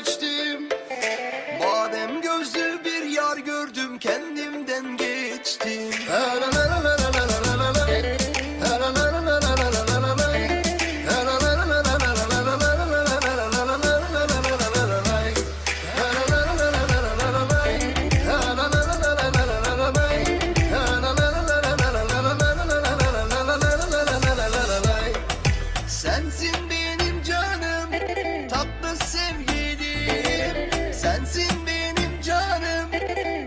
içtim. Badem gözlü bir yar gördüm, kendimden geçtim. Sensin benim canım, tatlı sevgilim. Sensin benim canım,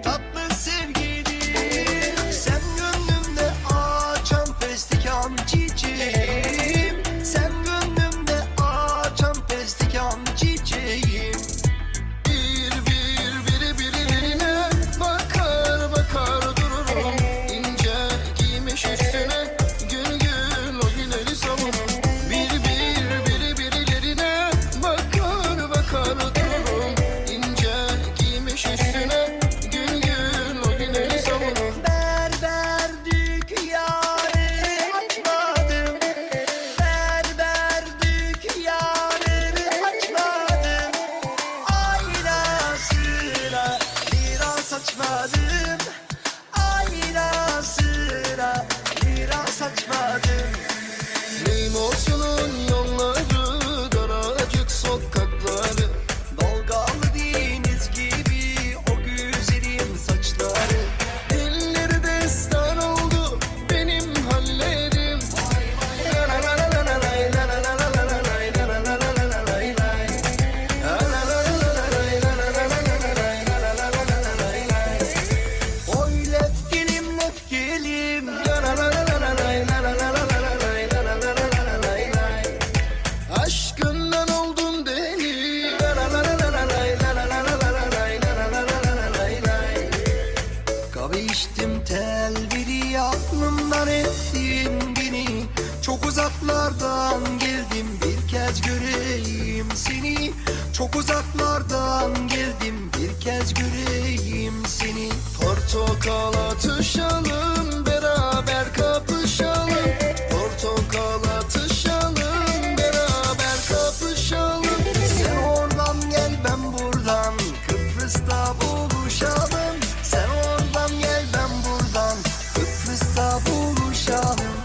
tatlı sevgilim. Sen gönlümde açan festikan çiçeğim. Sen gönlümde açan festikan çiçeğim. Birilerine bakar bakar dururum. İnce giymiş üstüne gül gül o güleri savunurum. Birilerine bakar bakar dururum. İnce giymiş üstüne gül gül o güleri savunurum. Berber dükkanı açmadım. Berber dükkanı açmadım. Ayla sıra lira saçmadım. Ayla sıra lira saçmadım. Limos'un yolları, daracık sokakları, dalgalı deniz gibi o güzelim saçları. Dilleri destan oldu benim hallerim. Oy lefkelim lefkelim. Aşkından oldum deli. Kahve içtim telveri, aklımdan ettin beni. Çok uzaklardan geldim, bir kez göreyim seni. Çok uzaklardan geldim, bir kez göreyim seni. Portakal atışalım, beraber kapışalım. Portakal atışalım, beraber kapışalım. Sen oradan gel, ben buradan, Kıbrıs'ta buluşalım. Sen oradan gel, ben buradan, Kıbrıs'ta buluşalım.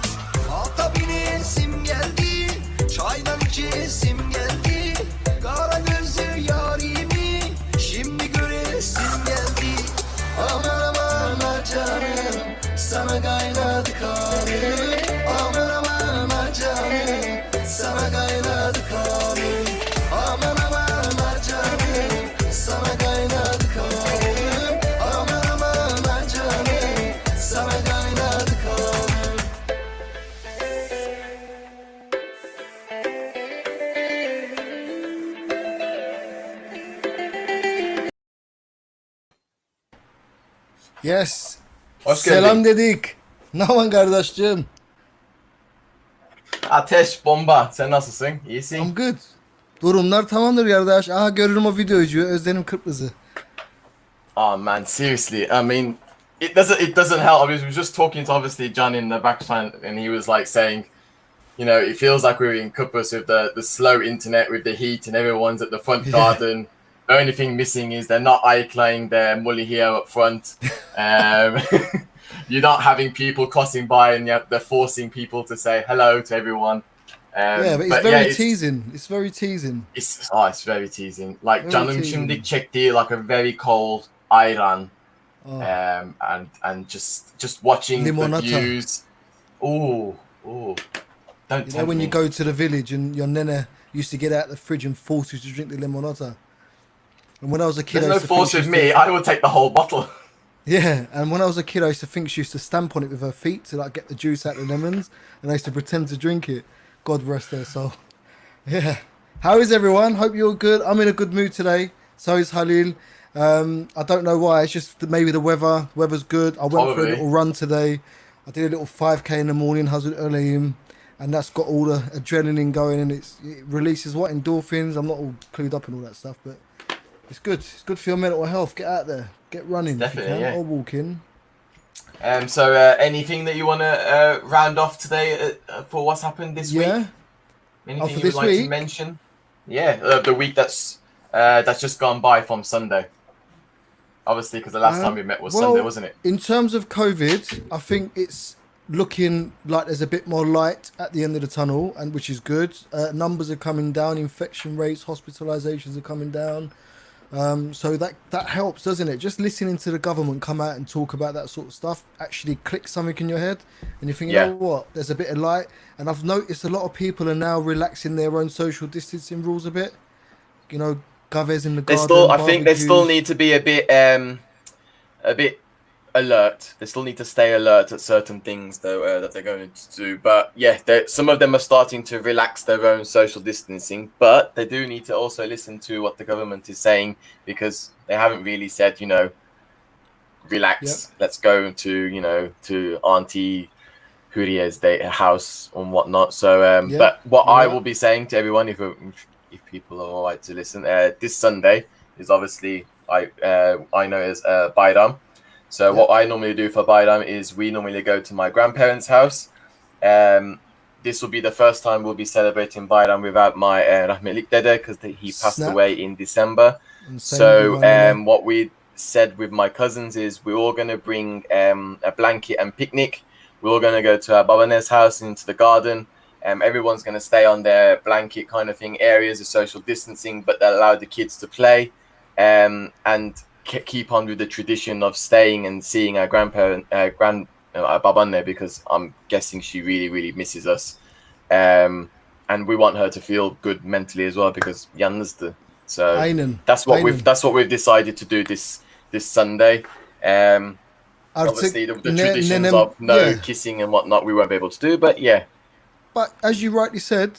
Ata binesim geldi, çaydan içesim geldi. Kara gözlü yarimi şimdi göresim geldi. Aman aman canım, sana kaynadı kanım. Aman aman canım, sana kaynadı kanım. Aman aman canım, sana kaynadı kanım. Aman aman canım, sana kaynadı kanım. Yes. Hoş Selam geldin. dedik. Ne var kardeşciğim? Ateş, bomba. Sen nasılsın? İyisin? I'm good. Durumlar tamamdır kardeş. Aha görürüm o videoyu. Özlenim Kıbrıs'ı. Oh man, seriously. I mean, it doesn't help. I was just talking to obviously John in the background, and he was like saying, you know, it feels like we're in Cyprus with the slow internet, with the heat, and everyone's at the front garden. The only thing missing is they're not ayıklaying their mully here up front. You're not having people crossing by, and they're forcing people to say hello to everyone. Yeah, but it's very teasing. It's very teasing. It's very teasing. Like Very canım teasing. şimdi çekti like a very cold ayran, Oh. and just watching Limonata. the views. Ooh. Don't You know tempt when me. you go to the village and your nana used to get out the fridge and force you to drink the limonata. And when I was a kid, There's I no used to think force she with used to- me. I would take the whole bottle. Yeah, and when I was a kid, I used to think she used to stamp on it with her feet to like get the juice out of the lemons, and I used to pretend to drink it. God rest their soul. Yeah. How is everyone? Hope you're good. I'm in a good mood today. So is Halil. I don't know why. It's just maybe the weather. The weather's good. I went for a Probably. little run today. I did a little 5k in the morning, Hazard Elohim, and that's got all the adrenaline going, and it releases what endorphins. I'm not all clued up and all that stuff, but it's good. It's good for your mental health. Get out there, get running, if you Definitely, can, yeah. or walking. So anything that you want to round off today for what's happened this week? Yeah. Anything for you would this like to week? mention? Yeah, the week that's That's just gone by from Sunday. Obviously, because the last time we met was Sunday, wasn't it? In terms of COVID, I think it's looking like there's a bit more light at the end of the tunnel, and which is good. Numbers are coming down, infection rates, hospitalizations are coming down. So that helps, doesn't it? Just listening to the government come out and talk about that sort of stuff actually clicks something in your head, and you think, you know what, there's a bit of light. And I've noticed a lot of people are now relaxing their own social distancing rules a bit. You know, Govers in the garden. I think they still need to be a bit alert. They still need to stay alert at certain things though that they're going to do. But yeah, some of them are starting to relax their own social distancing, but they do need to also listen to what the government is saying, because they haven't really said, you know, relax, let's go to Auntie Hurrier's house and whatnot. So but what I will be saying to everyone, if people are all right to listen, this Sunday is obviously I know is Bayram. So what I normally do for Bayram is we normally go to my grandparents' house. This will be the first time we'll be celebrating Bayram without my Rahmetlik Dede, because he passed away in December. So what we said with my cousins is we're all going to bring a blanket and picnic. We're all going to go to our Babane's house into the garden. Everyone's going to stay on their blanket kind of thing, areas of social distancing, but they allow the kids to play and keep on with the tradition of staying and seeing our our Babane, because I'm guessing she really, really misses us. And we want her to feel good mentally as well, because yalnızdı. So that's what we've decided to do this Sunday. Obviously the traditions of kissing and whatnot we won't be able to do, but yeah. But as you rightly said,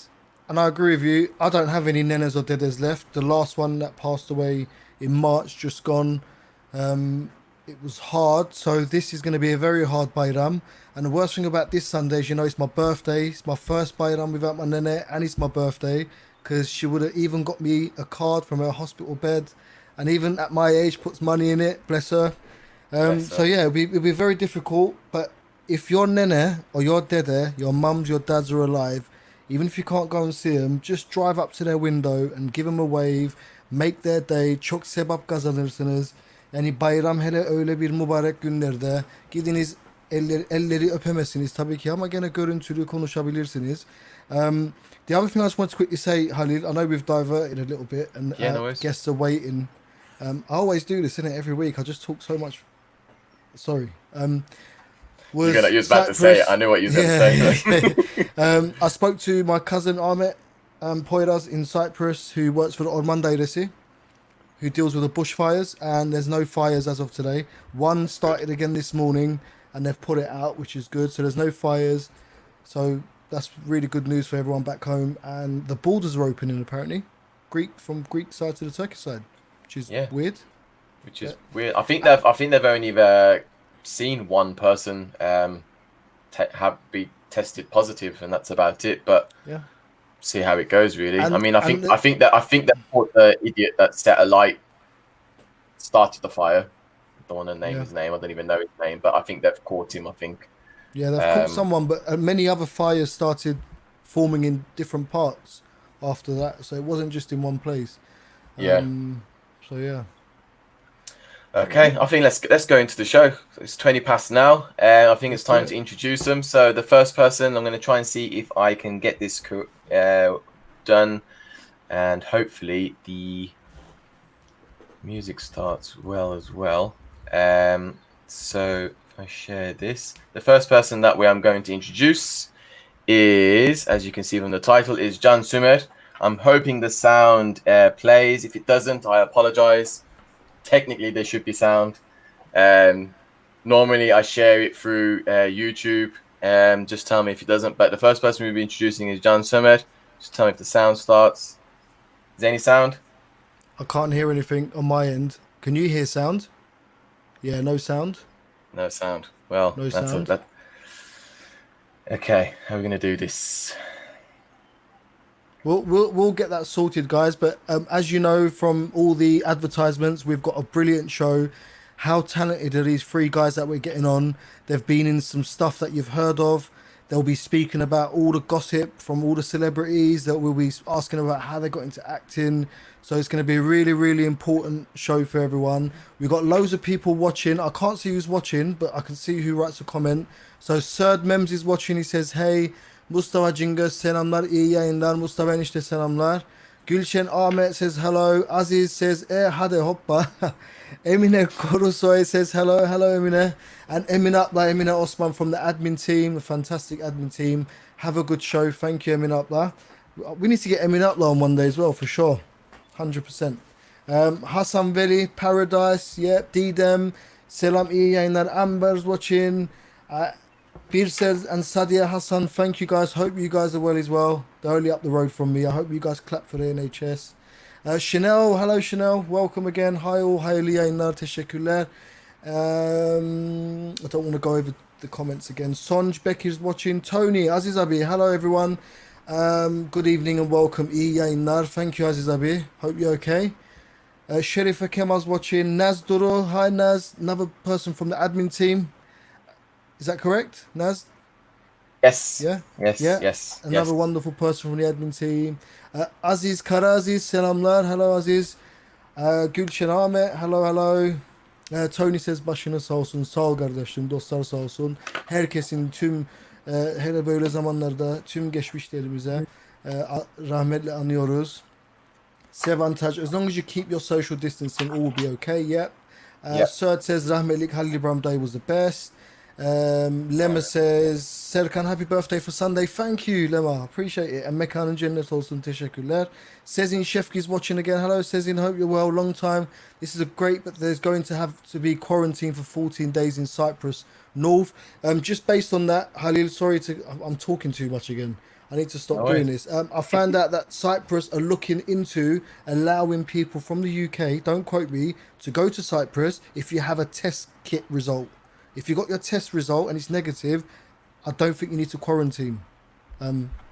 and I agree with you, I don't have any nenes or dedes left. The last one that passed away in March, just gone. It was hard, so this is going to be a very hard Bayram. And the worst thing about this Sunday is, you know, it's my birthday. It's my first Bayram without my nene, and it's my birthday, because she would have even got me a card from her hospital bed, and even at my age puts money in it, bless her. So yeah, it'll be very difficult. But if your nene or your dede, your mums, your dads are alive, even if you can't go and see them, just drive up to their window and give them a wave, make their day. Çok sevap kazanırsınız. Yani bayram hele öyle bir mübarek günlerde gidiniz, elleri öpemezsiniz tabii ki, ama gene görüntülü konuşabilirsiniz. The other thing I just want to quickly say, Halil, I know we've diverted a little bit and guests are waiting. I always do this, innit? Every week I just talk so much. Sorry. You was about to say it. I knew what you were going to say. I spoke to my cousin Ahmet Poyraz in Cyprus, who works for the On Monday Resi, who deals with the bushfires, and there's no fires as of today. One started again this morning, and they've put it out, which is good. So there's no fires. So that's really good news for everyone back home. And the borders are opening apparently, from Greek side to the Turkish side, which is weird. Which is weird. I think they've only seen one person be tested positive, and that's about it. But see how it goes, really. I mean, I think that caught the idiot that set a light, started the fire. I don't want to name his name. I don't even know his name, but I think they've caught him. I think. Yeah, they've caught someone, but many other fires started forming in different parts after that, so it wasn't just in one place. So yeah. Okay, I think let's go into the show. It's 20 past now, and I think it's time to introduce them. So the first person, I'm going to try and see if I can get this done, and hopefully the music starts well as well. So if I share this, the first person that I'm going to introduce is, as you can see from the title, is Can Sümer. I'm hoping the sound plays. If it doesn't, I apologize. Technically, there should be sound. Normally, I share it through YouTube. Just tell me if it doesn't. But the first person we'll be introducing is Can Sümer. Just tell me if the sound starts. Is there any sound? I can't hear anything on my end. Can you hear sound? Yeah, no sound. No sound. Well, no sound. Okay, how are we going to do this? We'll get that sorted, guys. But as you know from all the advertisements, we've got a brilliant show. How talented are these three guys that we're getting on? They've been in some stuff that you've heard of. They'll be speaking about all the gossip from all the celebrities. That we'll be asking about how they got into acting. So it's going to be a really, really important show for everyone. We've got loads of people watching. I can't see who's watching, but I can see who writes a comment. So Serd Mems is watching. He says, hey, Mustafa Cingöz selamlar, iyi yayınlar. Mustafa enişte selamlar. Gülşen Ahmet says hello. Aziz says, hadi hoppa. Emine Korusoy says hello. Hello, Emine. And Emine Abla, Emine Osman from the admin team, the fantastic admin team. Have a good show. Thank you, Emine Abla. We need to get Emine Abla on one day as well, for sure. 100%. Hasan Veli, Paradise, yep, Didem, Selam iyi yayınlar, Amber's watching, Birsel and Sadia Hassan, thank you guys, hope you guys are well as well, they're only up the road from me, I hope you guys clap for the NHS. Chanel, hello Chanel, welcome again, hi all, hayırlı yayınlar, teşekkürler. I don't want to go over the comments again. Sonj Becky's watching, Tony, Aziz Abi, hello everyone. Good evening and welcome. İyi yayınlar. Thank you Aziz Abi. Hope you're okay. Sherifa Kemal's watching. Naz Duru. Hi Naz. Another person from the admin team. Is that correct, Naz? Yes. Yeah. Yes. Yeah. Yes. Another wonderful person from the admin team. Aziz Karaziz. Selamlar. Hello Aziz. Gülşen Ahmet. Hello hello. Tony says başına sağ olsun. Sağ ol kardeşim. Dostlar sağ olsun. Herkesin tüm hele böyle zamanlarda tüm geçmişlerimize rahmetle anıyoruz. Sevantaj, as long as you keep your social distancing, all will be okay. Yep. Serd says rahmetlik Halil İbrahim Day was the best. Lema says Serkan, happy birthday for Sunday. Thank you Lema, appreciate it. And Mekanın cennet olsun, teşekkürler. Sezin Shefki's watching again. Hello Sezin, hope you're well. Long time. This is a great, but there's going to have to be quarantine for 14 days in Cyprus North. Just based on that, Halil, sorry I'm talking too much again. I need to stop doing this. I found out that Cyprus are looking into allowing people from the UK, don't quote me, to go to Cyprus if you have a test kit result. If you got your test result and it's negative, I don't think you need to quarantine.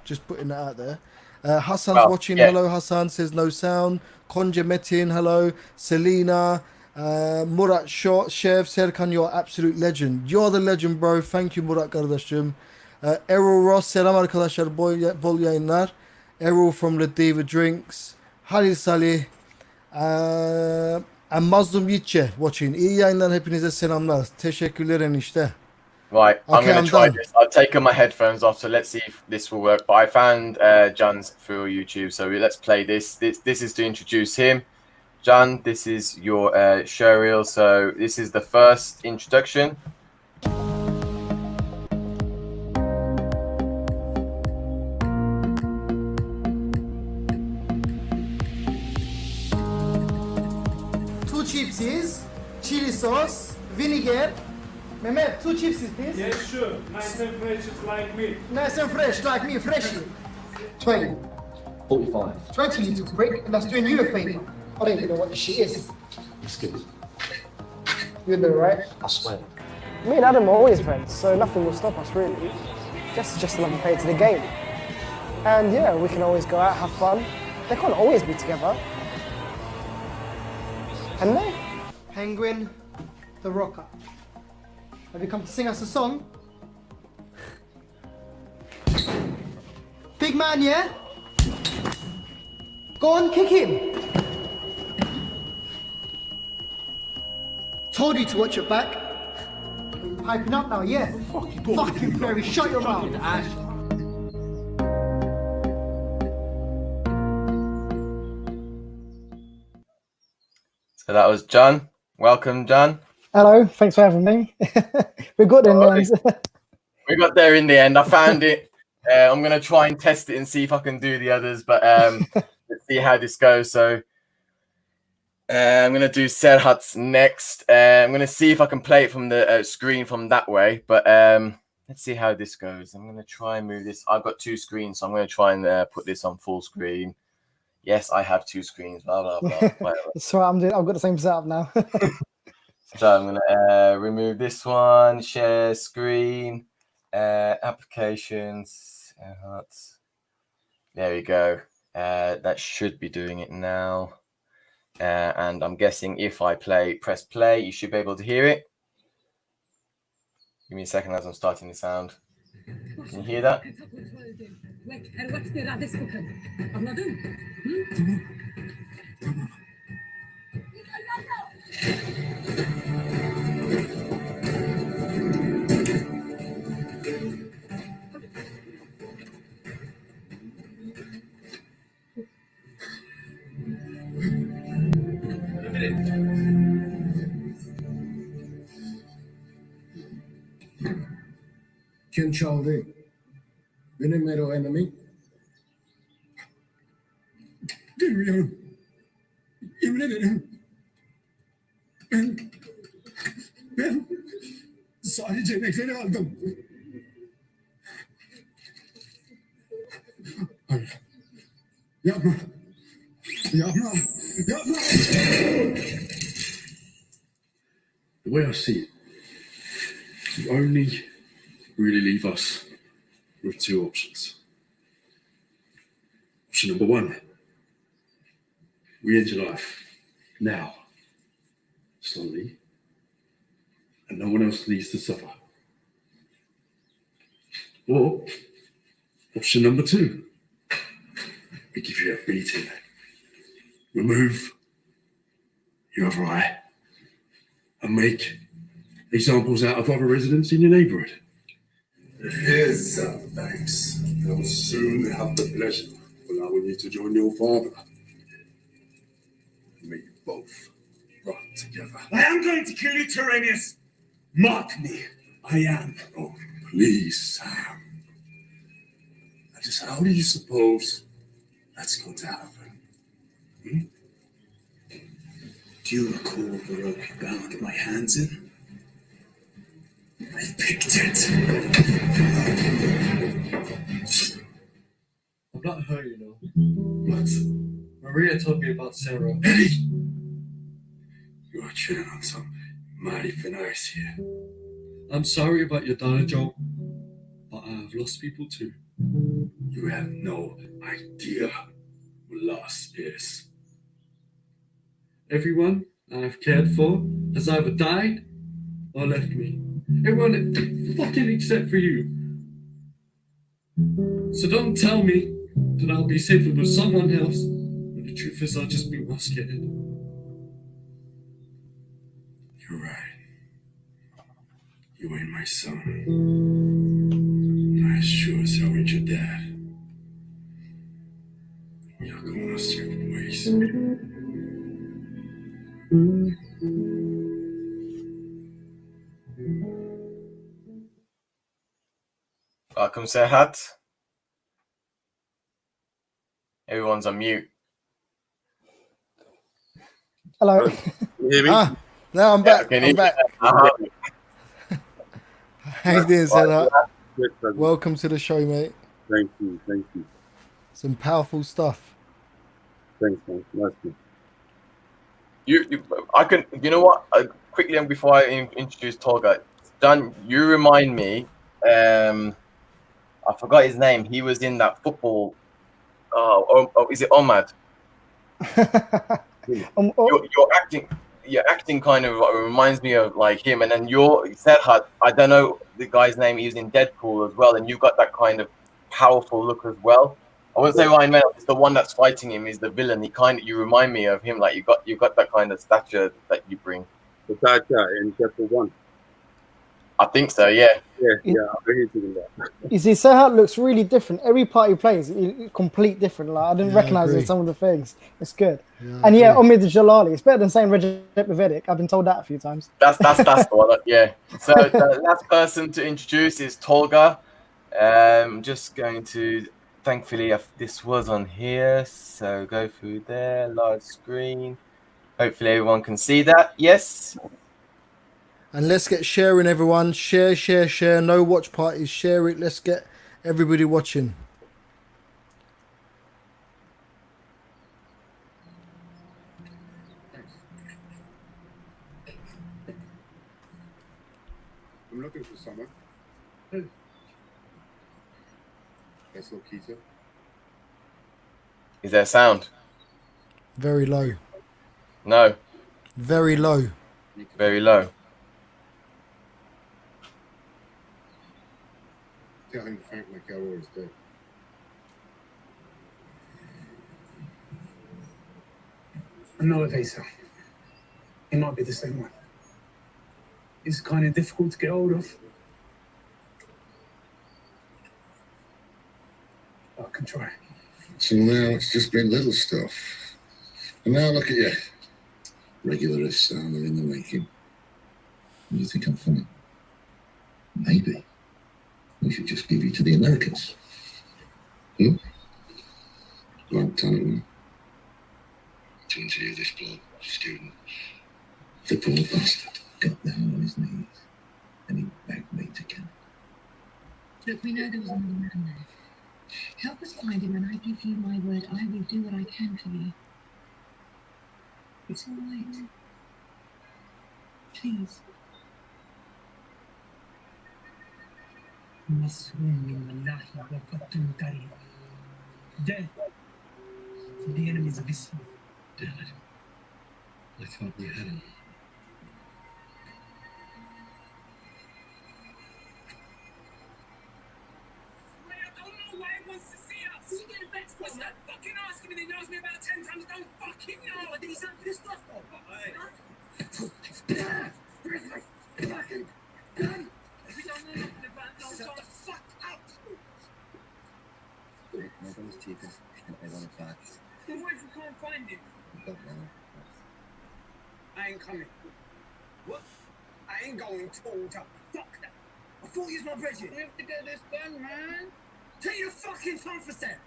Just putting that out there. Hassan's watching. Yeah. Hello, Hassan says no sound. Konja Metin, hello. Selena, Murat Shev, Serkan, you're absolute legend. You're the legend, bro. Thank you, Murat kardeşim. Errol Ross, selam arkadaşlar. Bol yayınlar. Errol from the Diva Drinks. Halil Salih. And Mazlum Yiğitçe watching. İyi yayınlar, hepinize selamlar. Teşekkürler enişte. Right, I'm going to try this. I've taken my headphones off, so let's see if this will work. But I found John's through YouTube, so let's play this. This is to introduce him. John, this is your showreel. So this is the first introduction. Two chipsies, chili sauce, vinegar. Mehmet, two chipsies, please. Yes, sure. Nice and fresh, just like me. Nice and fresh, like me, freshly. 20. 45. 20 little prick, and that's doing you a favour. I don't even know what this shit is. Excuse. You know, right? I swear. Me and Adam are always friends, so nothing will stop us really. Just another player to the game. And yeah, we can always go out, have fun. They can't always be together. And they? Penguin, the rocker. Have you come to sing us a song? Big man, yeah? Go on, kick him. Told you to watch your back. You're piping up now, yeah? Fucking Perry, shut your mouth. So that was John. Welcome, John. Hello, thanks for having me. We're good in the end. We got there in the end. I found it. I'm going to try and test it and see if I can do the others, but let's see how this goes. So I'm going to do Serhat's next. I'm going to see if I can play it from the screen from that way, but let's see how this goes. I'm going to try and move this. I've got two screens, so I'm going to try and put this on full screen. Yes, I have two screens. Blah, blah, blah. That's what I'm doing. I've got the same setup now. So I'm going to remove this one, share screen, applications. There we go. That should be doing it now. And I'm guessing if I press play, you should be able to hear it. Give me a second as I'm starting the sound. Can you hear that? Kim çaldı. Benim o enemy. Bilmiyorum. Yemin ederim. Ben sadece emekleri aldım. Hayır. Yapma. Yapma. Yapma. The way I see it, you only really leave us with two options. Option number one, we end your life now, slowly, and no one else needs to suffer. Or option number two, we give you a beating, remove your other eye, and make examples out of other residents in your neighborhood. Yes, thanks. I will soon have the pleasure of allowing you to join your father. May you both rot together. I am going to kill you, Tyrannus. Mark me. I am. Oh, please, Sam. Now, just how do you suppose that's going to happen? Do you recall the rope you bound my hands in? I picked it. I'm not her, you know. What? Maria told me about Sarah. Eddie! You are treading on some mighty thin ice here. I'm sorry about your daughter, Joe, but I've lost people too. You have no idea what loss is. Everyone I've cared for has either died or left me. Everyone fucking except for you. So don't tell me that I'll be safer with someone else. And the truth is I'll just be more scared. You're right. You ain't my son. I sure as hell ain't your dad. We are going our separate ways. Welcome, Serhat. Everyone's on mute. Hello. Can you hear me? Ah, now I'm back. Can I'm you- back. Uh-huh. How you doing, Senna? Good, brother. Welcome to the show, mate. Thank you, thank you. Some powerful stuff. Thanks, man. Nice one. I can. You know what? Quickly, and before I introduce Tolga, Dan, you remind me. I forgot his name. He was in that football. Is it Omad? Your acting. Your acting kind of reminds me of like him, and then your Serhat. I don't know the guy's name. He was in Deadpool as well, and you got that kind of powerful look as well. I wouldn't say Ryan Reynolds is the one that's fighting him. Is the villain? You remind me of him. Like you got that kind of stature that you bring. The bad guy in chapter 1. I think so. Yeah. Yeah, I'm very thinking that. You see, Serhat looks really different. Every part he plays, complete different. Like I didn't Yeah, I recognize agree. some of the things. It's good. Yeah, And yeah, agree. Omid Jalali. It's better than saying Recep İvedik. I've been told that a few times. That's the one. Yeah. So the last person to introduce is Tolga. I'm just going to. Thankfully, this was on here, so go through there, large screen. Hopefully, everyone can see that. Yes. And let's get sharing, everyone. Share, share, share. No watch parties. Share it. Let's get everybody watching. I'm looking for someone. That's Lokita. Is there sound? Very low. No. Very low. Very low. Tell him Frank McElroy is dead. I know Evasa. He might be the same one. He's kind of difficult to get hold of. I can try. So now it's just been little stuff. And now look at you. Regular Osama in the making. You think I'm funny? Maybe. We should just give you to the Americans. Guantanamo. Turn to you, this bloke, student. The poor bastard got down on his knees and he begged me to kill him. Look, we know there was another man there. Help us find him, and I give you my word, I will do what I can for you. It's all right. Please. Dead. The enemies of Islam. Dead. I thought we had him. What's that fucking asking me? He knows me about 10 times. Don't fucking know. I think he's up for this stuff. Where's my fucking gun? If you don't know nothing about it, shut the fuck up. No one's taken. I want it back. Then what if we can't find him? I don't know. I ain't coming. What? I ain't going to hold up. Fuck that. I thought he was my brethren. We have to get this done, man. Take your fucking time for that.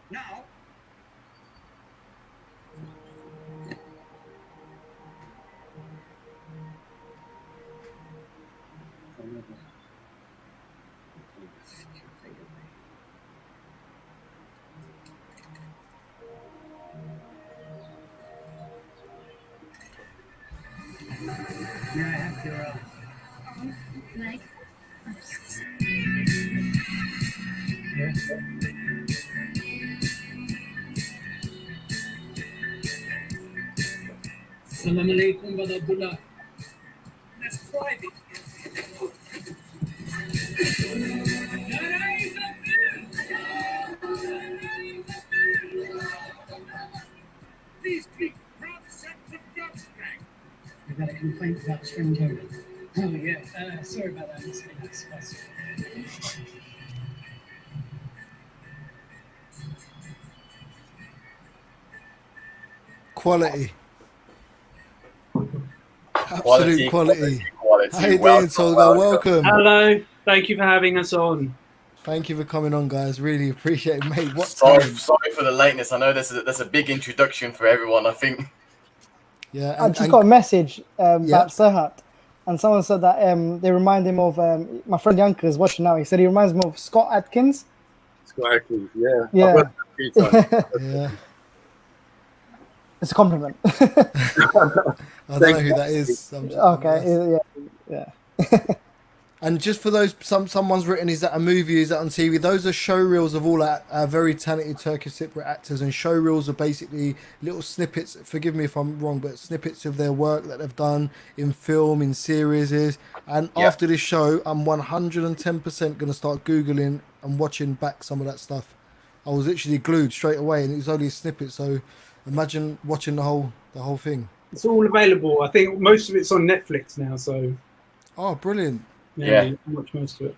Now. May I have your Leg? Yeah. Assalamu alaikum wa Abdullah. That's private. These people proud to set the drugs gang. We got a complaint about strange owner. Oh yeah, sorry about that. That's Quality. Absolute quality. How you doing, Tolga? Welcome. Hello. Thank you for having us on. Thank you for coming on, guys. Really appreciate it, mate. What Sorry time? for the lateness. I know that's a big introduction for everyone, I think. Yeah, I just got a message about Serhat, and someone said that they remind him of my friend Yanka is watching now. He said he reminds him of Scott Adkins. Scott Atkins, yeah. Yeah. I've heard that a few times. Yeah. It's a compliment. I don't know who that is. Okay. Yeah. And just for those, someone's written, is that a movie? Is that on TV? Those are show reels of all our very talented Turkish Cypriot actors, and show reels are basically little snippets. Forgive me if I'm wrong, but snippets of their work that they've done in film, in series. And after this show, I'm 110% going to start Googling and watching back some of that stuff. I was literally glued straight away, and it was only a snippet. So imagine watching the whole thing. It's all available. I think most of it's on Netflix now. So. Oh, brilliant. Yeah. You can watch most of it.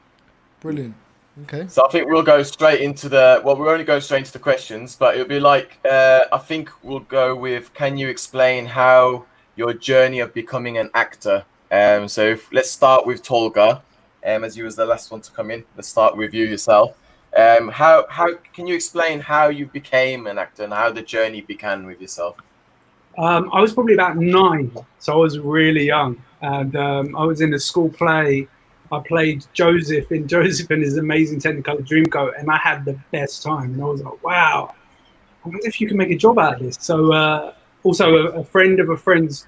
Brilliant. Okay. So I think we'll go straight into we'll only go straight into the questions, but it'll be like, I think we'll go with, can you explain how your journey of becoming an actor? Let's start with Tolga, as you was the last one to come in. Let's start with you yourself. How can you explain how you became an actor and how the journey began with yourself? I was probably about 9, so I was really young, and I was in a school play. I played Joseph in Joseph and His Amazing Technicolor Dreamcoat, and I had the best time. And I was like, wow, I wonder if you can make a job out of this. So also a friend of a friend's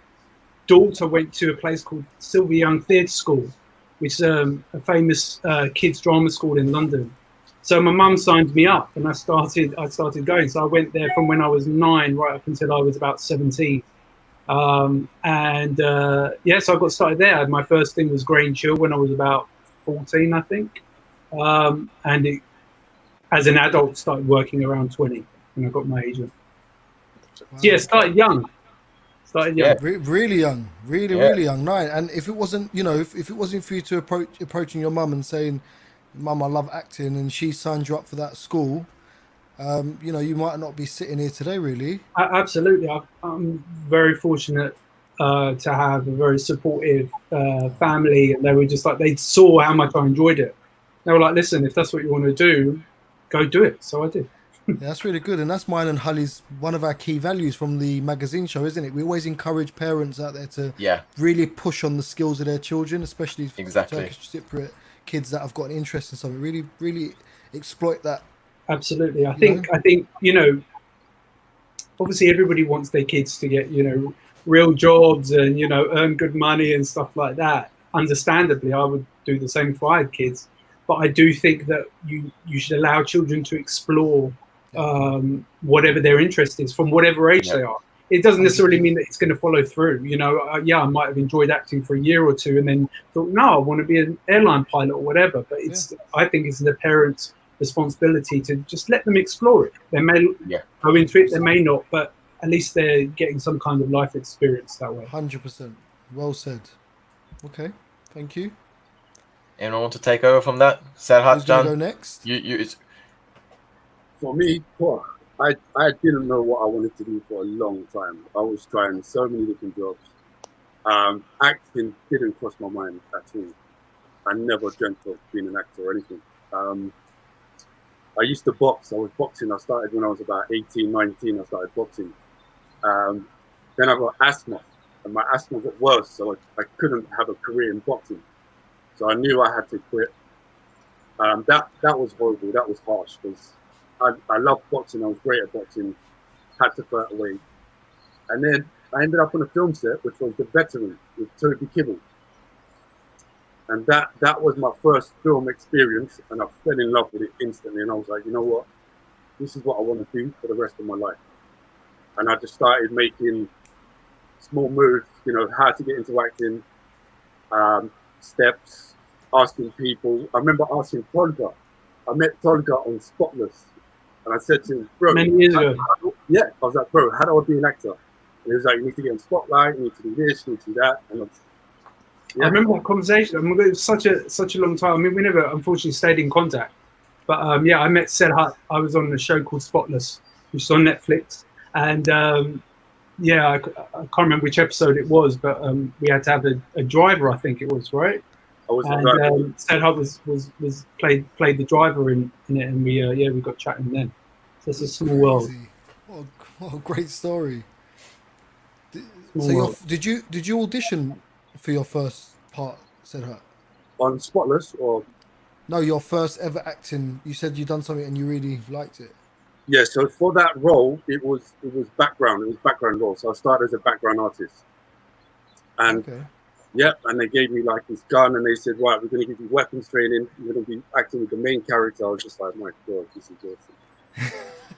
daughter went to a place called Sylvia Young Theatre School, which is a famous kids drama school in London. So my mum signed me up, and I started going. So I went there from when I was 9 right up until I was about 17. So I got started there. My first thing was Grain Chill when I was about 14, I think. And it, as an adult, started working around 20 when I got my agent. So yeah, started young. Started young. Really young, really young. Right. And if it wasn't, you know, if it wasn't for you to approaching your mum and saying, "Mum, I love acting," and she signed you up for that school, you know, you might not be sitting here today, really. Absolutely. I'm very fortunate to have a very supportive family, and they were just like, they saw how much I enjoyed it. They were like, listen, if that's what you want to do, go do it. So I did. Yeah, that's really good, and that's mine and Hully's one of our key values from the magazine show, isn't it? We always encourage parents out there to really push on the skills of their children, especially Turkish Cypriot kids that have got an interest in something. Really, really exploit that. Absolutely. I think you know, obviously everybody wants their kids to get, you know, real jobs and, you know, earn good money and stuff like that. Understandably, I would do the same if I had kids, but I do think that you should allow children to explore whatever their interest is from whatever age they are. It doesn't necessarily mean that it's going to follow through. You know, I might have enjoyed acting for a year or two and then thought, no, I want to be an airline pilot or whatever. But it's, I think it's the parents' responsibility to just let them explore it. They may go into it, they may not, but at least they're getting some kind of life experience that way. 100%. Well said. Okay, thank you. Anyone want to take over from that? Serhat, John? Go next. It's... For me, I didn't know what I wanted to do for a long time. I was trying so many different jobs. Acting didn't cross my mind at all. I never dreamt of being an actor or anything. I used to box. I was boxing. I started when I was about 18, 19. I started boxing. Then I got asthma, and my asthma got worse, so I couldn't have a career in boxing. So I knew I had to quit. That was horrible. That was harsh because I loved boxing. I was great at boxing. Had to throw it away. And then I ended up on a film set, which was The Veteran with Toby Kibble. And that was my first film experience, and I fell in love with it instantly. And I was like, you know what? This is what I want to do for the rest of my life. And I just started making small moves, you know, how to get into acting, steps, asking people. I remember asking Tolga. I met Tolga on Spotless. And I said to him, bro, many years ago. I was like, bro, how do I be an actor? And he was like, you need to get in Spotlight, you need to do this, you need to do that. And I remember that conversation. I mean, it was such a long time. I mean, we never, unfortunately, stayed in contact. But I met Serhat. I was on a show called Spotless, which is on Netflix. And I can't remember which episode it was, but we had to have a driver, I think it was, right? And Serhat was played the driver in it, and we got chatting then. So it's a small world. What a great story. Did you audition for your first part, Serhat? On Spotless or? No, your first ever acting. You said you done something and you really liked it. Yeah, so for that role, it was background. It was background role. So I started as a background artist. And and they gave me like this gun and they said, right, we're going to give you weapons training. You're going to be acting with the main character. I was just like, my God, this is awesome.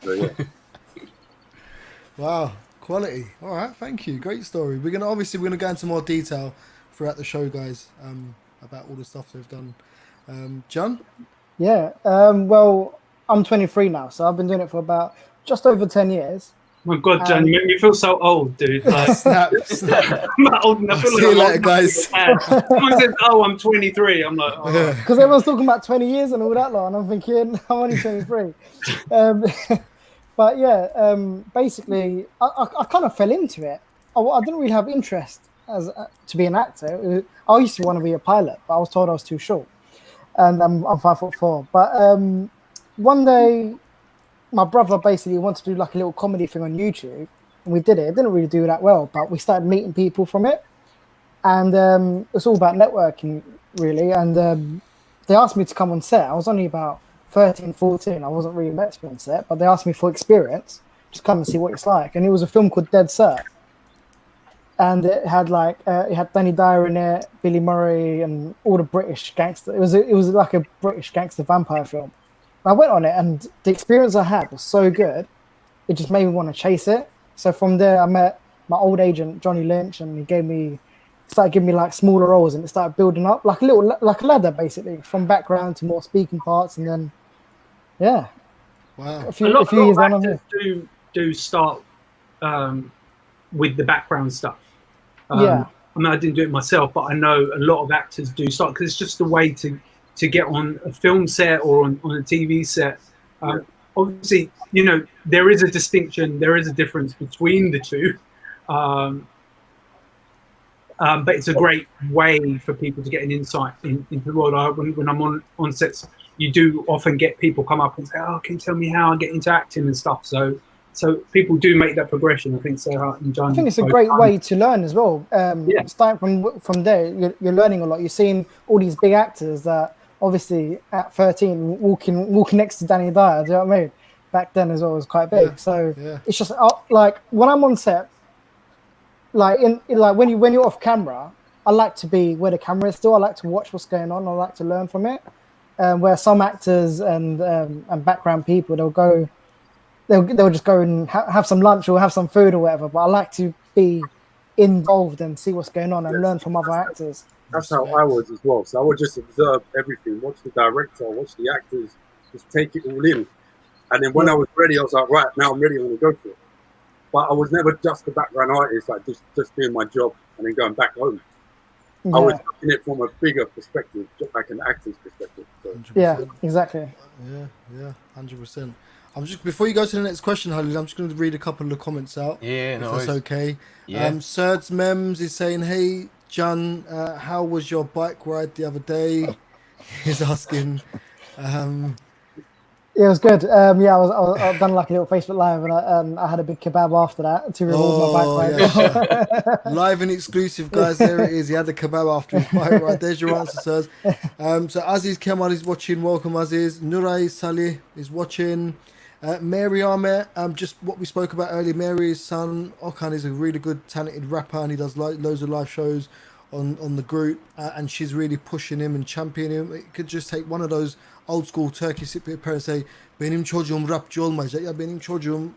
So, Wow, quality. All right, thank you. Great story. We're gonna go into more detail throughout the show, guys, about all the stuff they've done. John? Yeah. Well, I'm 23 now, so I've been doing it for about just over 10 years. My God, John, you make me feel so old, dude. Like, snap. I'm not old enough. See you later, guys. Someone says, "Oh, I'm 23." I'm like, oh. Because everyone's talking about 20 years and all that lot, and I'm thinking I'm only 23. But yeah, basically, I kind of fell into it. I didn't really have interest to be an actor. I used to want to be a pilot, but I was told I was too short, and I'm 5'4". But one day, my brother basically wanted to do like a little comedy thing on YouTube, and we did it. It didn't really do that well, but we started meeting people from it, and it's all about networking, really. And they asked me to come on set. I was only about 13, 14. I wasn't really meant to be on set, but they asked me for experience, just come and see what it's like. And it was a film called Dead Cert, and it had Danny Dyer in it, Billy Murray, and all the British gangster. It was like a British gangster vampire film. I went on it, and the experience I had was so good, it just made me want to chase it. So from there, I met my old agent, Johnny Lynch, and he gave me started giving me like smaller roles, and it started building up like a ladder basically, from background to more speaking parts, and then yeah, Wow. a few years of on, I'm here. actors do start with the background stuff. Yeah. I mean, I didn't do it myself, but I know a lot of actors do start because it's just a way to get on a film set or on a TV set. Obviously, you know, there is a distinction, there is a difference between the two. But it's a great way for people to get an insight into the world. When I'm on sets, you do often get people come up and say, "Oh, can you tell me how I get into acting and stuff?" So people do make that progression. I think Sarah and John. I think it's a great way to learn as well. Yeah. Starting from there, you're learning a lot. You're seeing all these big actors that obviously at 13 walking next to Danny Dyer. Do you know what I mean? Back then as well was quite big. It's just like when I'm on set, like like when you're off camera, I like to be where the camera is still. I like to watch what's going on. I like to learn from it. Where some actors and background people, they'll just go and have some lunch or have some food or whatever. But I like to be involved and see what's going on and learn from other actors. That's how I was as well. So I would just observe everything, watch the director, watch the actors, just take it all in. And then when I was ready, I was like, right, now I'm ready, I'm going to go for it. But I was never just a background artist, like just doing my job and then going back home. I was looking at it from a bigger perspective, just like an actor's perspective. So. Yeah, exactly. Yeah, 100%. I'm just before you go to the next question, Halil, I'm just going to read a couple of the comments out. Yeah, if no that's worries. okay. Yeah. Serds Mems is saying, "Hey, John, how was your bike ride the other day?" He's asking. Yeah, it was good. I've done like a little Facebook Live, and I had a big kebab after that to reward my bike ride. Yeah, live and exclusive, guys. There it is. He had the kebab after his bike ride. There's your answer, sirs. So Aziz Kemal is watching. Welcome, Aziz. Nuray Salih is watching. Mary Ahmed, just what we spoke about earlier. Mary's son Okan is a really good, talented rapper, and he does loads of live shows on the group, and she's really pushing him and championing him. It could just take one of those old school Turkish Cypriot parents say, "Benim çocuğum rapçi olmayacak ya benim çocuğum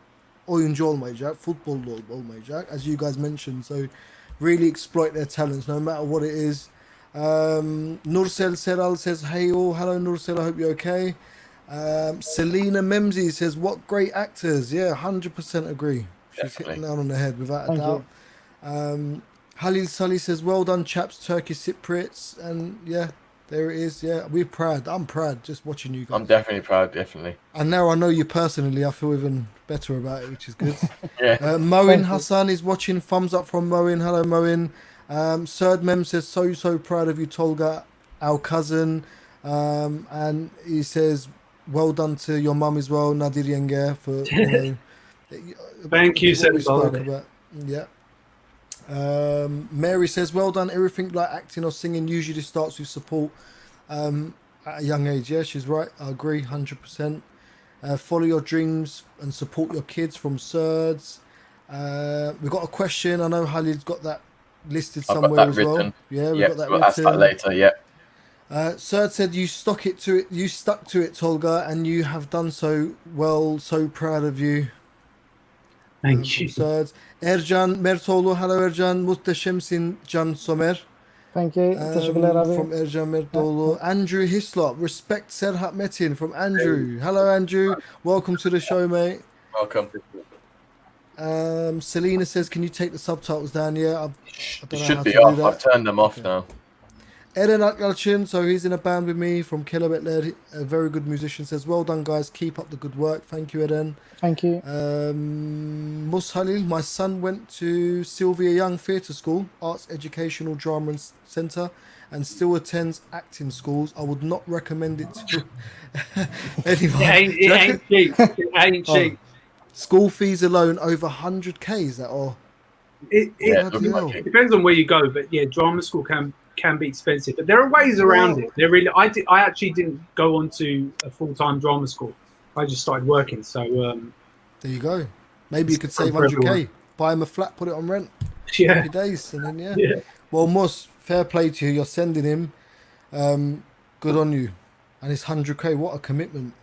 oyuncu olmayacak, futbolcu olmayacak," as you guys mentioned. So really exploit their talents no matter what it is. Nursel Seral says, "Hey all, hello Nursel, I hope you're okay." Selena Memzi says, "What great actors." Yeah, 100% agree. She's hitting that on the head without a doubt. Halil Sully says, "Well done, chaps, Turkish Cypriots." And yeah, there it is. Yeah, we're proud. I'm proud just watching you guys. I'm definitely proud, definitely. And now I know you personally, I feel even better about it, which is good. Yeah. Moin Hassan is watching. Thumbs up from Moin. Hello, Moin. Serd Mem says, so proud of you, Tolga, our cousin. And he says, "Well done to your mum as well, Nadir Yenge, for, you know, thank you, Seb. Yeah. Mary says, "Well done. Everything like acting or singing usually starts with support at a young age." Yeah, she's right. I agree 100%. Follow your dreams and support your kids from Serds. We've got a question. I know Halil's got that listed somewhere as well. Yeah, we've got that we'll ask that later. Yeah. Serd said, "You stuck to it, Tolga, and you have done so well. So proud of you." Thank you. Serds. Ercan Mertoğlu, hello Ercan. Muhteşemsin Can Somer. Thank you. Teşekkürler abi. From Ercan Mertoğlu. Andrew Hislop, respect Serhat Metin from Andrew. Hello Andrew, welcome to the show, mate. Welcome. Selena says, "Can you take the subtitles down?" Yeah, I It don't know should how be to do off. that. I've turned them off now. Eren Akyalçın, so he's in a band with me from Kelebekler, a very good musician, says, "Well done guys, keep up the good work." Thank you, Eren. Thank you. Mus Halil, my son went to Sylvia Young Theatre School, Arts Educational Drama and Centre, and still attends acting schools. I would not recommend it to anyone. It ain't cheap. It ain't cheap. School fees alone over 100k, is that all? It depends on where you go, but yeah, drama school can be expensive, but there are ways around it. There really, I actually didn't go on to a full-time drama school. I just started working. So there you go. Maybe you could save 100k, buy him a flat, put it on rent. Yeah. Happy days, and then yeah. Well, Mus, fair play to you. You're sending him. Good on you. And it's 100k. What a commitment.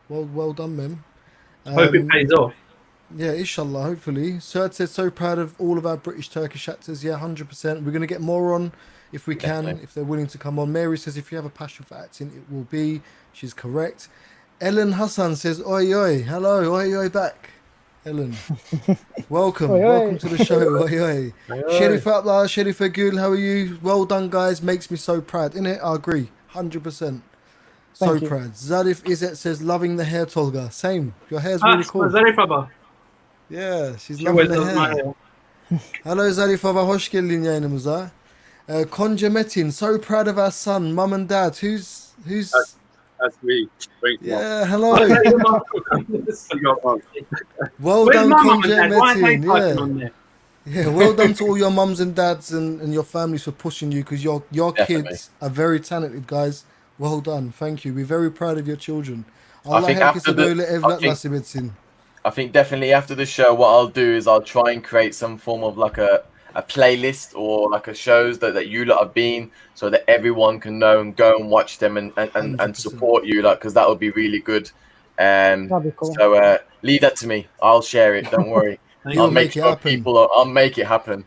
Well done, man. Hope it pays off. Yeah, inshallah, hopefully. Serd says, so proud of all of our British Turkish actors. Yeah, 100%. We're going to get more on if we can, Definitely. if they're willing to come on. Mary says, if you have a passion for acting, it will be. She's correct. Ellen Hassan says, oi, oi. Hello, oi, oi, back. Ellen, welcome. Oi, oi. Welcome to the show. Oi, oi. Sherifa Abla, Sherifa Gul, how are you? Well done, guys. Makes me so proud. Innit? I agree. 100%. So Thank you. proud. Zarif Izzet says, loving the hair, Tolga. Same. Your hair's really cool. Zarifaba. Yeah, she's She loving wears the my hair. hair. Hello Zarifova, hoş geldin yayınımıza. Konca Metin, so proud of our son, mum and dad. Who's That's me. Thanks, Mum. yeah, hello. You got one. Well Where's done, my mum and Konja dad? Why are they Metin. typing Yeah. on there? Yeah, well done to all your mums and dads and your families for pushing you, because your Definitely. kids are very talented, guys. Well done. Thank you. We're very proud of your children. I think after the- I think definitely after the show, what I'll do is I'll try and create some form of like a playlist or like a shows that you lot have been, so that everyone can know and go and watch them and 100%. support you, like, because that would be really good. That'd be cool. So leave that to me. I'll share it. Don't worry. You'll I'll make make it sure happen. I'll make it happen.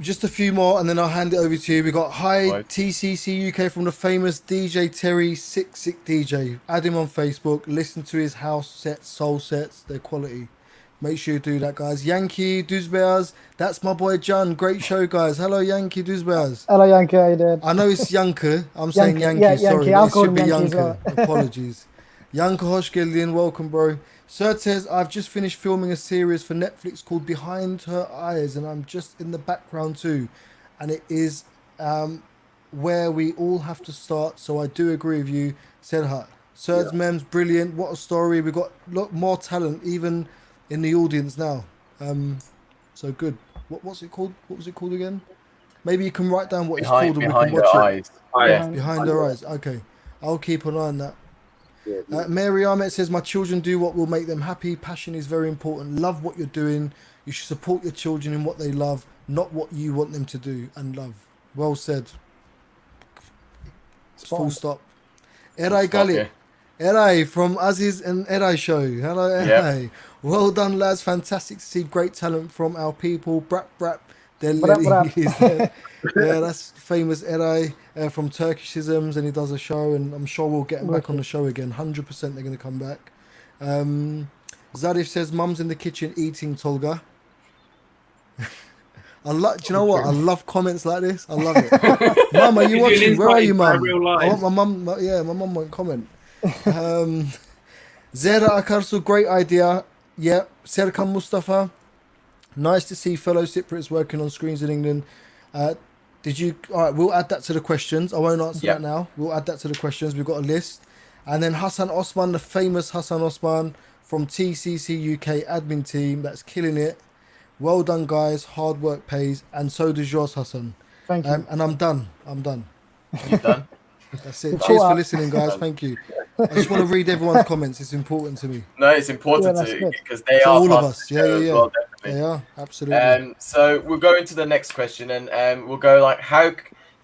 Just a few more, and then I'll hand it over to you. We got hi Right. TCC UK from the famous DJ Terry Sick DJ. Add him on Facebook. Listen to his house sets, soul sets. They're quality. Make sure you do that, guys. Yankee Duzbears. That's my boy John. Great show, guys. Hello, Yankee Duzbears. Hello, Yankee. How you doing? I know it's Yanker. I'm saying Yankee, Yankee. yeah, Sorry, Yankee. but I'll it call should him be Yankee as Yanker. well. Apologies. Yanker Hosh Gillian, welcome, bro. Serd says, I've just finished filming a series for Netflix called Behind Her Eyes, and I'm just in the background too. And it is where we all have to start. So I do agree with you, Sedhat. Serd's mem's brilliant. What a story. We've got a lot more talent, even in the audience now. So good. What's it called? What was it called again? Maybe you can write down what it's called and we can Behind watch Her it. Eyes. Yeah. Behind Her Eyes. Okay. I'll keep an eye on that. Yeah. Mary Ahmed says, my children do what will make them happy. Passion is very important. Love what you're doing. You should support your children in what they love, not what you want them to do and love. Well said. Full stop. Eray Gali. Eray from Aziz and Eray show. Hello, Eray. Yep. Well done, lads. Fantastic to see great talent from our people. Brap, brap. Yeah, that's famous Eray from Turkishisms, and he does a show, and I'm sure we'll get him back on the show again. 100% they're going to come back. Zarif says, mum's in the kitchen eating, Tolga. Do you know what? I love comments like this. I love it. Mum, are you watching? Where are you, mum? I want my mum. Yeah, my mum won't comment. Zera Akarsu, great idea. Yeah, Serkan Mustafa. Nice to see fellow Cypriots working on screens in England. Did you? All right, we'll add that to the questions. I won't answer that now. We'll add that to the questions. We've got a list. And then Hassan Osman, the famous Hassan Osman from TCC UK admin team. That's killing it. Well done, guys. Hard work pays. And so does yours, Hassan. Thank you. And I'm done. I'm done. You done? That's it. Cheers for listening, guys. Thank you. I just want to read everyone's comments. It's important to me. No, it's important that's to good. because they To are all part of us. the show as well, definitely. They are, absolutely. So we'll go into the next question, and we'll go like, how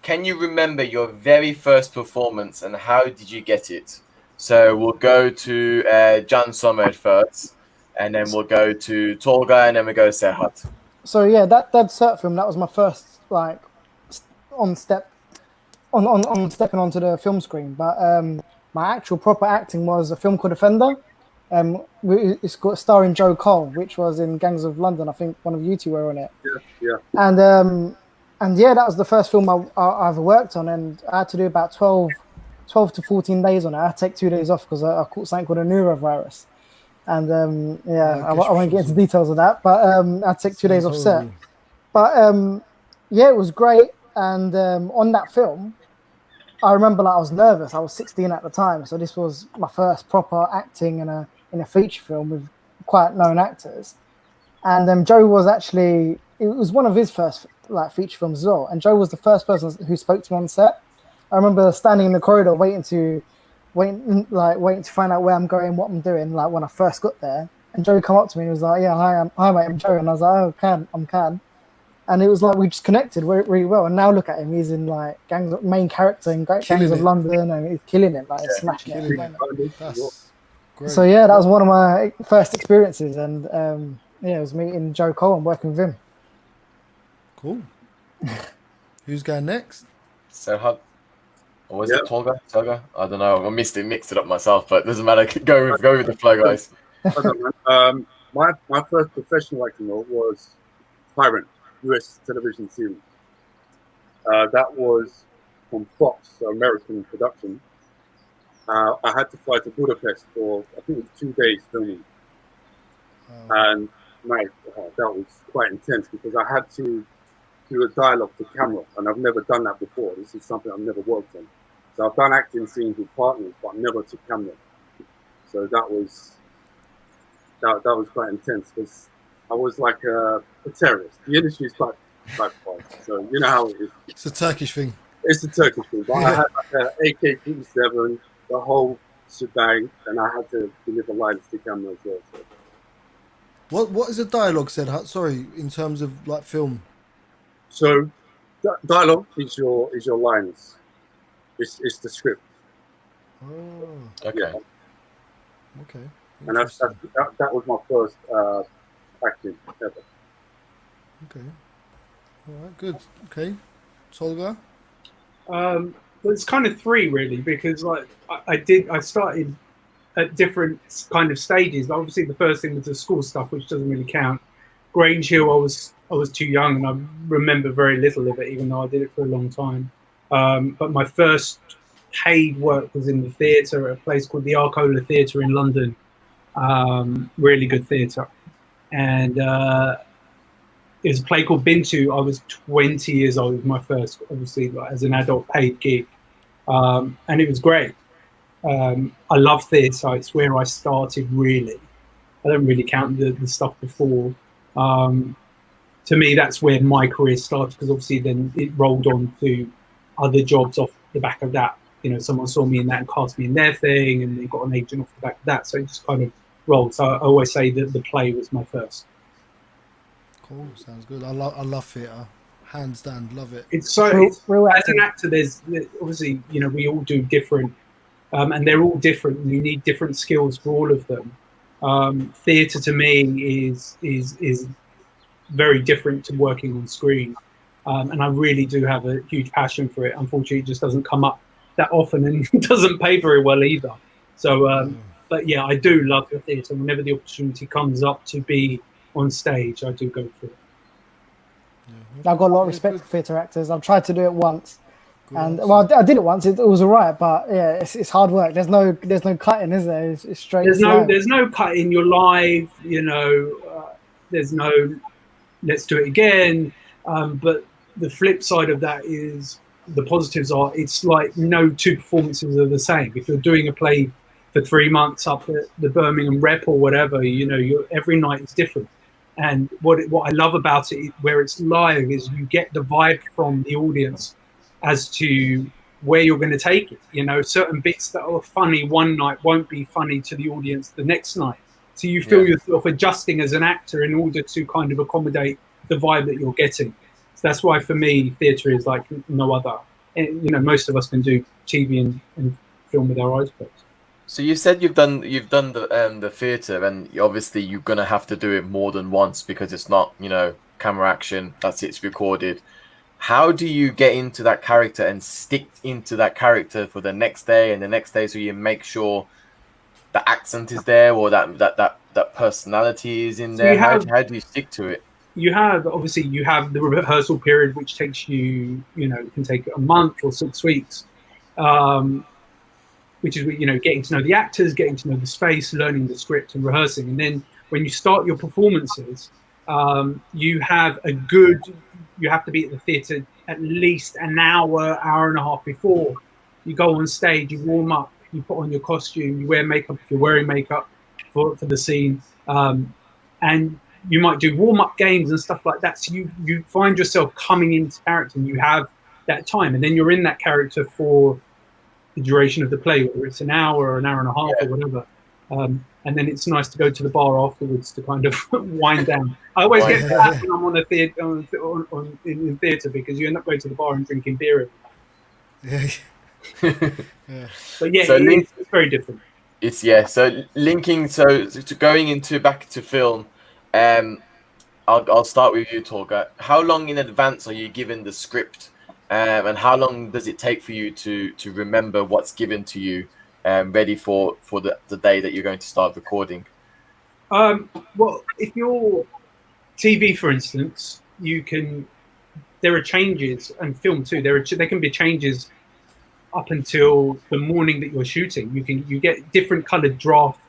can you remember your very first performance, and how did you get it? So we'll go to Can Sommer first, and then we'll go to Tolga, and then we go to Serhat. So yeah, that cert film, that was my first like on stepping onto the film screen. But my actual proper acting was a film called Offender. It's got starring Joe Cole, which was in Gangs of London. I think one of you two were on it. Yeah. And yeah, that was the first film I ever worked on, and I had to do about 12 to 14 days on it. I had to take 2 days off because I caught something called a neurovirus. And I won't get into details of that, but I had to take 2 days off set. But yeah, it was great. And on that film, I remember like I was nervous. I was 16 at the time, so this was my first proper acting in a feature film with quite known actors. And Joe was actually, it was one of his first like feature films as well. And Joe was the first person who spoke to me on set. I remember standing in the corridor waiting to find out where I'm going, what I'm doing. Like when I first got there, and Joe come up to me and was like, "Yeah, hi mate, I'm Joe." And I was like, "Oh, I'm Can." And it was like we just connected really well. And now look at him; he's in like main character in Gangs of London, and he's killing it, like he's smashing it. Great. So yeah, that was one of my first experiences, and yeah, it was meeting Joe Cole and working with him. Cool. Who's going next? So how? Or was Yeah. it Tolga? Tolga? I don't know. I mixed it up myself, but it doesn't matter. Go with the flow, guys. I don't know. My first professional acting role was Tyrant, US television series. That was from Fox, so American production. I had to fly to Budapest for, I think it was 2 days filming. And that was quite intense because I had to do a dialogue to camera, and I've never done that before. This is something I've never worked on. So I've done acting scenes with partners, but never to camera. So that was quite intense because I was like a terrorist. The industry is quite fun, so you know how it is. It's a Turkish thing. It's a Turkish thing, but I had like an AK-47, the whole shebang, and I had to deliver lines to camera as well. So. What is the dialogue said? Sorry, in terms of like film. So dialogue is your lines. It's the script. Oh, Okay. Yeah. okay. And that was my first acting ever. Okay. All right, good. Okay. Tolga? Well, it's kind of three really, because like I started at different kind of stages. Obviously, the first thing was the school stuff, which doesn't really count. Grange Hill, I was too young, and I remember very little of it, even though I did it for a long time. But my first paid work was in the theatre at a place called the Arcola Theatre in London. Really good theatre, and it was a play called Bintu. I was 20 years old. It was my first, obviously, like, as an adult paid gig, and it was great. I love theatre. It's where I started, really. I don't really count the stuff before. To me, that's where my career started, because obviously then it rolled on to other jobs off the back of that. You know, someone saw me in that and cast me in their thing, and they got an agent off the back of that. So it just kind of rolled. So I always say that the play was my first. Cool, sounds good. I love theatre, hands down, love it. It's so Real as acting. an actor, there's obviously, you know, we all do different, and they're all different. And you need different skills for all of them. Theatre to me is very different to working on screen, and I really do have a huge passion for it. Unfortunately, it just doesn't come up that often, and doesn't pay very well either. So, but yeah, I do love the theatre. Whenever the opportunity comes up to be on stage, I do go for it. I've got a lot of respect for theatre actors. I've tried to do it once, and well, I did it once. It was alright, but yeah, it's hard work. There's no cutting, is there? It's straight. There's no cutting. You're live. You know, there's no let's do it again. But the flip side of that is the positives are it's like no two performances are the same. If you're doing a play for 3 months up at the Birmingham Rep or whatever, you know, every night is different. And what I love about it, where it's live, is you get the vibe from the audience as to where you're going to take it. You know, certain bits that are funny one night won't be funny to the audience the next night. So you feel yourself adjusting as an actor in order to kind of accommodate the vibe that you're getting. So that's why for me, theatre is like no other. And, you know, most of us can do TV and film with our eyes closed. So you said you've done the theatre, and obviously you're gonna have to do it more than once because it's not, you know, camera action. That's it's recorded. How do you get into that character and stick into that character for the next day and the next day, so you make sure the accent is there or that personality is in there? How do you stick to it? You have the rehearsal period, which takes you know, can take a month or 6 weeks. Which is, you know, getting to know the actors, getting to know the space, learning the script and rehearsing. And then when you start your performances, you have to be at the theatre at least an hour and a half before. You go on stage, you warm up, you put on your costume, you wear makeup if you're wearing makeup for the scene. And you might do warm-up games and stuff like that. So you find yourself coming into character, and you have that time. And then you're in that character for the duration of the play, whether it's an hour or an hour and a half or whatever. And then it's nice to go to the bar afterwards to kind of wind down. I always get that when I'm on a in theatre, because you end up going to the bar and drinking beer. Yeah. But yeah, So it's very different. It's yeah. So linking. So to going into back to film. I'll start with you, Tolga. How long in advance are you given the script, and how long does it take for you to remember what's given to you, ready for the day that you're going to start recording? Well, if you're TV, for instance, there are changes, and film too. There can be changes up until the morning that you're shooting. You get different coloured draft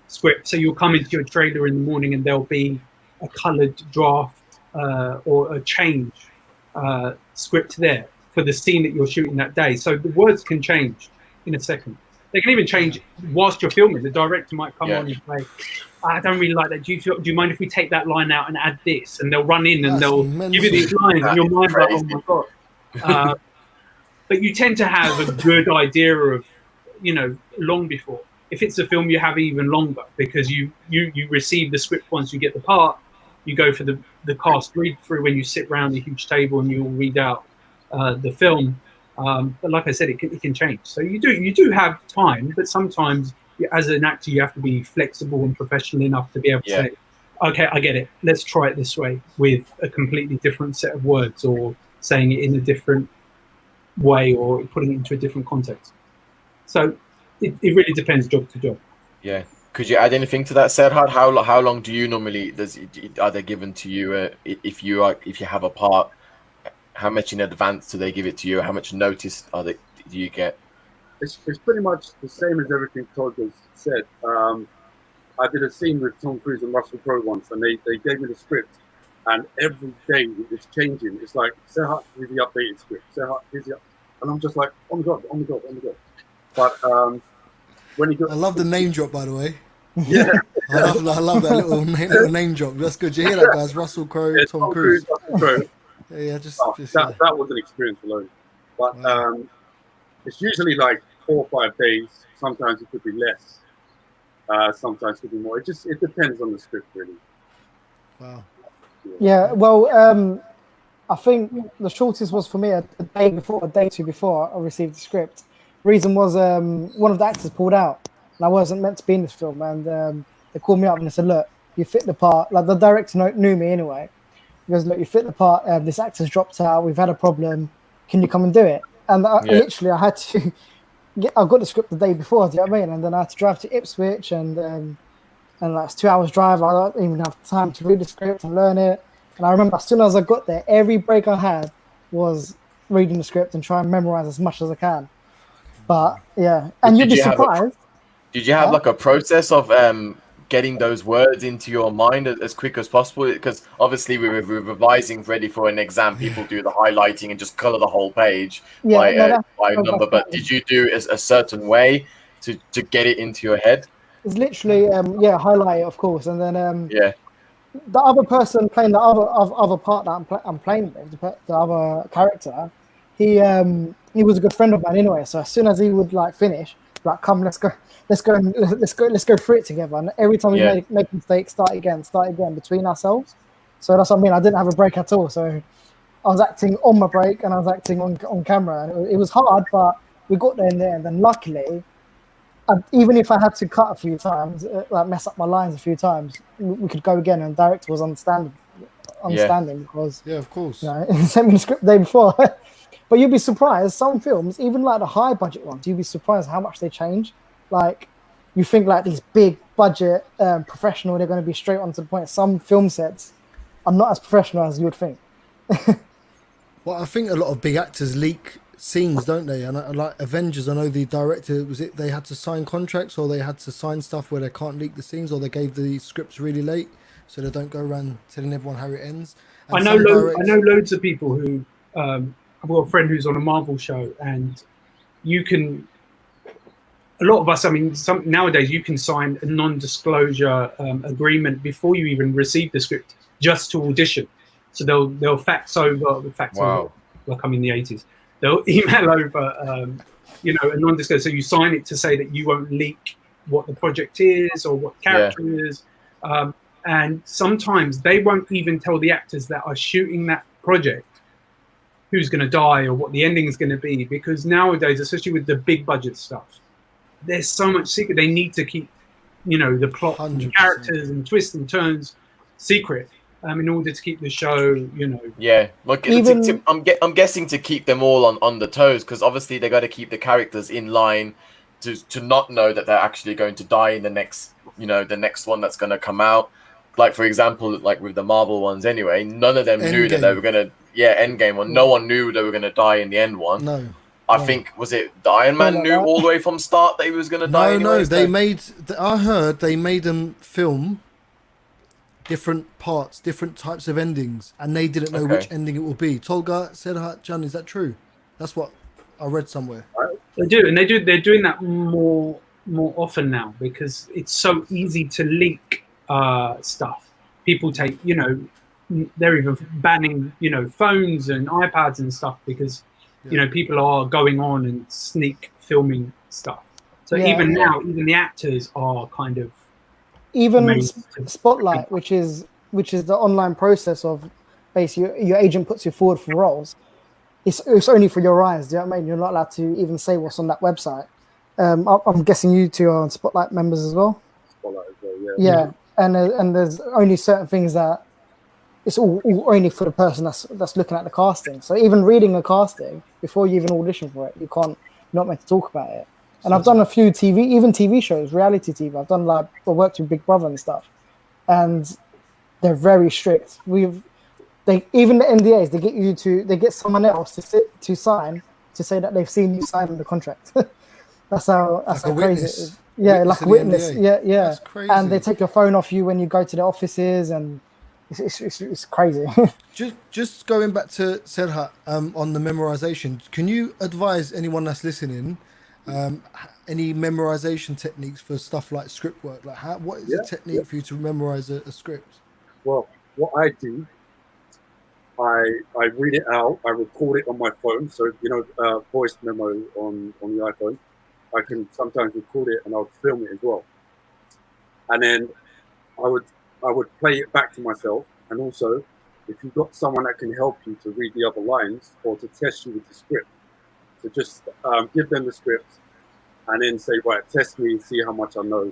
scripts. So you'll come into your trailer in the morning, and there'll be a coloured draft or a change script there for the scene that you're shooting that day. So the words can change in a second. They can even change whilst you're filming. The director might come on and say, I don't really like that. Do you mind if we take that line out and add this? And they'll run in and they'll give you these lines, and your mind's like, oh my God. But you tend to have a good idea of, long before. If it's a film, you have even longer, because you receive the script once you get the part. You go for the cast read through when you sit around a huge table and you'll read out the film. But like I said, it can change. So you do have time, but sometimes as an actor you have to be flexible and professional enough to be able to say, okay, I get it. Let's try it this way with a completely different set of words, or saying it in a different way, or putting it into a different context. So it really depends job to job. Yeah. Could you add anything to that, Serhat? How long do you normally are they given to you if you have a part? How much in advance do they give it to you? How much notice do you get? It's pretty much the same as everything Todd has said. I did a scene with Tom Cruise and Russell Crowe once, and they gave me the script, and every day it's changing. It's like, Serhat, here's the updated script. Serhat, here's the and I'm just like, oh my god. But when he got, I love the name drop, by the way. Yeah, I love that little name drop. That's good. You hear that, guys? Russell Crowe, Tom Cruise. Russell Crowe. Yeah, that was an experience alone. But it's usually like 4 or 5 days. Sometimes it could be less. Sometimes it could be more. It depends on the script, really. Wow. Yeah, well, I think the shortest was for me a day two before I received the script. Reason was one of the actors pulled out, and I wasn't meant to be in this film. And they called me up and they said, "Look, you fit the part." Like, the director knew me anyway. He goes, "Look, you fit the part. This actor's dropped out. We've had a problem. Can you come and do it?" And literally, I had to. I got the script the day before. Do you know what I mean? And then I had to drive to Ipswich, and like, it's 2 hours drive. I didn't even have time to read the script and learn it. And I remember, as soon as I got there, every break I had was reading the script and trying to memorize as much as I can. But yeah, and you'd be surprised. Did you have like a process of getting those words into your mind as quick as possible? Because obviously we're revising ready for an exam. People do the highlighting and just color the whole page by number. But did you do a certain way to get it into your head? It's literally highlight it, of course, and then the other person playing the other part that I'm playing with, the other character, he was a good friend of mine anyway. So as soon as he would like finish, like, come, let's go through it together. And every time we make a mistake, start again between ourselves. So that's what I mean. I didn't have a break at all. So I was acting on my break and I was acting on camera. And it was hard, but we got there in the end. And luckily, even if I had to cut a few times, like mess up my lines a few times, we could go again. And the director was understanding because of course, he sent me the script the day before. But you'd be surprised, some films, even like the high budget ones, you'd be surprised how much they change. Like, you think like these big budget professional, they're going to be straight on to the point. Some film sets are not as professional as you would think. Well, I think a lot of big actors leak scenes, don't they? And like Avengers, I know the director, they had to sign contracts, or they had to sign stuff where they can't leak the scenes, or they gave the scripts really late so they don't go around telling everyone how it ends. And I know loads of people who I've got a friend who's on a Marvel show, and a lot of us, I mean, nowadays you can sign a non-disclosure agreement before you even receive the script, just to audition. So they'll fax over, like I'm in the 80s, they'll email over, a non-disclosure. So you sign it to say that you won't leak what the project is or what the character is. And sometimes they won't even tell the actors that are shooting that project who's going to die or what the ending is going to be, because nowadays, especially with the big budget stuff, there's so much secret. They need to keep, you know, the plot, and the 100%. characters, and twists and turns secret, in order to keep the show, you know. Yeah, like Even- I'm guessing to keep them all on the toes, because obviously they got to keep the characters in line to not know that they're actually going to die in the next, you know, the next one that's going to come out. Like, for example, like with the Marvel ones anyway, none of them knew that they were going to, Endgame one. No one knew they were going to die in the end one. No. I think, was it the Iron Man knew all the way from start that he was going to die anyway? No, they made, I heard they made them film different parts, different types of endings, and they didn't know which ending it will be. Tolga said, Jan, is that true? That's what I read somewhere. They do, and they're doing that more often now, because it's so easy to leak stuff. People take, you know, they're even banning, you know, phones and iPads and stuff, because you know, people are going on and sneak filming stuff. So even now, even the actors are kind of even Spotlight, which is the online process of basically your agent puts you forward for roles. It's only for your eyes. Do you know what I mean? You're not allowed to even say what's on that website. I'm guessing you two are Spotlight members as well. Spotlight as well, yeah. And there's only certain things that it's all only for the person that's looking at the casting. So even reading a casting before you even audition for it, you're not meant to talk about it. And I've done a few TV shows, reality TV. I've done I worked with Big Brother and stuff, and they're very strict. Even the NDAs, they get someone else to sign to say that they've seen you sign the contract. That's how crazy it is. Yeah, like a witness. Yeah. That's crazy. And they take your phone off you when you go to the offices, and it's crazy. just going back to Serhat, on the memorization, can you advise anyone that's listening any memorization techniques for stuff like script work? Like, what is the technique for you to memorize a script? Well, what I do, I read it out, I record it on my phone. So, you know, voice memo on the iPhone. I can sometimes record it and I'll film it as well. And then I would play it back to myself. And also, if you've got someone that can help you to read the other lines or to test you with the script, so just give them the script and then say, right, test me and see how much I know.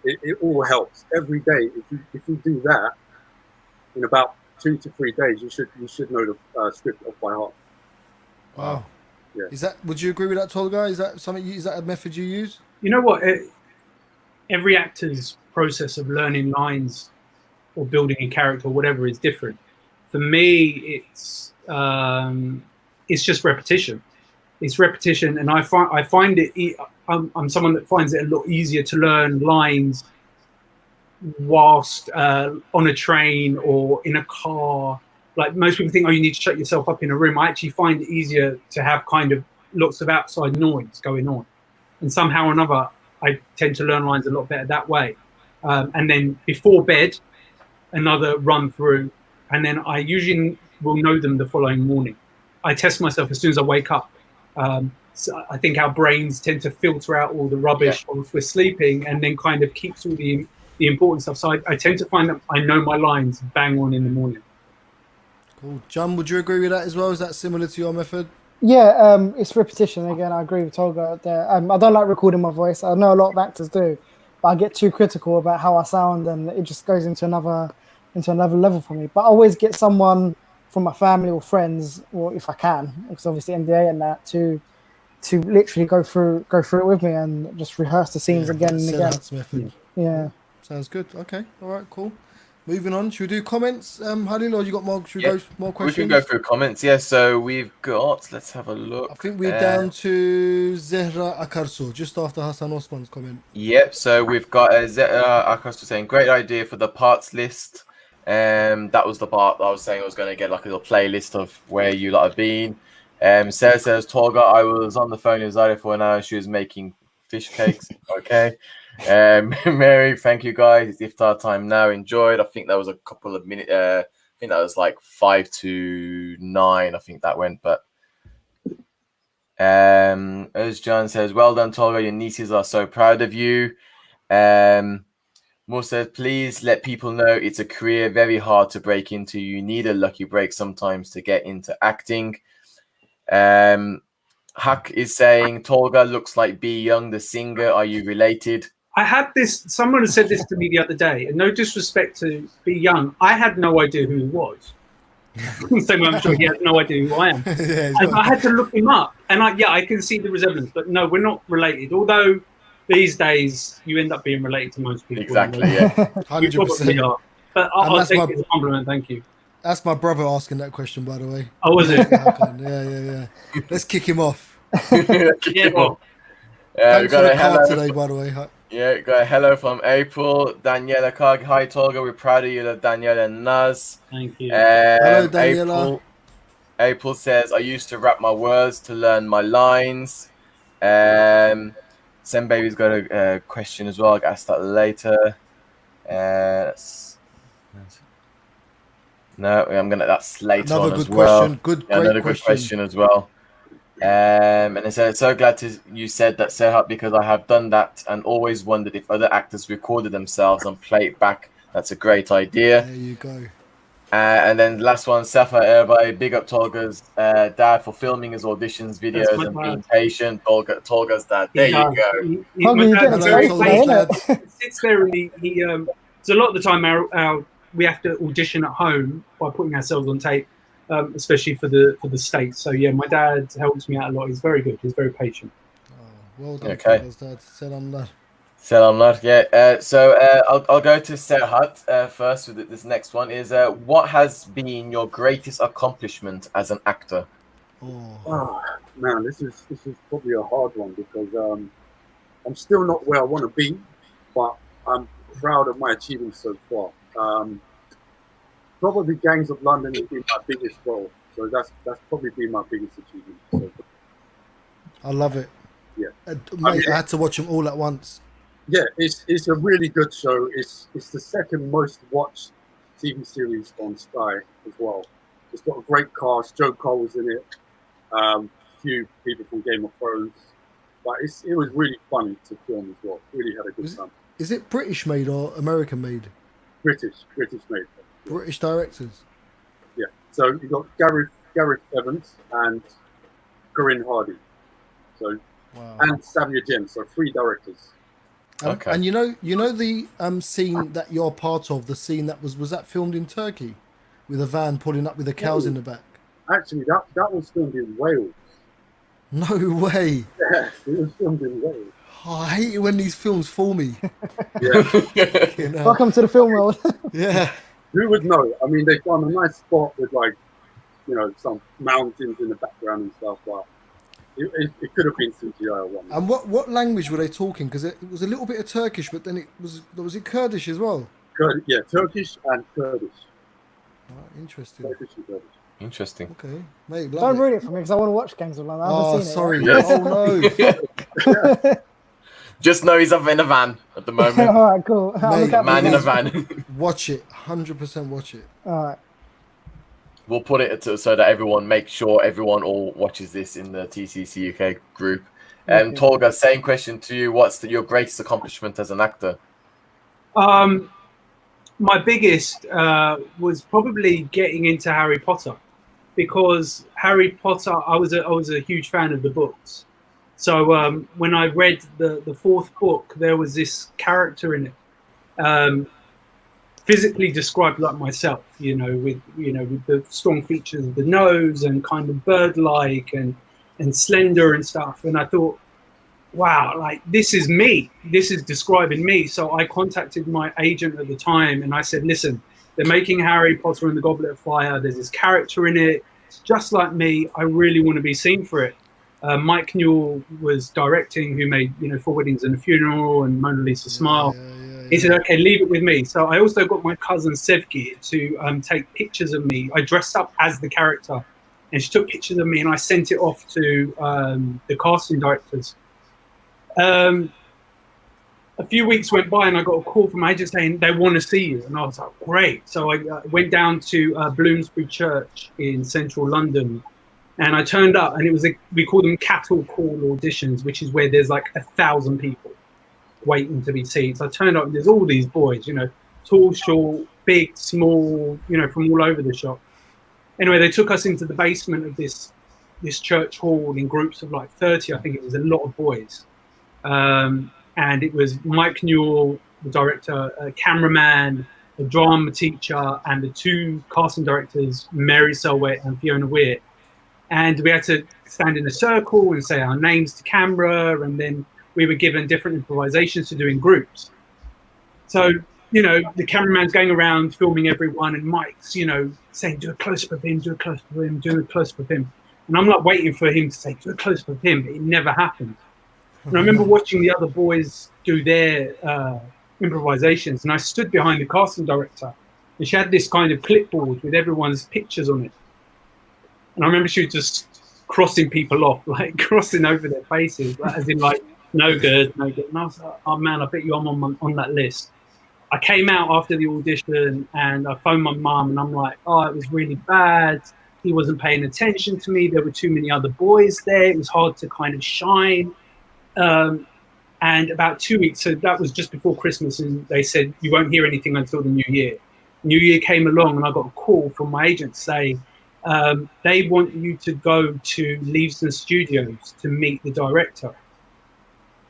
It all helps every day. If you do that, in about 2 to 3 days, you should know the script off by heart. Wow. Yeah. Would you agree with that, Tolga? Is that a method you use? You know what? Every actor's process of learning lines or building a character or whatever is different. For me, it's just repetition. It's repetition, and I find it. I'm someone that finds it a lot easier to learn lines whilst on a train or in a car. Like, most people think, oh, you need to shut yourself up in a room. I actually find it easier to have kind of lots of outside noise going on, and somehow or another, I tend to learn lines a lot better that way. And then before bed, another run through, and then I usually will know them the following morning. I test myself as soon as I wake up. So I think our brains tend to filter out all the rubbish whilst we're sleeping, and then kind of keeps all the important stuff. So I tend to find that I know my lines bang on in the morning. Cool. John, would you agree with that as well? Is that similar to your method? Yeah, it's repetition. Again, I agree with Tolga there. I don't like recording my voice. I know a lot of actors do, but I get too critical about how I sound, and it just goes into another level for me. But I always get someone from my family or friends, or if I can, because obviously NDA and that, to literally go through it with me and just rehearse the scenes again and again. Method. Yeah. Sounds good. Okay. All right. Cool. Moving on. Should we do comments, Halil, or you got more? Should we go more questions? We can go through comments. Yeah. So we've got. Let's have a look. I think we're down to Zehra Akarsu, just after Hassan Osman's comment. Yep. So we've got Zehra Akarsu saying, "Great idea for the parts list." That was the part that I was saying I was going to get like a little playlist of where you lot have been. Sarah says, Tolga, I was on the phone with Zara for an hour. She was making fish cakes. Okay. Mary, thank you guys. It's iftar time now. Enjoyed. I think that was a couple of minutes. I think that was like 5 to 9. I think that went. But as John says, well done, Tolga. Your nieces are so proud of you. Moore says, please let people know it's a career very hard to break into. You need a lucky break sometimes to get into acting. Huck is saying Tolga looks like B Young, the singer. Are you related? I had this. Someone had said this to me the other day, and no disrespect to B Young, I had no idea who he was. Same way I'm sure he has no idea who I am. Yeah, And I had to look him up, and I can see the resemblance, but no, we're not related. Although these days you end up being related to most people. Exactly, yeah. You probably 100%. are. But I'll that's take my- it as a compliment. Thank you. That's my brother asking that question, by the way. Oh, was it? Yeah. Let's kick him off. Yeah, well, We Thanks for got the a hello. card today, by the way. Yeah, we got a hello from April. Daniela Kag. Hi, Tolga. We're proud of you, Daniela and Naz. thank you. Hello, Daniela. April says, I used to rap my words to learn my lines. Sem Baby's got a question as well. I'll ask that later. No, that's later Another on good as well. question. Great Another good question as well. And it said, so glad you said that, Serhat, because I have done that and always wondered if other actors recorded themselves and play it back. That's a great idea. There you go. And then the last one, Safa Erbay, big up Tolga's dad for filming his auditions, videos, my and dad. being patient. Tolga's dad. There you go. Probably My you dad's get very the Tolga's space, dad. innit? He sits there and he so a lot of the time we have to audition at home by putting ourselves on tape, especially for the States. So yeah, my dad helps me out a lot. He's very good. He's very patient. Oh, well done, Okay. Tolga's dad. Said I'm that. Selamlar. Yeah. So I'll go to Serhat first with this next one. Is what has been your greatest accomplishment as an actor? Oh, Man, this is probably a hard one because I'm still not where I want to be, but I'm proud of my achievements so far. Probably Gangs of London has been my biggest role, so that's probably been my biggest achievement. So, I love it. Yeah. Mate, I had to watch them all at once. yeah, it's a really good show. It's the second most watched TV series on Sky as well. It's got a great cast. Joe Cole's in it. A few people from Game of Thrones. But it was really funny to film as well. Really had a good time. Is it British made or American made? British made. British directors. Yeah. So you got Gareth Evans and Corinne Hardy. So Wow. and Xavier James. So 3 directors. Okay. And you know the scene that you're part of, the scene that was that filmed in Turkey, with a van pulling up with the cows in the back. Actually, that was filmed in Wales. No way. Yeah, it was filmed in Wales. Oh, I hate it when these films fool me. Yeah. You know? Welcome to the film world. Yeah. Who would know? I mean, they found a nice spot with some mountains in the background and stuff, but it could have been CGI or one. And what language were they talking? Because it was a little bit of Turkish, but then was it Kurdish as well? Yeah, Turkish and Kurdish. Oh, interesting. Turkish and Kurdish. Interesting. Okay, mate. Love Don't it. ruin it for me because I want to watch Gangs of London. I haven't Oh, seen it. sorry. yet. Oh no. Just know he's up in a van at the moment. All right, cool. I'll look Mate, out for Man in it. a van. Watch it. 100% watch it. All right. We'll put it so that make sure everyone all watches this in the TCC UK group. Okay. Tolga, same question to you. What's your greatest accomplishment as an actor? My biggest was probably getting into Harry Potter, because Harry Potter, I was a huge fan of the books. So when I read the 4th book, there was this character in it, physically described like myself, with the strong features of the nose and kind of bird-like and slender and stuff. And I thought, wow, like this is me. This is describing me. So I contacted my agent at the time and I said, listen, they're making Harry Potter and the Goblet of Fire. There's this character in it. It's just like me. I really want to be seen for it. Mike Newell was directing, who made, 4 Weddings and a Funeral and Mona Lisa Smile. Yeah. He said, okay, leave it with me. So I also got my cousin Sevgi to take pictures of me. I dressed up as the character and she took pictures of me and I sent it off to the casting directors. A few weeks went by and I got a call from my agent saying they want to see you. And I was like, great. So I went down to Bloomsbury Church in central London and I turned up, and it was we call them cattle call auditions, which is where there's like 1,000 people waiting to be seen. So I turned up and there's all these boys, tall, short, big, small, from all over the shop. Anyway, they took us into the basement of this this church hall in groups of like 30. I think it was a lot of boys. And it was Mike Newell, the director, a cameraman, a drama teacher, and the two casting directors, Mary Selway and Fiona Weir. And we had to stand in a circle and say our names to camera, and then we were given different improvisations to do in groups. So, you know, the cameraman's going around filming everyone, and Mike's, you know, saying, do a close-up of him, do a close-up of him, do a close-up of him. And I'm like waiting for him to say, do a close-up of him, but it never happened. And I remember watching the other boys do their improvisations, and I stood behind the casting director, and she had this kind of clipboard with everyone's pictures on it. And I remember she was just crossing people off, like crossing over their faces, like, as in like, no good, no good. And I was like, oh man, I bet you I'm on that list. I came out after the audition and I phoned my mum, and I'm like, oh, it was really bad. He wasn't paying attention to me. There were too many other boys there. It was hard to kind of shine. And about 2 weeks, so that was just before Christmas, and they said, you won't hear anything until the new year. New Year came along, and I got a call from my agent saying, they want you to go to Leavesden Studios to meet the director.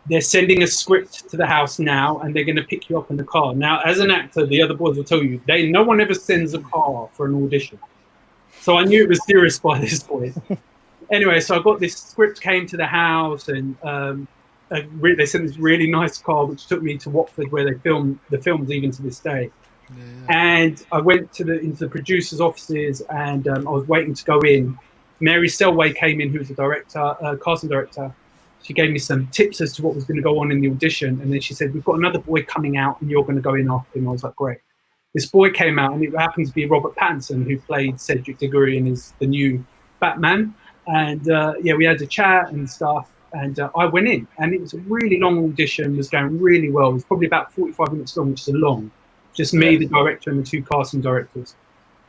They're sending a script to the house now, and they're going to pick you up in the car. Now, as an actor, the other boys will tell you, no one ever sends a car for an audition. So I knew it was serious by this point. Anyway, so I got this script, came to the house, and they sent this really nice car, which took me to Watford, where they filmed the films even to this day. Yeah. And I went into the producer's offices, and I was waiting to go in. Mary Selway came in, who was the director, casting director. She gave me some tips as to what was going to go on in the audition, and then she said, we've got another boy coming out, and you're going to go in after him. I was like, great. This boy came out, and it happened to be Robert Pattinson, who played Cedric Diggory and is the new Batman. And yeah, we had a chat and stuff. And I went in, and it was a really long audition. It was going really well. It was probably about 45 minutes long, which is long. Just me, the director, and the two casting directors,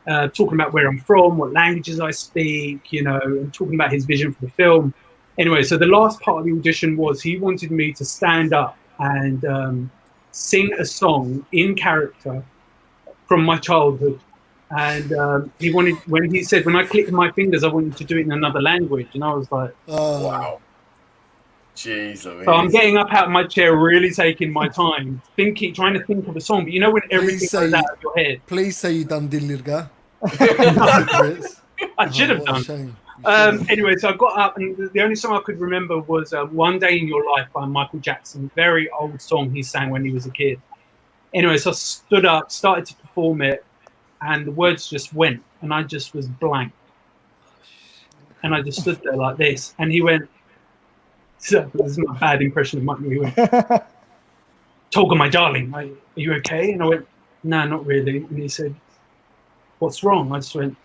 talking about where I'm from, what languages I speak, you know, and talking about his vision for the film. Anyway, so the last part of the audition was he wanted me to stand up and sing a song in character from my childhood. And he wanted, when he said, when I clicked my fingers, I wanted to do it in another language. And I was like, oh, wow. Jeez, so I'm getting up out of my chair, really taking my time, trying to think of a song. But you know when everything goes out of your head. Please say you done Dillirga. I should have done. Anyway, so I got up, and the only song I could remember was "One Day in Your Life" by Michael Jackson. Very old song he sang when he was a kid. Anyway, so I stood up, started to perform it, and the words just went, and I just was blank. And I just stood there like this, and he went. So this is my bad impression of Mike. He went, Tolga, my darling, are you okay? And I went, no, not really. And he said, what's wrong? I just went,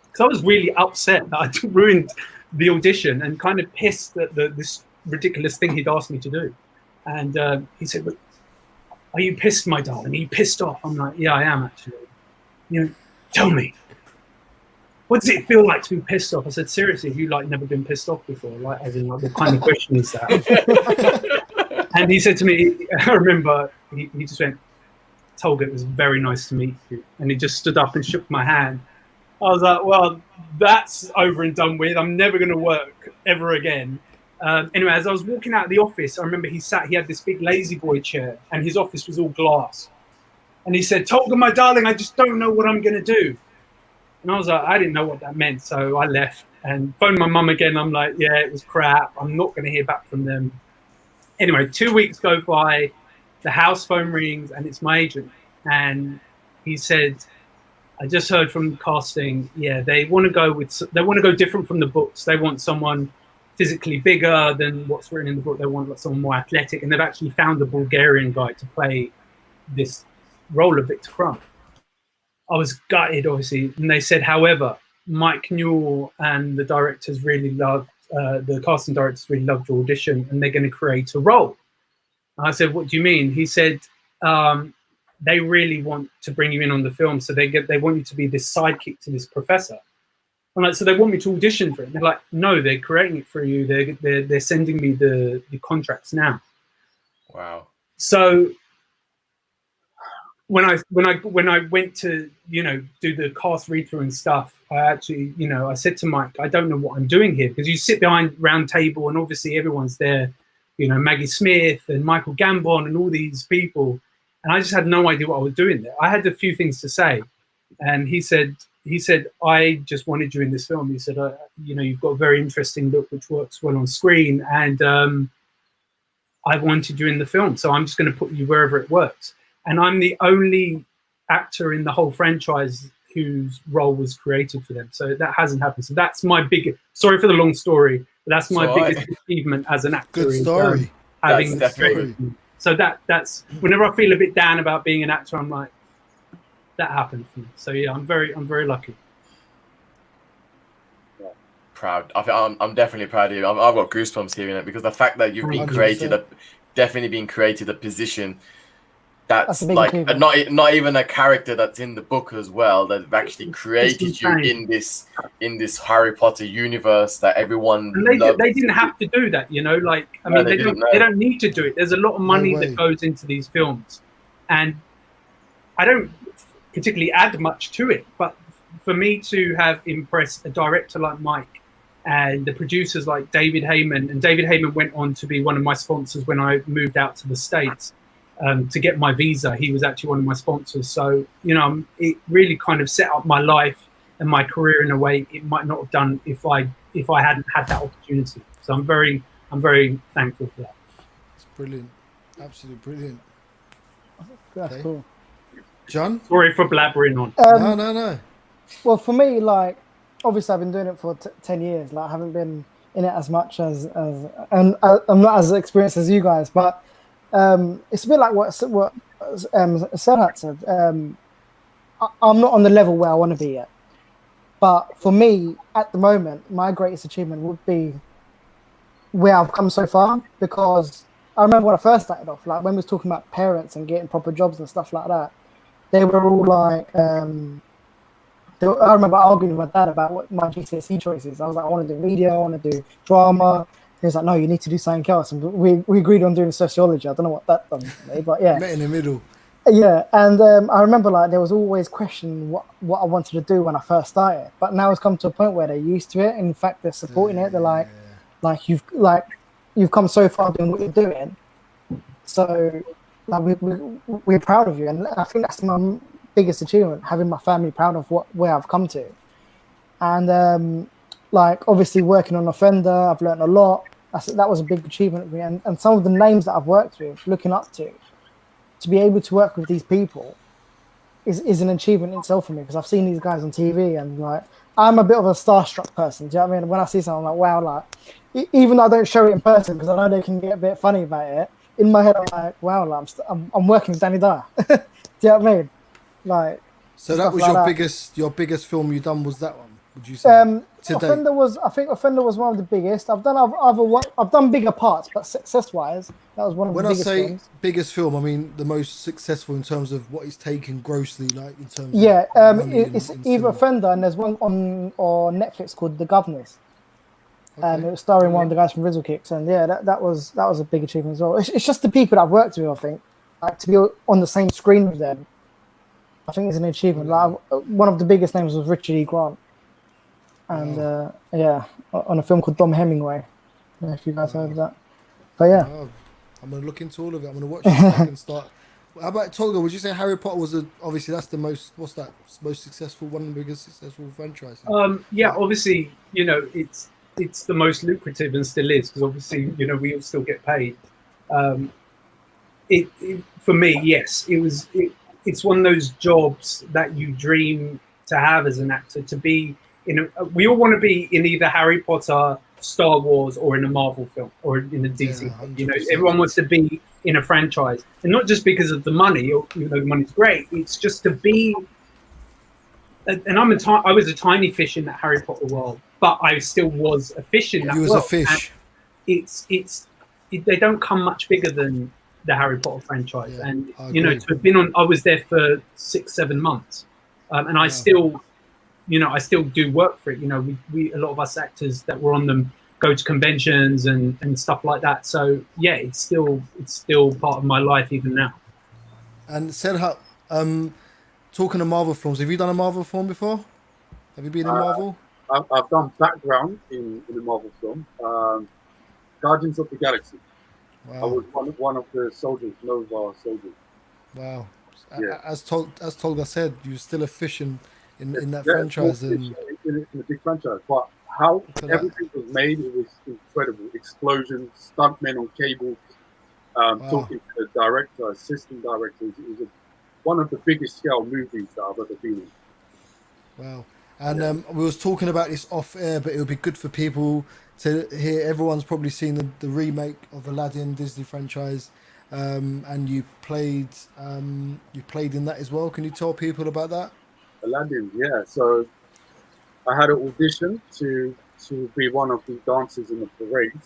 because I was really upset that I'd ruined the audition and kind of pissed at this ridiculous thing he'd asked me to do. And he said, are you pissed, my darling? Are you pissed off? I'm like, yeah, I am actually. You know, tell me. What does it feel like to be pissed off? I said, seriously, have you like never been pissed off before? Like, as in, like, what kind of question is that? And he said to me, I remember, he just went, Tolga, it was very nice to meet you. And he just stood up and shook my hand. I was like, well, that's over and done with. I'm never going to work ever again. Anyway, as I was walking out of the office, I remember he had this big lazy boy chair, and his office was all glass. And he said, Tolga, my darling, I just don't know what I'm going to do. And I was like, I didn't know what that meant. So I left and phoned my mum again. I'm like, yeah, it was crap. I'm not going to hear back from them. Anyway, 2 weeks go by, the house phone rings, and it's my agent. And he said, I just heard from casting. Yeah, they want to go different from the books. They want someone physically bigger than what's written in the book. They want like someone more athletic. And they've actually found a Bulgarian guy to play this role of Victor Crumb. I was gutted, obviously. And they said, however, Mike Newell and the directors really loved, the casting directors really loved your audition, and they're going to create a role. And I said, what do you mean? He said, they really want to bring you in on the film. So they want you to be this sidekick to this professor. I'm like, so they want me to audition for it. And they're like, no, they're creating it for you. They're sending me the contracts now. Wow. So when I went to do the cast read through and stuff, I actually I said to Mike, I don't know what I'm doing here, because you sit behind round table and obviously everyone's there, Maggie Smith and Michael Gambon and all these people, and I just had no idea what I was doing there. I had a few things to say, and he said I just wanted you in this film. He said you've got a very interesting look which works well on screen, and I wanted you in the film, so I'm just going to put you wherever it works. And I'm the only actor in the whole franchise whose role was created for them. So that hasn't happened. So that's my biggest, sorry for the long story, but that's my biggest achievement as an actor. Good story. Is, having that's definitely. So that's whenever I feel a bit down about being an actor, I'm like, that happened for me. So yeah, I'm very lucky. Proud. I'm definitely proud of you. I've got goosebumps hearing it, because the fact that you've been 100%. created, definitely been created a position that's a big like achievement. not even a character that's in the book as well, that have actually created you in this Harry Potter universe that everyone loves. They didn't have to do that, like, I mean, they don't need to do it. There's a lot of money that goes into these films, and I don't particularly add much to it, but for me to have impressed a director like Mike and the producers like David Heyman, and David Heyman went on to be one of my sponsors when I moved out to the States to get my visa. He was actually one of my sponsors. So, it really kind of set up my life and my career in a way it might not have done if I hadn't had that opportunity. So I'm very thankful for that. It's brilliant. Absolutely brilliant. That's cool. John? Sorry for blabbering on. No. Well, for me, like, obviously I've been doing it for 10 years. Like, I haven't been in it as much and I'm not as experienced as you guys, but it's a bit like what Serhat said. I'm not on the level where I want to be yet. But for me, at the moment, my greatest achievement would be where I've come so far, because I remember when I first started off, like when we was talking about parents and getting proper jobs and stuff like that, they were all like, I remember arguing with my dad about what my GCSE choices. I was like, I want to do media, I want to do drama. He was like, no, you need to do something else. And we agreed on doing sociology. I don't know what that done for me, but yeah. Met in the middle. Yeah, and I remember like there was always question what I wanted to do when I first started. But now it's come to a point where they're used to it. In fact, they're supporting it. They're like you've come so far doing what you're doing. So like we're proud of you, and I think that's my biggest achievement, having my family proud of where I've come to. And like obviously working on Offender, I've learned a lot. That was a big achievement for me, and some of the names that I've worked with, looking up to be able to work with these people is an achievement in itself for me, because I've seen these guys on TV, and like I'm a bit of a starstruck person. Do you know what I mean? When I see something, I'm like, wow, like even though I don't show it in person because I know they can get a bit funny about it, in my head I'm like, wow, like, I'm working with Danny Dyer. Do you know what I mean? Like, so that was like your biggest film you done, was that one, would you say? Offender was, I think Offender was one of the biggest. I've done bigger parts, but success-wise, that was one of the biggest films. When I say biggest film, I mean the most successful in terms of what it's taken grossly, like in terms of money it's either Offender, and there's one on Netflix called The Governors. And it was starring one of the guys from Rizzle Kicks, and yeah, that was a big achievement as well. It's just the people that I've worked with, I think, like to be on the same screen with them, I think it's an achievement. Like one of the biggest names was Richard E. Grant, and on a film called Dom Hemingway. I don't know if you guys heard of that, but yeah. I'm gonna look into all of it. I'm gonna watch it so I can start. How about Tolga? Would you say Harry Potter was obviously that's the most most successful, one of the biggest successful franchises? Yeah, obviously, it's the most lucrative and still is, because obviously, we all still get paid. For me, yes, it's one of those jobs that you dream to have as an actor, to be we all want to be in either Harry Potter, Star Wars, or in a Marvel film, or in a DC film. Everyone wants to be in a franchise, and not just because of the money, even though the money's great. It's just to be. And I was a tiny fish in that Harry Potter world, but I still was a fish in that world. You was a fish. And they don't come much bigger than the Harry Potter franchise, and to have been on, I was there for 6-7 months, and I still, I still do work for it. We a lot of us actors that were on them go to conventions and stuff like that. So yeah, it's still part of my life even now. And Serhat, Talking of Marvel films, have you done a Marvel film before? Have you been in Marvel? I've done background in a Marvel film, Guardians of the Galaxy. I Wow, was one of the soldiers, Nova soldiers. wow. Yeah, As Tolga said, you're still a fish in that yeah, small franchise, fish and in a big franchise. But how for that, everything was made, it was incredible. Explosions, stuntmen on cables, wow, talking to the director, assistant directors. It was one of the biggest scale movies that I've ever been in. wow. And Yeah. we was talking about this off air, but it would be good for people to hear. Everyone's probably seen the remake of Aladdin Disney franchise, and you played in that as well. Can you tell people about that? Aladdin, yeah. So I had an audition to be one of the dancers in the parade.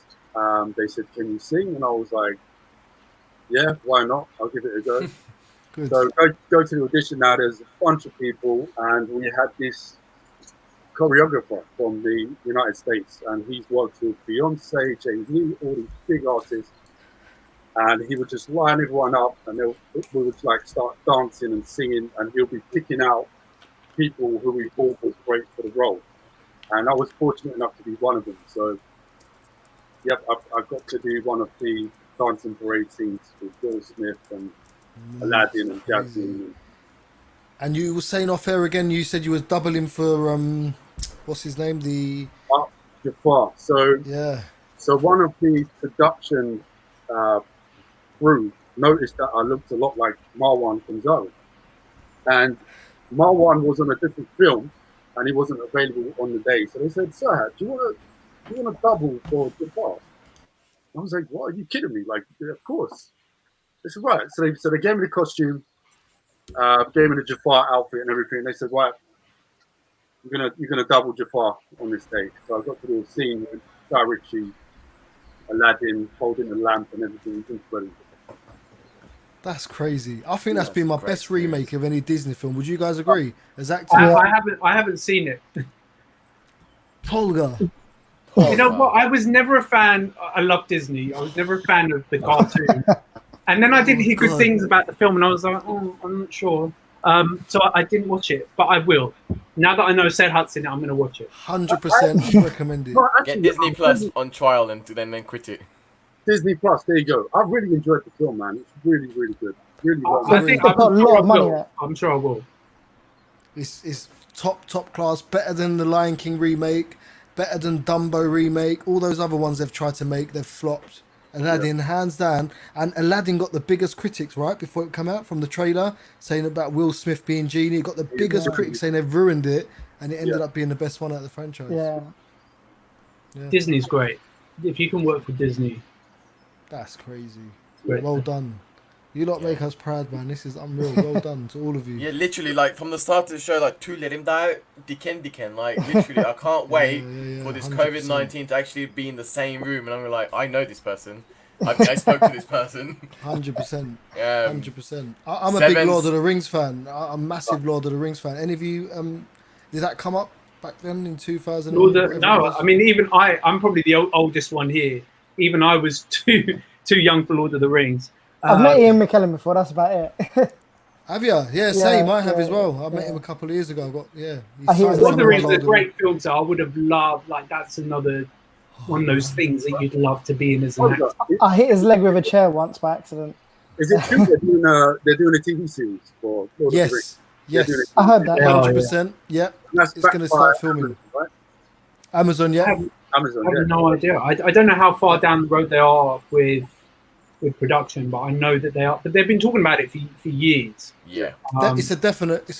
They said, "Can you sing?" And I was like, "Yeah, why not? I'll give it a go." Good. So go to the audition. Now there's a bunch of people, and we had this choreographer from the United States, and he's worked with Beyonce, Jay-Z, all these big artists, and he would just line everyone up, and we would like start dancing and singing, and he'll be picking out people who we thought was great for the role. And I was fortunate enough to be one of them. So, yep, I got to do one of the dancing parade scenes with Will Smith and Aladdin and Crazy. Jasmine. And you were saying off air again. You said you was doubling for what's his name? The And Jafar. yeah. So one of the production crew noticed that I looked a lot like Marwan from Guzel. And Marwan was on a different film, and he wasn't available on the day. So they said, "Sir, do you want to double for Jafar?" I was like, "What? Are you kidding me? Like, yeah, of course." They said, "Right." So they gave me the costume, gave me the Jafar outfit and everything. They said, "Right, you're gonna double Jafar on this day." So I got to do a scene with Guy Ritchie, Aladdin holding the lamp and everything. It was incredible. That's crazy. I think that's That's been a my great best remake experience. of any Disney film. Would you guys agree? As acting, Yeah. I haven't seen it. Tolga. You know Wow. what? I was never a fan. I love Disney. I was never a fan of the cartoon. And then I did hear good God. things about the film, and I was like, oh, I'm not sure. So I didn't watch it, but I will. Now that I know Seth Hutt's in it, I'm going to watch it. 100% recommend it. No, Get actually, Disney I Plus really- on trial and then quit it. Disney Plus. There you go. I really enjoyed the film, man. It's really, really good. Really well I made. think They've got a lot of money in it. I'm sure I will. It's top class. Better than the Lion King remake. Better than Dumbo remake. All those other ones they've tried to make, they've flopped. Aladdin, hands down. And Aladdin got the biggest critics, right, before it came out from the trailer, saying about Will Smith being Genie. It got the biggest critics saying they've ruined it, and it ended up being the best one out of the franchise. Yeah. Disney's great. If you can work for Disney, That's crazy. great. Well done. You lot make us proud, man. This is unreal. Well done to all of you. Yeah, literally, like from the start of the show, like to let him die, dicken. Like literally, I can't wait yeah, for this 100%. COVID-19 to actually be in the same room, and I'm like, I know this person. I spoke to this person. 100%. 100%. 100%. I'm a big Sevens- Lord of the Rings fan. I'm a massive Lord of the Rings fan. Any of you, did that come up back then in 2000? No, I mean, even I'm probably the oldest one here. Even I was too young for Lord of the Rings. I've met Ian McKellen before. That's about it. Have you? Yeah, same. I have yeah, as well. I met yeah. him a couple of years ago. I've got, yeah. He I hear signed it's Lord of some the of my Rings is Lord a of the great film, so I would have loved. Like that's another one of those things that you'd love to be in as an actor. I hit his leg with a chair once by accident. Is it true they're doing a TV series for Lord of the Rings? Yes. They're doing Yes. a I heard that. Yeah. 100%. Yeah. That's It's backed going to by start filming. Amazon, right? Amazon, yeah. Amazon, I have yeah. no idea. I don't know how far down the road they are with production, but I know that they are. But they've been talking about it for years. Yeah. It's a definite. I It's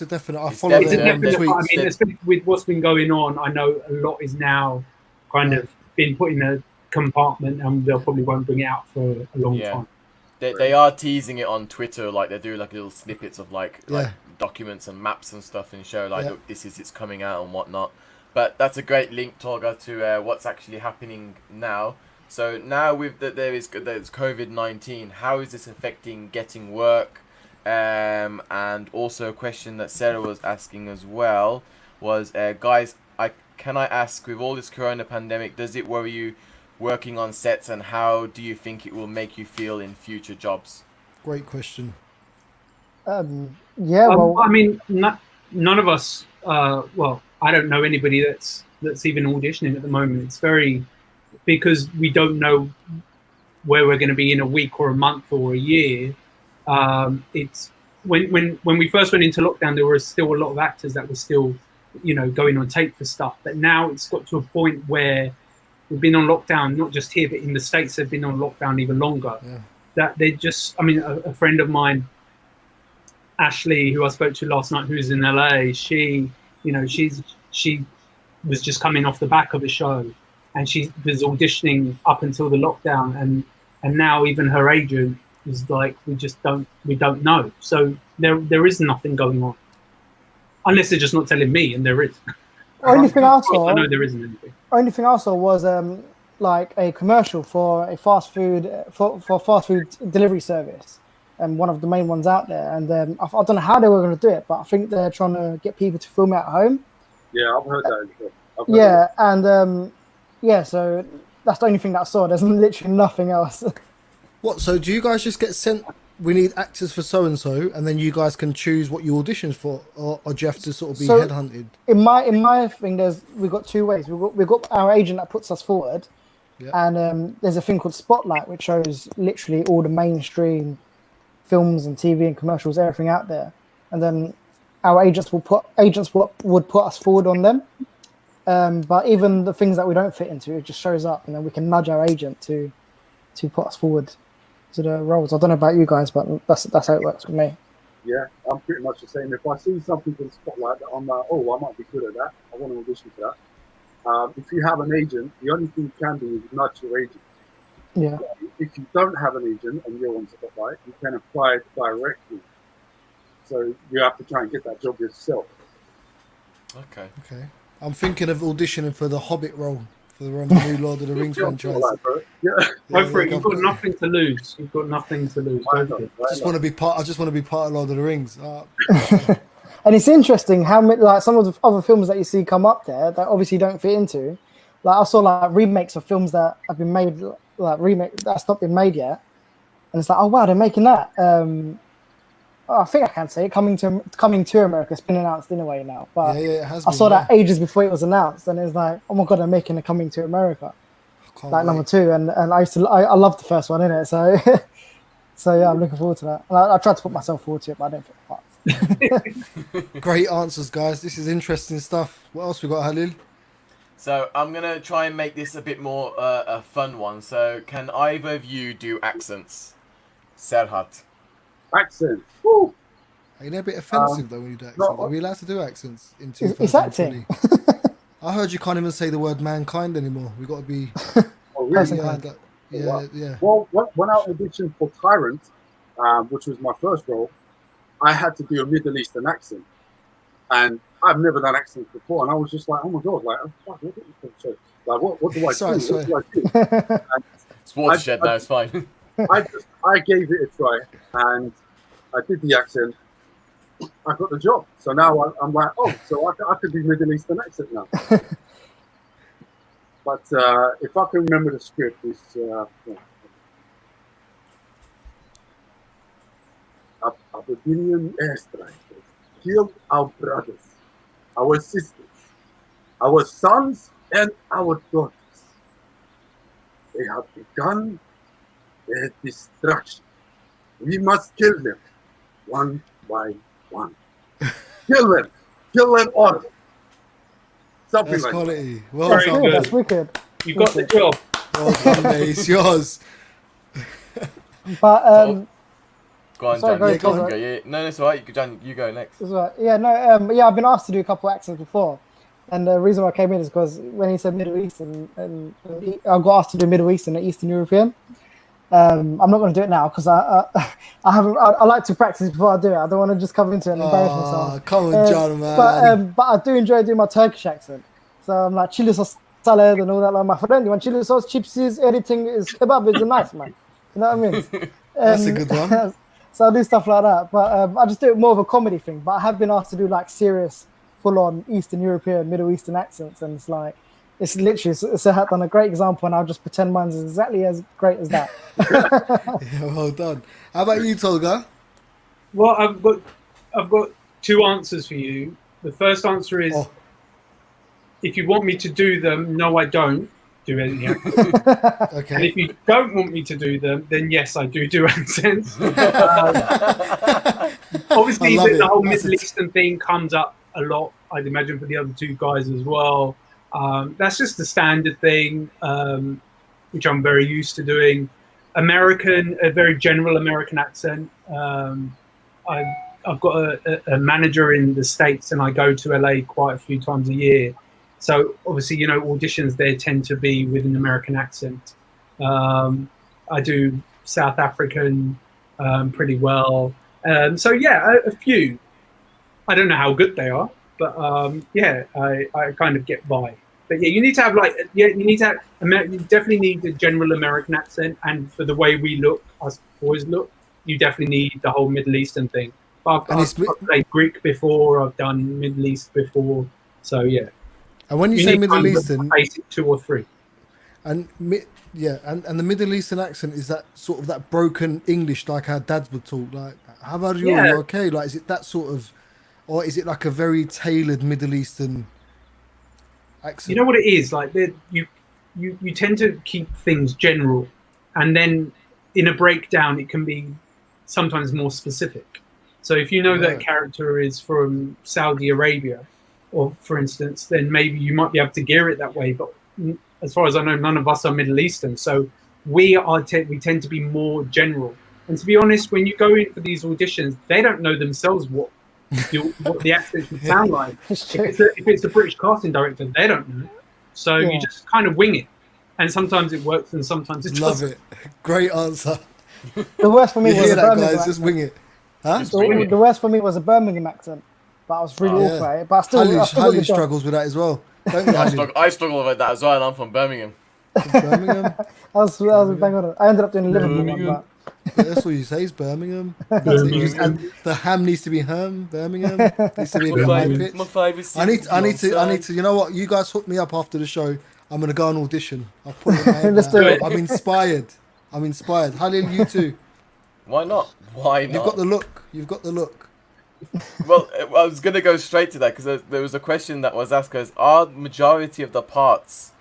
follow It's a them on definite. I tweets. mean, especially with what's been going on, I know a lot is now kind of been put in a compartment, and they'll probably won't bring it out for a long Yeah. time. They are teasing it on Twitter, like they do like little snippets of like Yeah. documents and maps and stuff, and show like, Yeah. look, it's coming out and whatnot. But that's a great link, Tolga, to what's actually happening now. So now with there's COVID-19, how is this affecting getting work? And also a question that Sarah was asking as well was, guys, can I ask, with all this corona pandemic, does it worry you working on sets, and how do you think it will make you feel in future jobs? Great question. Yeah, well, I mean, none of us. Well, I don't know anybody that's even auditioning at the moment. It's very because we don't know where we're going to be in a week or a month or a year. It's when we first went into lockdown, there were still a lot of actors that were still, going on tape for stuff. But now it's got to a point where we've been on lockdown, not just here, but in the States, they've been on lockdown even longer. Yeah. That they just, I mean, a friend of mine, Ashley, who I spoke to last night, who's in LA, she was just coming off the back of a show, and she was auditioning up until the lockdown, and now even her agent is like, we don't know. So there is nothing going on, unless they're just not telling me, and there is. Only thing I saw, I know there isn't anything. Only thing I saw was like a commercial for a fast food fast food delivery service, and one of the main ones out there. And I don't know how they were going to do it, but I think they're trying to get people to film it at home. Yeah, I've heard that before. Yeah, and yeah, so that's the only thing that I saw. There's literally nothing else. What? So do you guys just get sent? We need actors for so and so, and then you guys can choose what you audition for, or do you have to sort of be headhunted? In my thing, we've got two ways. We've got our agent that puts us forward, and there's a thing called Spotlight, which shows literally all the mainstream films and TV and commercials, everything out there, and then our agents would put us forward on them. But even the things that we don't fit into, it just shows up, and then we can nudge our agent to put us forward to the roles. I don't know about you guys, but that's how it works with me. Yeah, I'm pretty much the same. If I see something in Spotlight that I'm like, oh, I might be good at that, I want to audition for that. If you have an agent, the only thing you can do is nudge your agent. Yeah. If you don't have an agent and you're on Spotlight, you can apply directly. So you have to try and get that job yourself. Okay. I'm thinking of auditioning for the Hobbit role for the new Lord of the Rings franchise. Yeah. Go for it. You've got nothing to lose. You've got nothing to lose. I just want to be part of Lord of the Rings. And it's interesting how like some of the other films that you see come up there that obviously don't fit into. Like I saw like remakes of films that have been made, like remake that's not been made yet, and it's like, oh wow, they're making that. I think I can say it, coming to America. It's been announced in a way now, but it has I saw that ages before it was announced, and it's like, oh my god, they're making a Coming to America, like number 2, and I loved the first one in it, so so yeah, I'm looking forward to that. And I tried to put myself forward to it, but I don't fit the parts. Great answers, guys. This is interesting stuff. What else we got, Halil? So I'm gonna try and make this a bit more a fun one. So can either of you do accents? Serhat. Accent. Woo. Are you a bit offensive though when you do accents? Are we allowed to do accents in 2020? It's acting. I heard you can't even say the word mankind anymore. We got to be. Oh, really? Yeah. Well, when I auditioned for Tyrant, which was my first role, I had to do a Middle Eastern accent, and I've never done accents before, and I was just like, oh my god, like, oh, fuck, what do I do? Sorry. What do I do? It's watershed now. It's fine. I gave it a try, and I did the accent. I got the job, so now I'm like, oh, so I could do Middle Eastern accent now. But if I can remember the script, it's Aberdeen airstrikers killed our brothers, our sisters, our sons, and our daughters. They have begun their destruction. We must kill them one by one. Kill them all. Something That's like quality. That. Well Very done. good. That's wicked. You got the job. Well done, mate. It's yours. But Go on, sorry, John. go You go. ahead. Yeah. No, it's alright. John, you go next. that's right. Yeah, no, yeah, I've been asked to do a couple accents before, and the reason why I came in is because when he said Middle Eastern, and I got asked to do Middle Eastern and Eastern European. I'm not going to do it now because I haven't. I like to practice before I do it. I don't want to just come into it and embarrass myself. Come on, John, man. But I do enjoy doing my Turkish accent. So I'm like chili sauce salad and all that. Like my friend, when chili sauce, chipsies, everything is kebab is nice, man. You know what I mean? That's a good one. So I do stuff like that, but I just do it more of a comedy thing. But I have been asked to do like serious, full-on Eastern European, Middle Eastern accents, and it's like it's literally it's a great example, and I'll just pretend mine's exactly as great as that. Yeah, well done. How about you, Tolga? Well, I've got two answers for you. The first answer is, Oh. if you want me to do them, no, I don't do any accents. Okay. And if you don't want me to do them, then yes, I do accents. Obviously, I love the it. whole That's Middle Eastern thing comes up a lot, I'd imagine, for the other two guys as well. That's just the standard thing, which I'm very used to doing. A very general American accent. I've got a manager in the States, and I go to LA quite a few times a year. So obviously, auditions there tend to be with an American accent. I do South African pretty well. So yeah, a few. I don't know how good they are, but yeah, I kind of get by. But yeah, you need to have you definitely need the general American accent, and for the way we look, us boys look, you definitely need the whole Middle Eastern thing. But I've played Greek before, I've done Middle East before, so yeah. And when you say Middle Eastern, basic 2 or 3. And and the Middle Eastern accent, is that sort of that broken English like our dads would talk? Like, how about you? Yeah. You okay? Like, is it that sort of, or is it like a very tailored Middle Eastern accent? You know what it is like? You tend to keep things general, and then in a breakdown, it can be sometimes more specific. So if you know that a character is from Saudi Arabia, or for instance, then maybe you might be able to gear it that way. But as far as I know, none of us are Middle Eastern, so we tend to be more general. And to be honest, when you go in for these auditions, they don't know themselves what the accent should sound like. If it's a British casting director, they don't know. So you just kind of wing it, and sometimes it works, and sometimes it doesn't. Love it. Great answer. The worst for me was hear a that, Birmingham guys? accent. Just wing it. Huh? The worst for me was a Birmingham accent, but I was really awful at it. But I still got the Hallie job. struggles with that as well. Don't you, Hallie? I struggle with that as well, and I'm from Birmingham. Birmingham. I was bang on it. I ended up doing a Liverpool one, but That's what you say is Birmingham. And the ham needs to be ham. Birmingham needs to be a bit high pitch. My favourite I need to. You know what? You guys hook me up after the show. I'm gonna go on audition. I've put it in my head Let's now. do it. I'm inspired. Halil, you too. Why not? Why not? You've got the look. You've got the look. Well, I was gonna go straight to that because there was a question that was asked: are majority of the parts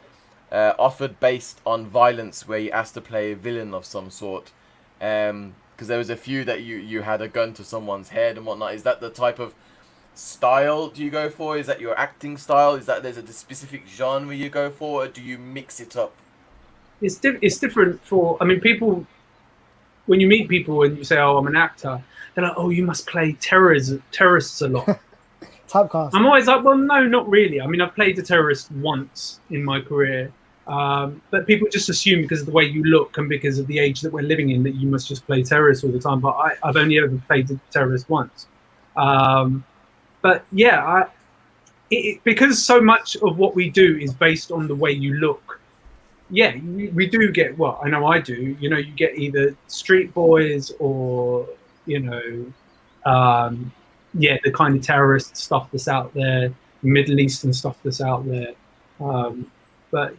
offered based on violence, where you asked to play a villain of some sort? Because there was a few that you had a gun to someone's head and whatnot. Is that the type of style do you go for? Is that your acting style? Is that there's a specific genre you go for, or do you mix it up? It's different for. I mean, people. When you meet people and you say, "Oh, I'm an actor," they're like, "Oh, you must play terrorists a lot." typecast. I'm always like, "Well, no, not really. I mean, I've played a terrorist once in my career, but people just assume because of the way you look and because of the age that we're living in that you must just play terrorists all the time." But I've only ever played a terrorist once. But yeah, because so much of what we do is based on the way you look. Yeah, we do get, well, I know I do, you get either street boys or, the kind of terrorist stuff that's out there, Middle Eastern stuff that's out there. But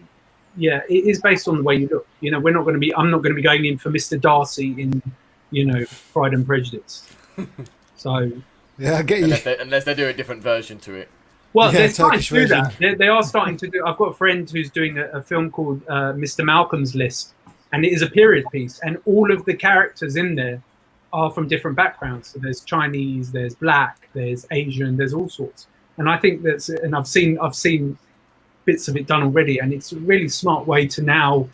yeah, it is based on the way you look. I'm not going to be going in for Mr. Darcy in, Pride and Prejudice. So. Yeah, I get you. Unless they do a different version to it. Well, Yeah, they're starting Turkish to do version. that. They are starting to do. I've got a friend who's doing a film called Mr. Malcolm's List, and it is a period piece, and all of the characters in there are from different backgrounds. So there's Chinese, there's Black, there's Asian, there's all sorts. And I think and I've seen bits of it done already, and it's a really smart way to now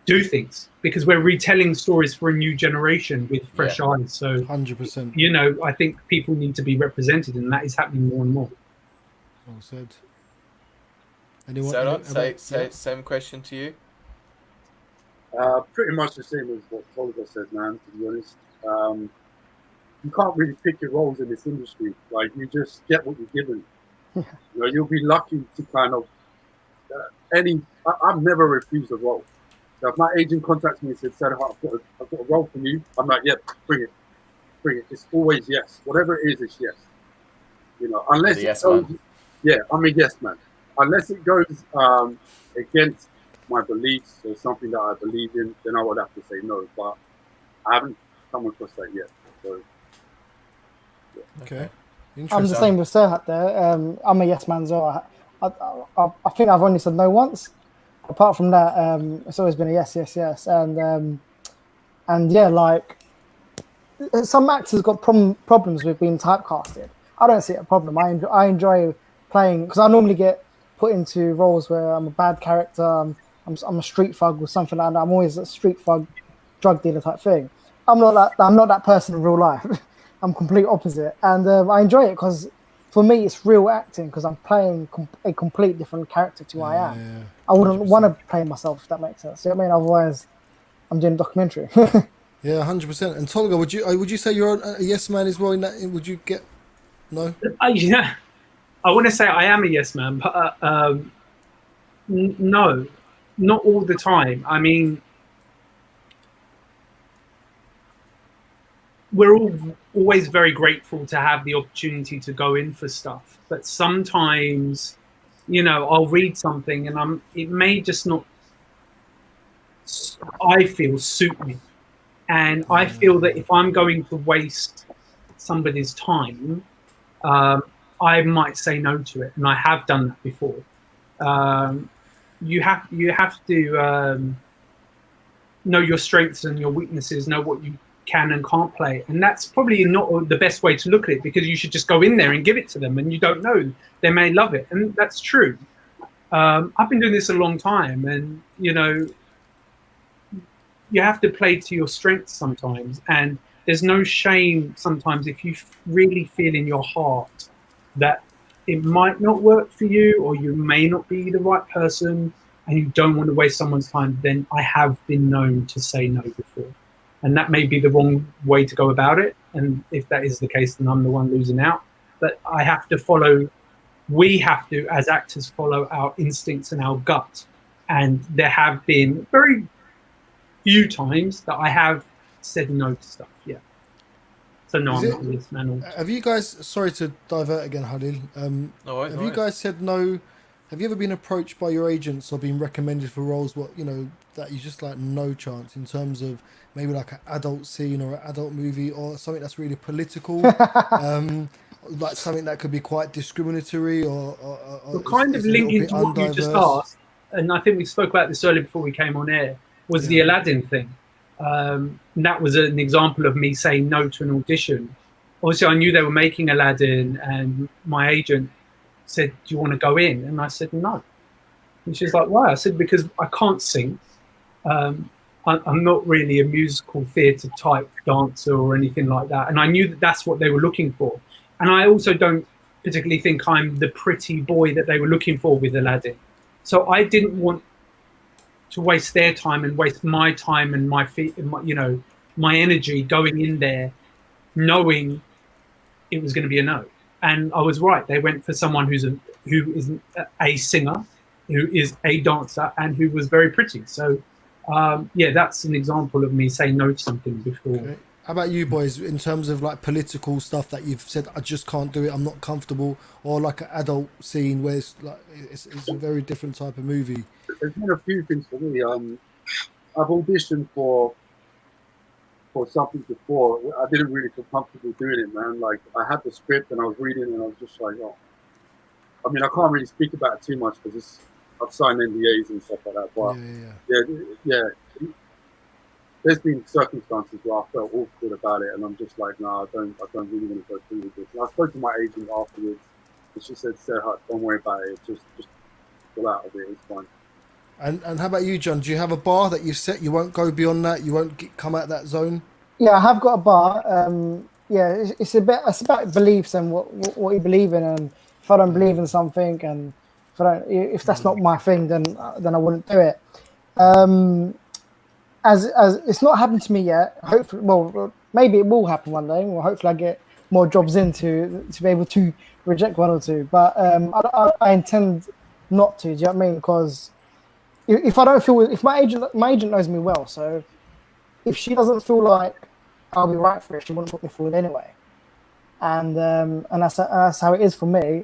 do things because we're retelling stories for a new generation with fresh eyes. So 100%. I think people need to be represented, and that is happening more and more. Well said. Anyone? Sarah, same question to you. Pretty much the same as what Oliver said, man. To be honest, you can't really pick your roles in this industry. Like, you just get what you're given. You'll be lucky to kind of I've never refused a role. So if my agent contacts me and says, "Sarah, I've got a role for you," I'm like, "Yeah, bring it." It's always yes. Whatever it is, it's yes. Unless it goes, I'm a yes man. Unless it goes against my beliefs or something that I believe in, then I would have to say no. But I haven't come across that yet. So Okay. I'm Interesting. the same with Serhat there. I'm a yes man as well. I think I've only said no once. Apart from that, it's always been a yes, yes, yes. And yeah, like some actors got problems with being typecasted. I don't see it a problem. I enjoy playing because I normally get put into roles where I'm a bad character. I'm a street thug or something like that. I'm always a street thug, drug dealer type thing. I'm not that person in real life. I'm complete opposite, and I enjoy it because for me it's real acting because I'm playing a complete different character to who I am. Yeah, I wouldn't want to play myself if that makes sense. You know what I mean? Otherwise, I'm doing a documentary. yeah, 100%. And Tolga, would you say you're a yes man as well? In that, would you get no? Yeah, I want to say I am a yes man, but no, not all the time. I mean, we're all always very grateful to have the opportunity to go in for stuff, but sometimes, I'll read something and it may just not, I feel, suit me. And I feel that if I'm going to waste somebody's time, I might say no to it, and I have done that before. You have to know your strengths and your weaknesses, know what you can and can't play, and that's probably not the best way to look at it, because you should just go in there and give it to them, and you don't know, they may love it, and that's true. I've been doing this a long time, and you have to play to your strengths sometimes, and there's no shame sometimes if you really feel in your heart that it might not work for you, or you may not be the right person, and you don't want to waste someone's time. Then I have been known to say no before, and that may be the wrong way to go about it, and if that is the case, then I'm the one losing out. But we have to as actors follow our instincts and our gut, and there have been very few times that I have said no to stuff. Yeah. So no, I'm not a yes man. Have you guys? Sorry to divert again, Halil. Have you guys said no? Have you ever been approached by your agents or been recommended for roles? That you just like no chance in terms of maybe like an adult scene or an adult movie or something that's really political, like something that could be quite discriminatory or kind of linking to what you just asked, and I think we spoke about this earlier before we came on air. Was the Aladdin thing. That was an example of me saying no to an audition. Obviously, I knew they were making Aladdin, and my agent said, "Do you want to go in?" And I said, "No." And she's like, "Why?" I said, "Because I can't sing. I'm not really a musical theatre type dancer or anything like that." And I knew that that's what they were looking for. And I also don't particularly think I'm the pretty boy that they were looking for with Aladdin. So I didn't want to waste their time and waste my time and my feet, my energy going in there, knowing it was going to be a no. And I was right. They went for someone who is a singer, who is a dancer, and who was very pretty. So, that's an example of me saying no to something before. Okay. How about you boys, in terms of like political stuff that you've said, I just can't do it, I'm not comfortable, or like an adult scene where it's a very different type of movie? There's been a few things for me. I've auditioned for something before. I didn't really feel comfortable doing it, man. Like, I had the script and I was reading and I was just like, oh. I mean, I can't really speak about it too much because I've signed NDAs and stuff like that. But yeah. There's been circumstances where I felt awkward about it, and I'm just like, no, I don't really want to go through with this. And I spoke to my agent afterwards, and she said, "Serhat, don't worry about it. Just pull out of it. It's fine." And how about you, John? Do you have a bar that you've set? You won't go beyond that. You won't come out that zone. Yeah, I have got a bar. It's about beliefs and what you believe in. And if I don't believe in something, and if that's not my thing, then I wouldn't do it. As it's not happened to me yet. Hopefully, well, maybe it will happen one day. Well, hopefully, I get more jobs in to be able to reject one or two. But I intend not to. Do you know what I mean? Because if I don't feel, if my agent knows me well, so if she doesn't feel like I'll be right for it, she wouldn't put me forward anyway. And that's how it is for me.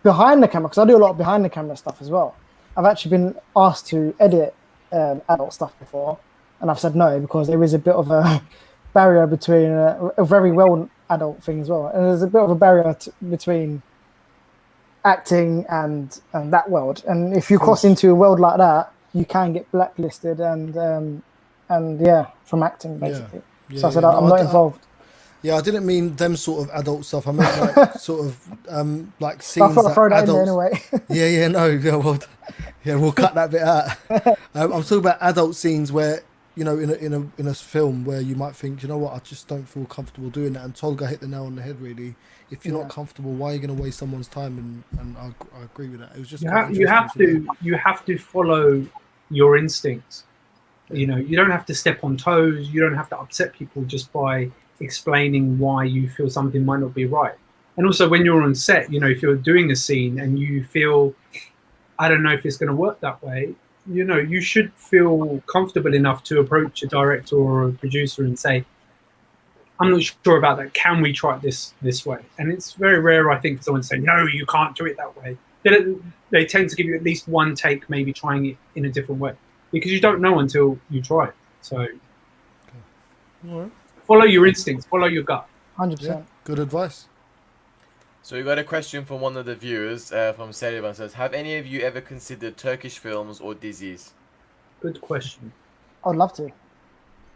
Behind the camera, because I do a lot of behind the camera stuff as well. I've actually been asked to edit adult stuff before, and I've said no because there is a bit of a barrier between a very well adult thing as well. And there's a bit of a barrier between acting and that world. And if you cross into a world like that, you can get blacklisted and yeah, from acting basically. So I said I'm not involved. Yeah, I didn't mean them sort of adult stuff. I meant like sort of like scenes I thought I'd throw that adults. in there anyway. We'll cut that bit out. I'm talking about adult scenes where, you know, in a film where you might think, you know what, I just don't feel comfortable doing that. And Tolga hit the nail on the head really. If you're not comfortable, why are you going to waste someone's time? And I agree with that. It was just you have to follow your instincts. You know, you don't have to step on toes. You don't have to upset people just by explaining why you feel something might not be right. And also when you're on set, you know, if you're doing a scene and you feel, I don't know if it's going to work that way, you know, you should feel comfortable enough to approach a director or a producer and say, I'm not sure about that. Can we try this way? And it's very rare, I think, for someone to say, no, you can't do it that way. They tend to give you at least one take, maybe trying it in a different way, because you don't know until you try it. So follow your instincts, follow your gut. 100%. Yeah, good advice. So we got a question from one of the viewers from Seriban. Says, have any of you ever considered Turkish films or dizies? Good question. I'd love to.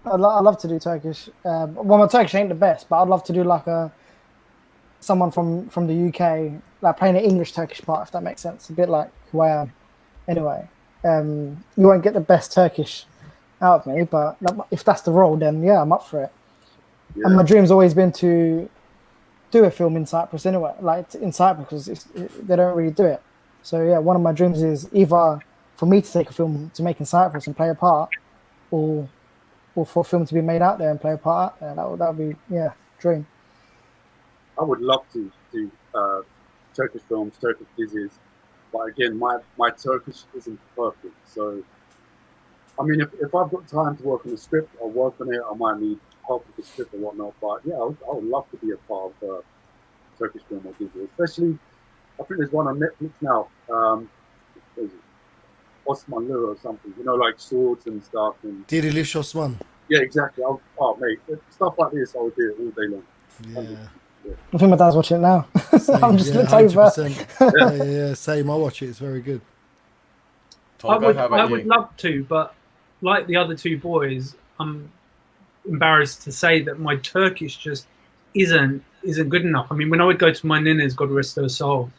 I'd love to do Turkish. Well, my Turkish ain't the best, but I'd love to do like someone from the UK, like playing an English Turkish part, if that makes sense. A bit like who I am. Anyway, you won't get the best Turkish out of me, but if that's the role, then yeah, I'm up for it. Yeah. And my dream's always been to do a film in Cyprus anyway, like in Cyprus, because they don't really do it. So yeah, one of my dreams is either for me to take a film to make in Cyprus and play a part, or for a film to be made out there and play a part out there. That would be, yeah, dream. I would love to do Turkish films, Turkish dizies, but again, my Turkish isn't perfect. So, I mean, if I've got time to work on a script, I'll work on it. I might need help with the script or whatnot, but yeah, I would love to be a part of Turkish film or dizi, especially, I think there's one on Netflix now, what is it? Osman Lira or something, you know, like swords and stuff. And Dirilish Osman. Yeah, exactly. Mate, stuff like this, I would do it all day long. Yeah. I think my dad's watching it now. I'm just looked over. Yeah, same. I watch it. It's very good. I would love to, but like the other two boys, I'm embarrassed to say that my Turkish just isn't good enough. I mean, when I would go to my Nina's, God rest her soul,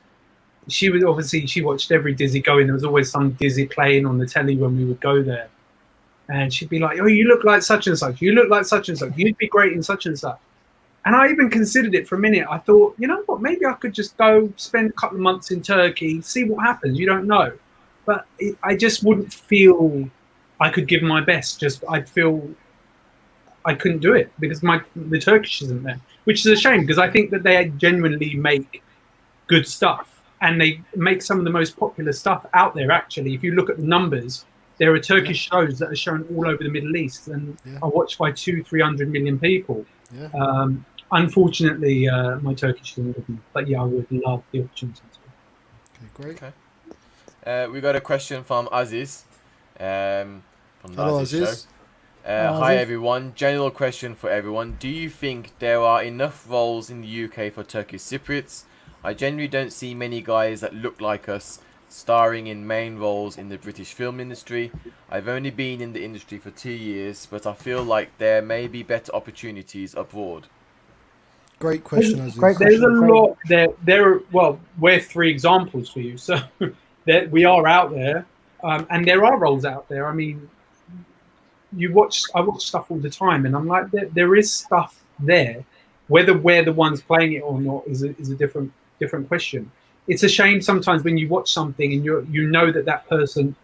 she watched every dizi going. There was always some dizi playing on the telly when we would go there. And she'd be like, oh, you look like such and such. You look like such and such. You'd be great in such and such. And I even considered it for a minute. I thought, you know what, maybe I could just go spend a couple of months in Turkey, see what happens. You don't know. But I just wouldn't feel I could give my best. I'd feel I couldn't do it because the Turkish isn't there, which is a shame because I think that they genuinely make good stuff. And they make some of the most popular stuff out there, actually. If you look at the numbers, there are Turkish shows that are shown all over the Middle East and are watched by 200-300 million people. Yeah. Unfortunately, my Turkish isn't good enough. But yeah, I would love the opportunity to. Okay, great. Okay. We got a question from Aziz. From the Hello, Aziz show. Hi, everyone. General question for everyone. Do you think there are enough roles in the UK for Turkish Cypriots? I generally don't see many guys that look like us starring in main roles in the British film industry. I've only been in the industry for 2 years, but I feel like there may be better opportunities abroad. Great question, Aziz. There's a lot there. Well, we're 3 examples for you. So we are out there, and there are roles out there. I mean, I watch stuff all the time, and I'm like, there is stuff there. Whether we're the ones playing it or not is a different question. It's a shame sometimes when you watch something and you know that person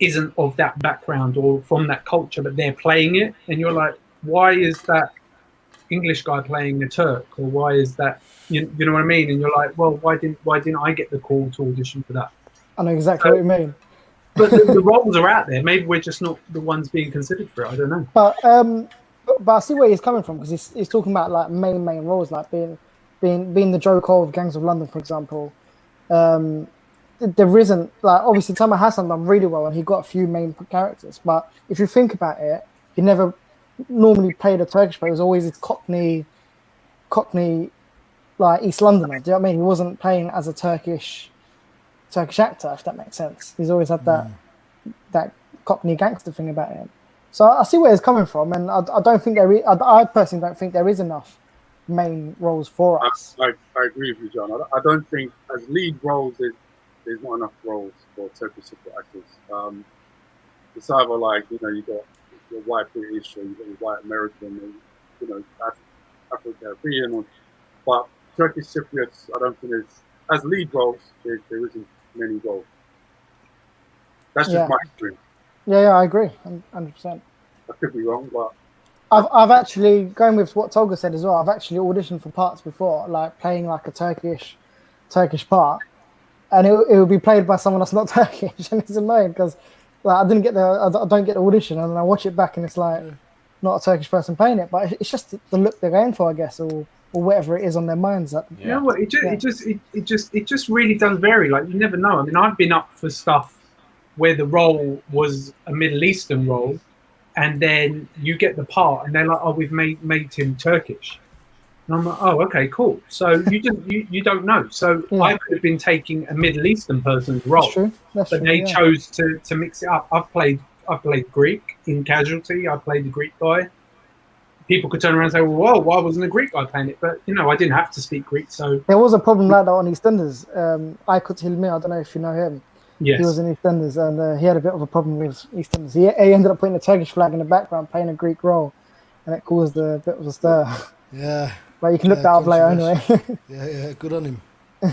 isn't of that background or from that culture, but they're playing it, and you're like, why is that English guy playing a Turk, or why is that you know what I mean? And you're like, well, why didn't I get the call to audition for that? I know exactly what you mean. But the roles are out there. Maybe we're just not the ones being considered for it. I don't know. But I see where he's coming from, because he's talking about like main roles, like being the Joker of Gangs of London, for example. There isn't, like, obviously Tamer Hassan done really well and he got a few main characters, but if you think about it, he never normally played a Turkish player. It was always this Cockney Cockney, like East Londoner. Do you know what I mean? He wasn't playing as a Turkish actor, if that makes sense. He's always had that Cockney gangster thing about him. So I see where he's coming from, and I don't think I personally don't think there is enough main roles for us. I agree with you, John. I don't think as lead roles there's not enough roles for Turkish Cypriot actors. It's either like, you know, you got your white British or you got your white American, or, you know, Afro-Caribbean, but Turkish Cypriots, I don't think there's, as lead roles, there isn't many roles. That's just my experience. Yeah, I agree, 100%. I could be wrong, but I've actually, going with what Tolga said as well, I've actually auditioned for parts before, like playing like a Turkish part, and it will be played by someone that's not Turkish, and it's annoying because like I don't get the audition, and I watch it back and it's like not a Turkish person playing it, but it's just the look they're going for, I guess, or whatever it is on their minds. You know what? It just really does vary. Like, you never know. I mean, I've been up for stuff where the role was a Middle Eastern role, and then you get the part, and they're like, "Oh, we've made him Turkish," and I'm like, "Oh, okay, cool." So you don't know. So I could have been taking a Middle Eastern person's role, but they chose to mix it up. I've played Greek in Casualty. I played the Greek guy. People could turn around and say, "Well, why wasn't a Greek guy playing it?" But you know, I didn't have to speak Greek, so there was a problem like that on EastEnders. Aykut Hilmi, I don't know if you know him. Yes. He was in EastEnders, and he had a bit of a problem with EastEnders. He ended up putting a Turkish flag in the background, playing a Greek role, and it caused a bit of a stir. Yeah. But you can look that up later anyway. yeah, good on him.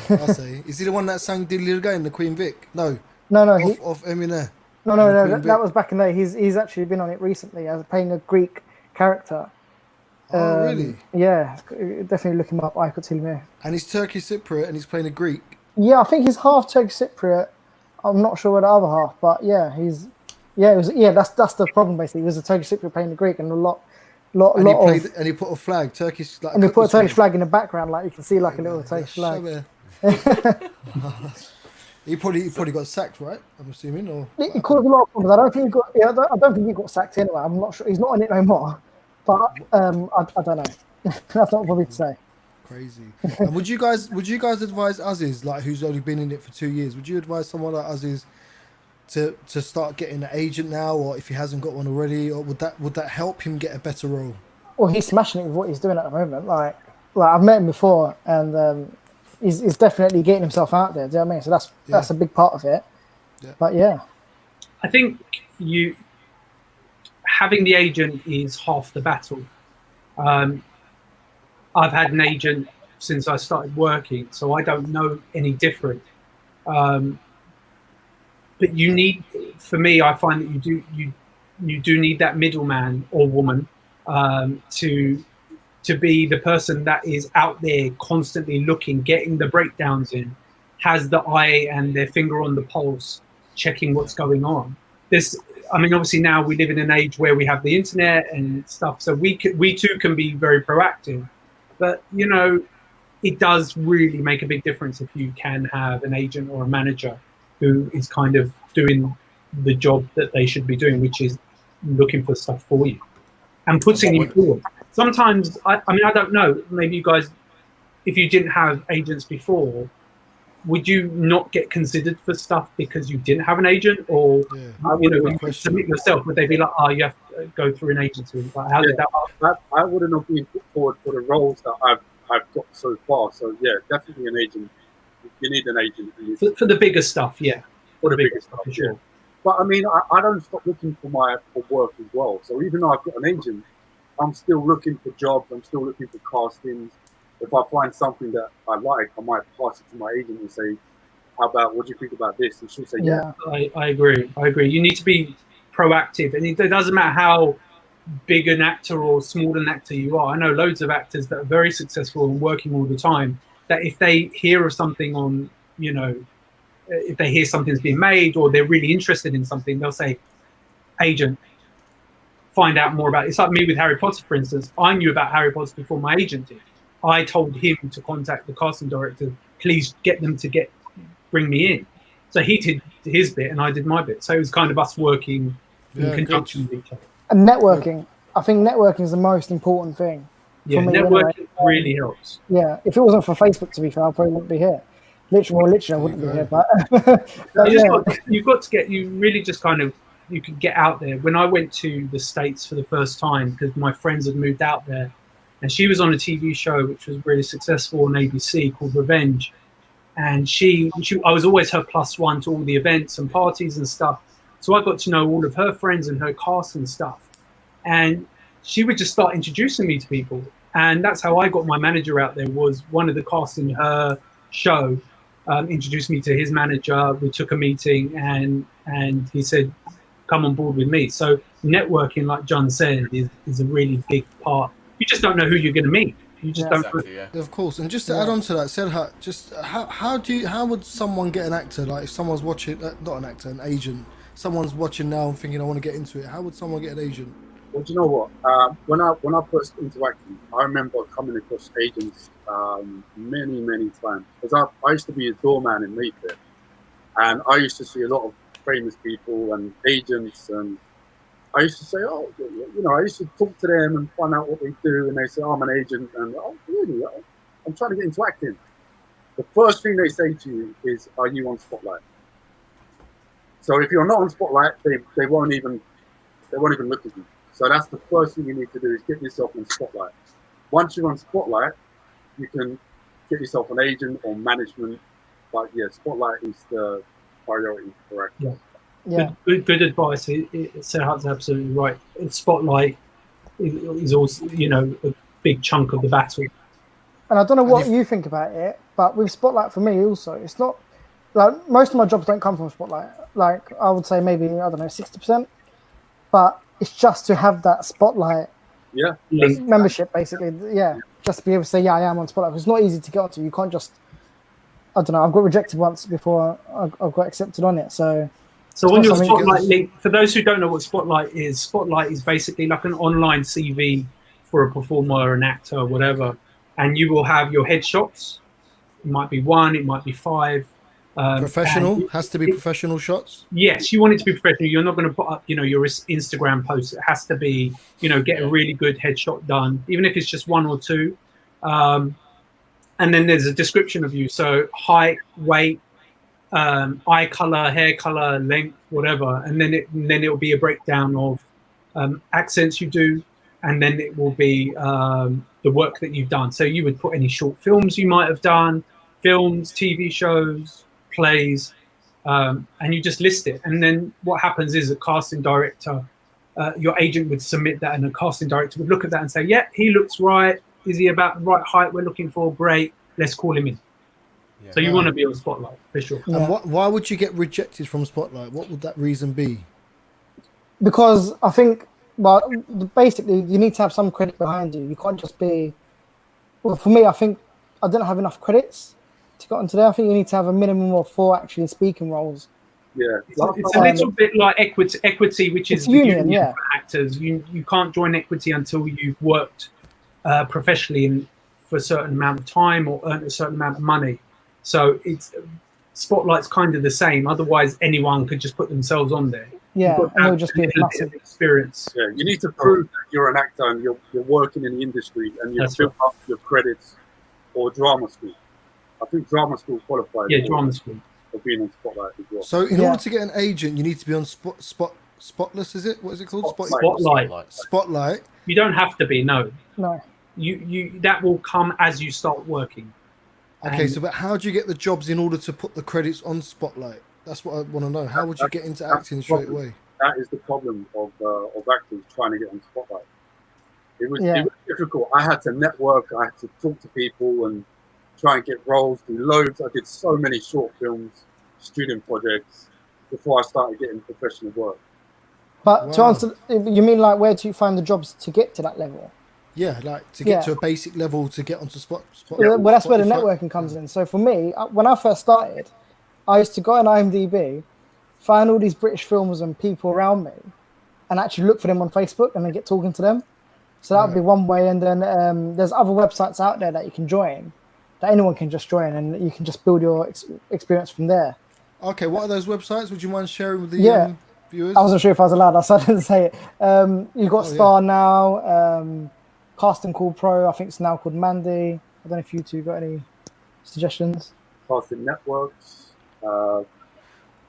I'll say. Is he the one that sang Diddly Game, the Queen Vic? No. Off Eminem. No. That was back in the day. He's actually been on it recently as playing a Greek character. Oh, really? Yeah, definitely look him up. Aykut Hilmi. And he's Turkish Cypriot, and he's playing a Greek. Yeah, I think he's half Turkish Cypriot. I'm not sure where the other half, but that's the problem basically. He was a Turkish Cypriot playing the Greek, and and he put a flag, Turkish, like, and they put a Turkish flag in the background, like you can see, like a little Turkish flag. He probably got sacked, right? I'm assuming, or he caused a lot of problems. I don't think he got sacked anyway. I'm not sure. He's not on it no more. But I don't know. That's not for me to say. Crazy. And would you guys advise Aziz, like, who's only been in it for 2 years? Would you advise someone like Aziz to start getting an agent now, or if he hasn't got one already, or would that help him get a better role? Well, he's smashing it with what he's doing at the moment. Like I've met him before, and he's definitely getting himself out there. Do you know what I mean? So that's a big part of it. Yeah. But yeah, I think having the agent is half the battle. I've had an agent since I started working, so I don't know any different. But you need, for me, I find that you do need that middleman or woman to be the person that is out there constantly looking, getting the breakdowns in, has the eye and their finger on the pulse, checking what's going on. Obviously now we live in an age where we have the internet and stuff, so we too can be very proactive. But, you know, it does really make a big difference if you can have an agent or a manager who is kind of doing the job that they should be doing, which is looking for stuff for you and putting you forward. Sometimes, I don't know, maybe you guys, if you didn't have agents before, would you not get considered for stuff because you didn't have an agent? Or, when you submit yourself, would they be like, oh, you have to go through an agency? Like, how did that work? I wouldn't have been put forward for the roles that I've got so far. So, yeah, definitely an agent. You need an agent. For the bigger stuff, yeah. For the bigger stuff, for sure. But, I mean, I don't stop looking for work as well. So even though I've got an agent, I'm still looking for jobs. I'm still looking for castings. If I find something that I like, I might pass it to my agent and say, what do you think about this? And she'll say, yeah. I agree. You need to be proactive. And it doesn't matter how big an actor or small an actor you are. I know loads of actors that are very successful and working all the time, that if they hear of something on, you know, if they hear something's being made or they're really interested in something, they'll say, agent, find out more about it. It's like me with Harry Potter, for instance. I knew about Harry Potter before my agent did. I told him to contact the casting director, please get them to bring me in. So he did his bit and I did my bit. So it was kind of us working in conjunction with each other. And networking. I think networking is the most important thing. Yeah, networking really helps. Yeah, if it wasn't for Facebook, to be fair, I probably wouldn't be here. Literally, I wouldn't be here. But, but You really just kind of, you could get out there. When I went to the States for the first time, because my friends had moved out there, and she was on a TV show which was really successful on ABC called Revenge, and I was always her plus one to all the events and parties and stuff. So I got to know all of her friends and her cast and stuff, and she would just start introducing me to people, and that's how I got my manager out there. Was one of the cast in her show introduced me to his manager. We took a meeting, and he said, come on board with me. So networking, like John said, is a really big part. You just don't know who you're going to meet. You just don't. Exactly, yeah. Of course. And just to add on to that, Serhat, just how would someone get an actor? Like if someone's watching, not an actor, an agent. Someone's watching now and thinking, I want to get into it. How would someone get an agent? Well, do you know what? When I first interacted, I remember coming across agents many times, because I used to be a doorman in Mayfair, and I used to see a lot of famous people and agents, and I used to say, oh, you know, I used to talk to them and find out what they do, and they say, oh, I'm an agent, and oh, really? I'm trying to get into acting. The first thing they say to you is, are you on Spotlight? So if you're not on Spotlight, they won't even look at you. So that's the first thing you need to do, is get yourself on Spotlight. Once you're on Spotlight, you can get yourself an agent or management. But yeah, Spotlight is the priority for actors. Yeah. Good advice. Serhat's absolutely right. Spotlight is also, you know, a big chunk of the battle. And I don't know what you think about it, but with Spotlight for me also, it's not like most of my jobs don't come from Spotlight. Like I would say maybe, I don't know, 60%. But it's just to have that Spotlight membership, basically. Yeah, just to be able to say, yeah, I am on Spotlight. It's not easy to get onto. You can't just, I don't know, I've got rejected once before I've got accepted on it. So on your Spotlight link, for those who don't know what Spotlight is basically like an online CV for a performer or an actor or whatever. And you will have your headshots. It might be 1, it might be 5. Professional, has to be professional shots. Yes, you want it to be professional. You're not going to put up, you know, your Instagram post. It has to be, you know, get a really good headshot done, even if it's just 1 or 2. And then there's a description of you. So height, weight, eye color, hair color, length, whatever. And then it'll be a breakdown of accents you do, and then it will be the work that you've done. So you would put any short films you might have done, films, TV shows, plays, and you just list it. And then what happens is a casting director, your agent would submit that, and a casting director would look at that and say, yeah, he looks right. Is he about the right height we're looking for? Great, let's call him in. Yeah. So you want to be on Spotlight, for sure. And why would you get rejected from Spotlight? What would that reason be? Because I think, well, basically, you need to have some credit behind you. You can't just be, well, for me, I think I didn't have enough credits to get onto there. I think you need to have a minimum of 4 actually speaking roles. Yeah, it's a little bit like equity, which is union for actors. You can't join equity until you've worked professionally for a certain amount of time or earned a certain amount of money. So Spotlight's kind of the same. Otherwise, anyone could just put themselves on there. Yeah, and it'll just be a massive experience. Yeah, you need to prove that you're an actor and you're working in the industry and you've built up your credits, or drama school. I think drama school qualifies. Yeah, drama school. For being on Spotlight as well. So in order to get an agent, you need to be on Spotless, is it? What is it called? Spotlight. You don't have to be, no. No. You that will come as you start working. Okay, but how do you get the jobs in order to put the credits on Spotlight? That's what I want to know. How would you get into acting straight away? That is the problem of actors trying to get on Spotlight. It was difficult. I had to network. I had to talk to people and try and get roles, do loads. I did so many short films, student projects before I started getting professional work. But to answer, you mean like where do you find the jobs to get to that level? Yeah, like to get to a basic level to get onto Spotlight. Well, that's where the networking comes in. So for me, when I first started, I used to go on IMDb, find all these British films and people around me, and actually look for them on Facebook and then get talking to them. So that would be one way. And then there's other websites out there that you can join, that anyone can just join, and you can just build your experience from there. Okay, what are those websites? Would you mind sharing with the viewers? I wasn't sure if I was allowed, so I didn't say it. You've got Star Now, Casting Call Pro, I think it's now called Mandy. I don't know if you two got any suggestions. Casting networks. What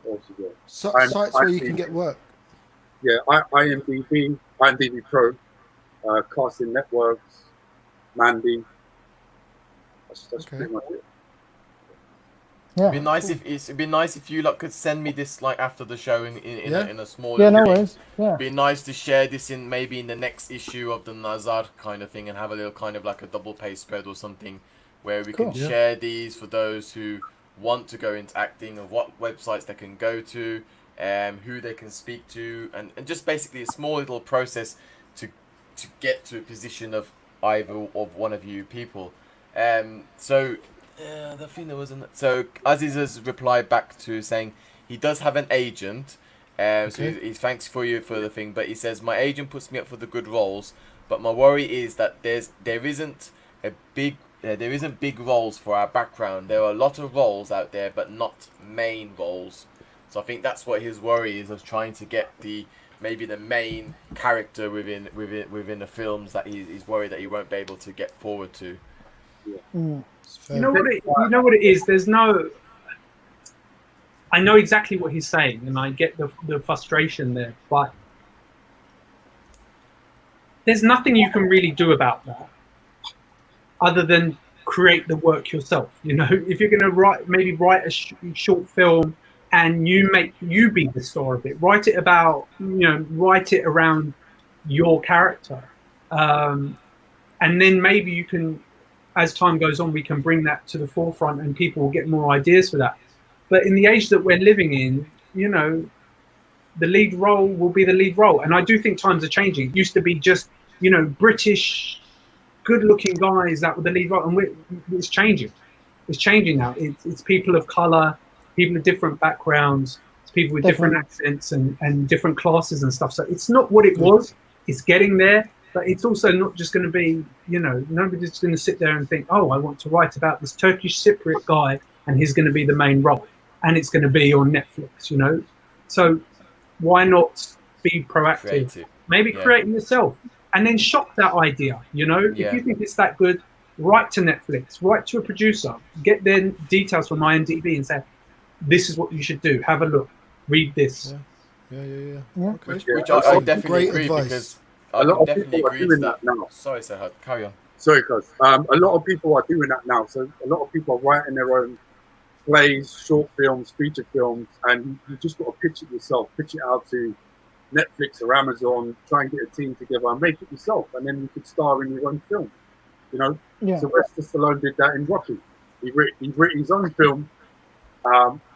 else you got? Sites where you can get work. Yeah, IMDb Pro, Casting Networks, Mandy. That's pretty much it. Yeah. It'd be nice if you could send me this like after the show in a small. Yeah, no link. worries. Yeah. It'd be nice to share this in maybe in the next issue of the Nazar kind of thing, and have a little kind of like a double page spread or something, where we can share these for those who want to go into acting, and what websites they can go to, who they can speak to, and just basically a small little process to get to a position of either of one of you people. So. Yeah, I think there wasn't. So Aziz has replied back to saying he does have an agent. So he thanks for the thing, but he says my agent puts me up for the good roles, but my worry is that there isn't big roles for our background. There are a lot of roles out there, but not main roles. So I think that's what his worry is, of trying to get maybe the main character within the films that he's worried that he won't be able to get forward to. Mm. You know what it is. There's no. I know exactly what he's saying, and I get the frustration there, but there's nothing you can really do about that, other than create the work yourself. You know, if you're going to write a short film, and you be the star of it, write it around your character, and then maybe you can. As time goes on, we can bring that to the forefront and people will get more ideas for that. But in the age that we're living in, the lead role will be the lead role. And I do think times are changing. It used to be just, British, good-looking guys that were the lead role. And it's changing. It's changing now. It's people of color, people of different backgrounds, it's people with different accents and different classes and stuff. So it's not what it was. It's getting there. But it's also not just going to be, nobody's going to sit there and think, oh, I want to write about this Turkish Cypriot guy and he's going to be the main role and it's going to be on Netflix, So why not be proactive? Creative. Maybe create it yourself and then shop that idea, If you think it's that good, write to Netflix, write to a producer, get their details from IMDb and say, this is what you should do. Have a look, read this. Yeah. Okay. Which I definitely agree because... A lot of people are doing that now. Sorry, Sahad, carry on. Sorry, cuz. A lot of people are doing that now. So a lot of people are writing their own plays, short films, feature films, and you just got to pitch it yourself. Pitch it out to Netflix or Amazon. Try and get a team together and make it yourself, and then you could star in your own film. Yeah. Sylvester Stallone did that in Rocky. He wrote his own film.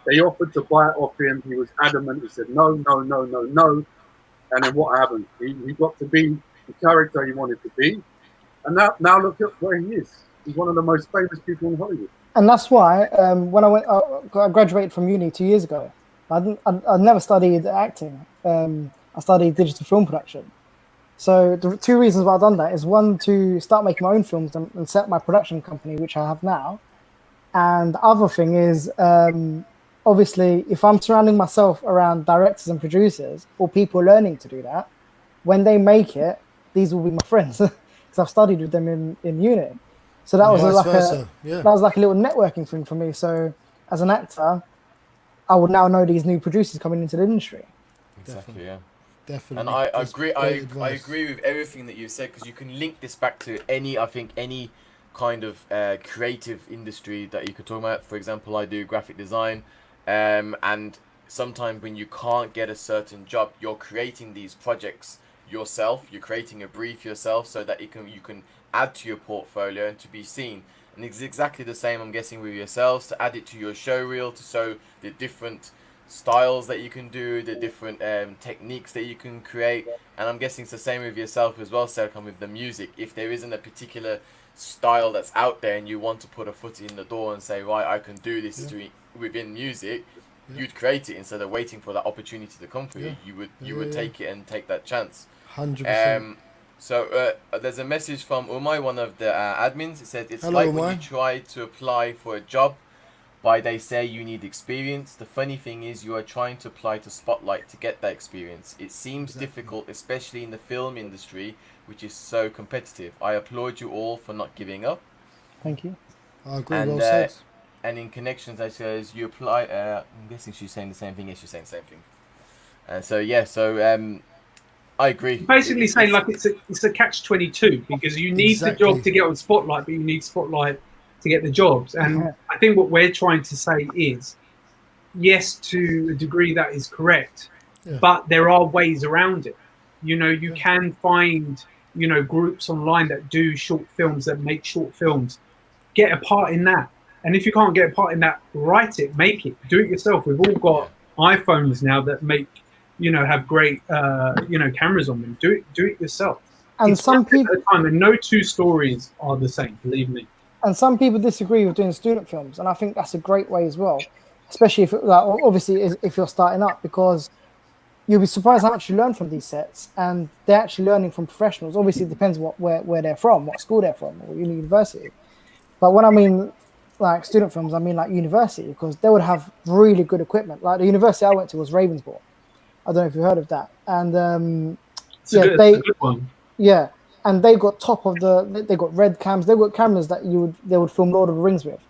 They offered to buy it off him. He was adamant. He said no. And then what happened? He got to be the character he wanted to be. And now look at where he is. He's one of the most famous people in Hollywood. And that's why when I graduated from uni 2 years ago, I never studied acting. I studied digital film production. So the two reasons why I've done that is one, to start making my own films and set my production company, which I have now. And the other thing is, obviously, if I'm surrounding myself around directors and producers or people learning to do that, when they make it, these will be my friends because I've studied with them in uni. So that was that was like a little networking thing for me. So as an actor, I would now know these new producers coming into the industry. Exactly, yeah. Definitely. And I agree. I agree with everything that you said, because you can link this back to any kind of creative industry that you could talk about. For example, I do graphic design. And sometimes when you can't get a certain job, you're creating these projects yourself. You're creating a brief yourself so that you can add to your portfolio and to be seen. And it's exactly the same, I'm guessing, with yourselves, to add it to your show reel, to show the different styles that you can do, the different techniques that you can create. And I'm guessing it's the same with yourself as well, Serkan, with the music. If there isn't a particular style that's out there and you want to put a foot in the door and say, right, I can do this within music, you'd create it instead of waiting for that opportunity to come for you. You would take it and take that chance. 100%. So there's a message from Umay, one of the admins. It said, it's Hello, like when you try to apply for a job Why they say you need experience. The funny thing is you are trying to apply to Spotlight to get that experience. It seems difficult, especially in the film industry, which is so competitive. I applaud you all for not giving up. Thank you. I agree. And Well said. and in connections, I says you apply. I'm guessing she's saying the same thing. Yes, she's saying the same thing. So yeah, so I agree. Basically saying like it's a catch-22 because you need the job to get on Spotlight, but you need Spotlight to get the jobs. And I think what we're trying to say is, yes, to a degree that is correct, but there are ways around it. You know, you can find, you know, groups online that do short films, that make short films. Get a part in that. And if you can't get a part in that, write it, make it, do it yourself. We've all got iPhones now that make, you know, have great, you know, cameras on them. Do it yourself. And it's some people, and no two stories are the same, believe me. And some people disagree with doing student films, and I think that's a great way as well, especially if, like, obviously, if you're starting up, because you'll be surprised how much you learn from these sets, and they're actually learning from professionals. Obviously, it depends where they're from, what school they're from, or university. But when I mean like student films, I mean like university, because they would have really good equipment. Like the university I went to was Ravensbourne. I don't know if you heard of that. And it's a good one. Yeah, and they got they got red cams. They got cameras that they would film Lord of the Rings with.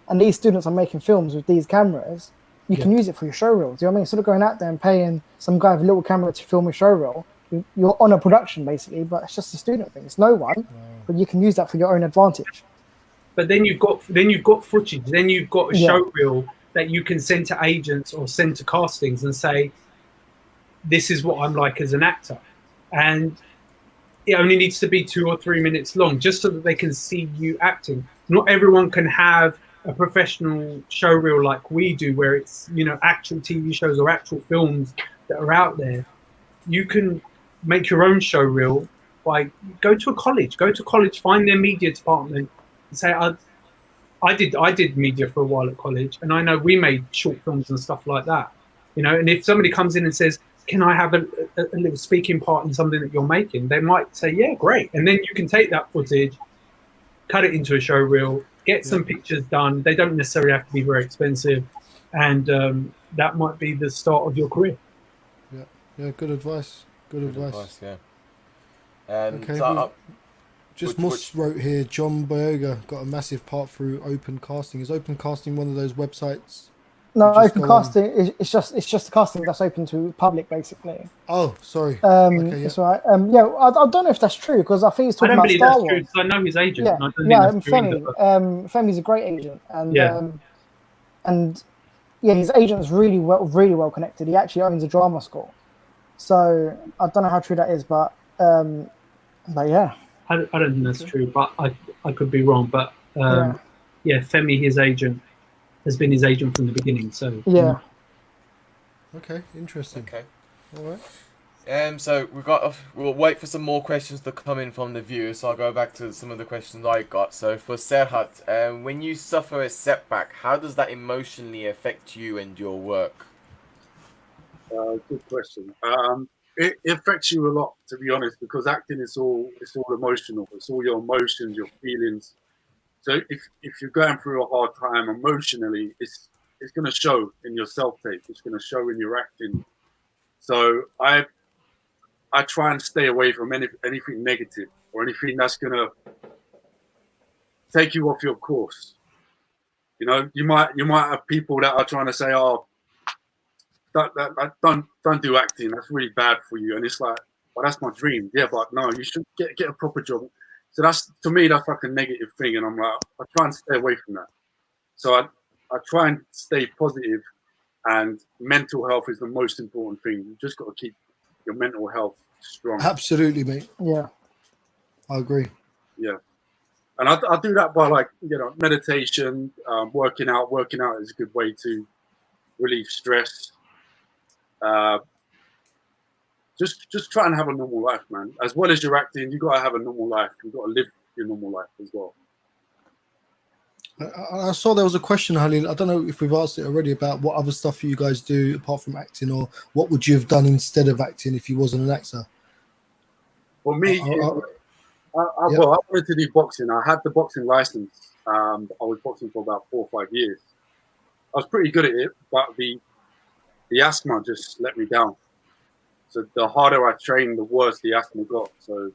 And these students are making films with these cameras. You can use it for your show reel. Do you know what I mean? Instead of going out there and paying some guy with a little camera to film a show reel, you're on a production basically, but it's just a student thing. It's no one, but you can use that for your own advantage. But then you've got footage. Then you've got a show reel that you can send to agents or send to castings and say, "This is what I'm like as an actor," and it only needs to be 2 or 3 minutes long, just so that they can see you acting. Not everyone can have a professional show reel like we do, where it's, you know, actual TV shows or actual films that are out there. You can make your own show reel by go to college, find their media department, and say, I did media for a while at college, and I know we made short films and stuff like that, you know. And if somebody comes in and says, "Can I have a little speaking part in something that you're making?" they might say, "Yeah, great." And then you can take that footage, cut it into a show reel, get some pictures done. They don't necessarily have to be very expensive, and that might be the start of your career. Yeah, good advice. Good advice. Yeah. Okay. So Moss wrote here, John Boyega got a massive part through Open Casting. Is Open Casting one of those websites? No, Open Casting it's just a casting that's open to public, basically. Oh, sorry. Okay, that's right. Yeah, I don't know if that's true, because I think he's talking about Star Wars. True, I know his agent. Yeah, Femi's a great agent, and his agent is really well connected. He actually owns a drama school, so I don't know how true that is, but yeah. I don't think that's true, but I could be wrong. But Femi, his agent, has been his agent from the beginning. So yeah. Okay, interesting. Okay. All right. So we'll wait for some more questions to come in from the viewers. So I'll go back to some of the questions I got. So for Serhat, when you suffer a setback, how does that emotionally affect you and your work? Good question. It affects you a lot, to be honest, because acting is all emotional. It's all your emotions, your feelings. So if you're going through a hard time emotionally, it's going to show in your self-tape. It's going to show in your acting. So I try and stay away from anything negative or anything that's going to take you off your course. You know, you might have people that are trying to say, "Oh, don't do acting. That's really bad for you." And it's like, "Well, that's my dream." Yeah, but no, you should get a proper job. So to me, that's like a negative thing, and I'm like, I try and stay away from that. So I try and stay positive, and mental health is the most important thing. You just got to keep your mental health strong. Absolutely, mate. Yeah, I agree. Yeah, and I do that by, like, you know, meditation, working out. Working out is a good way to relieve stress. Just try and have a normal life, man. As well as your acting, you got to have a normal life. You got to live your normal life as well. I saw there was a question, Halil. I don't know if we've asked it already, about what other stuff you guys do apart from acting, or what would you have done instead of acting if you wasn't an actor? For me, I wanted to do boxing. I had the boxing license. I was boxing for about 4 or 5 years. was pretty good at it, but the asthma just let me down. So the harder I trained, the worse the asthma got. So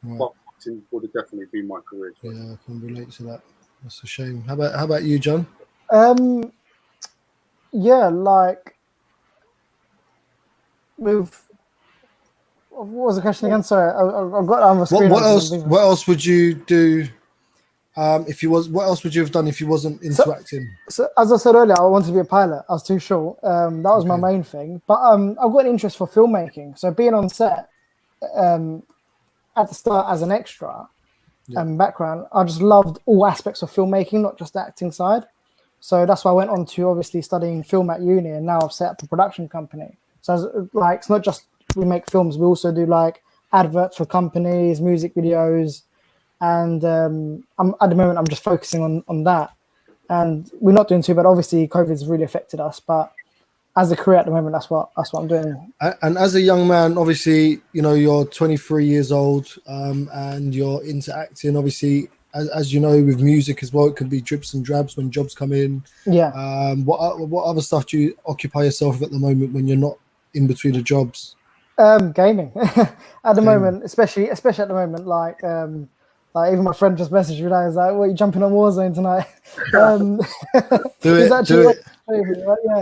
boxing would have definitely been my career choice. Yeah, I can relate to that. That's a shame. How about you, John? Yeah, like with what was the question again? Sorry, I've got it on the screen. What else would you do if you was? What else would you have done if you wasn't into acting? So as I said earlier, I wanted to be a pilot. I was too short. That was my main thing. But I've got an interest for filmmaking. So being on set at the start as an extra background, I just loved all aspects of filmmaking, not just the acting side. So that's why I went on to obviously studying film at uni, and now I've set up a production company. So like, it's not just we make films; we also do like adverts for companies, music videos, and I'm at the moment I'm just focusing on that. And we're not doing too bad. Obviously, COVID's really affected us, but as a career at the moment, that's what I'm doing. And as a young man, obviously, you know, you're 23 years old, and you're into acting. Obviously, as you know, with music as well, it can be drips and drabs when jobs come in. Yeah. What other stuff do you occupy yourself with at the moment when you're not in between the jobs? Gaming at the moment, especially at the moment, like even my friend just messaged me now. He's like, "What, are you jumping on Warzone tonight?" Do it.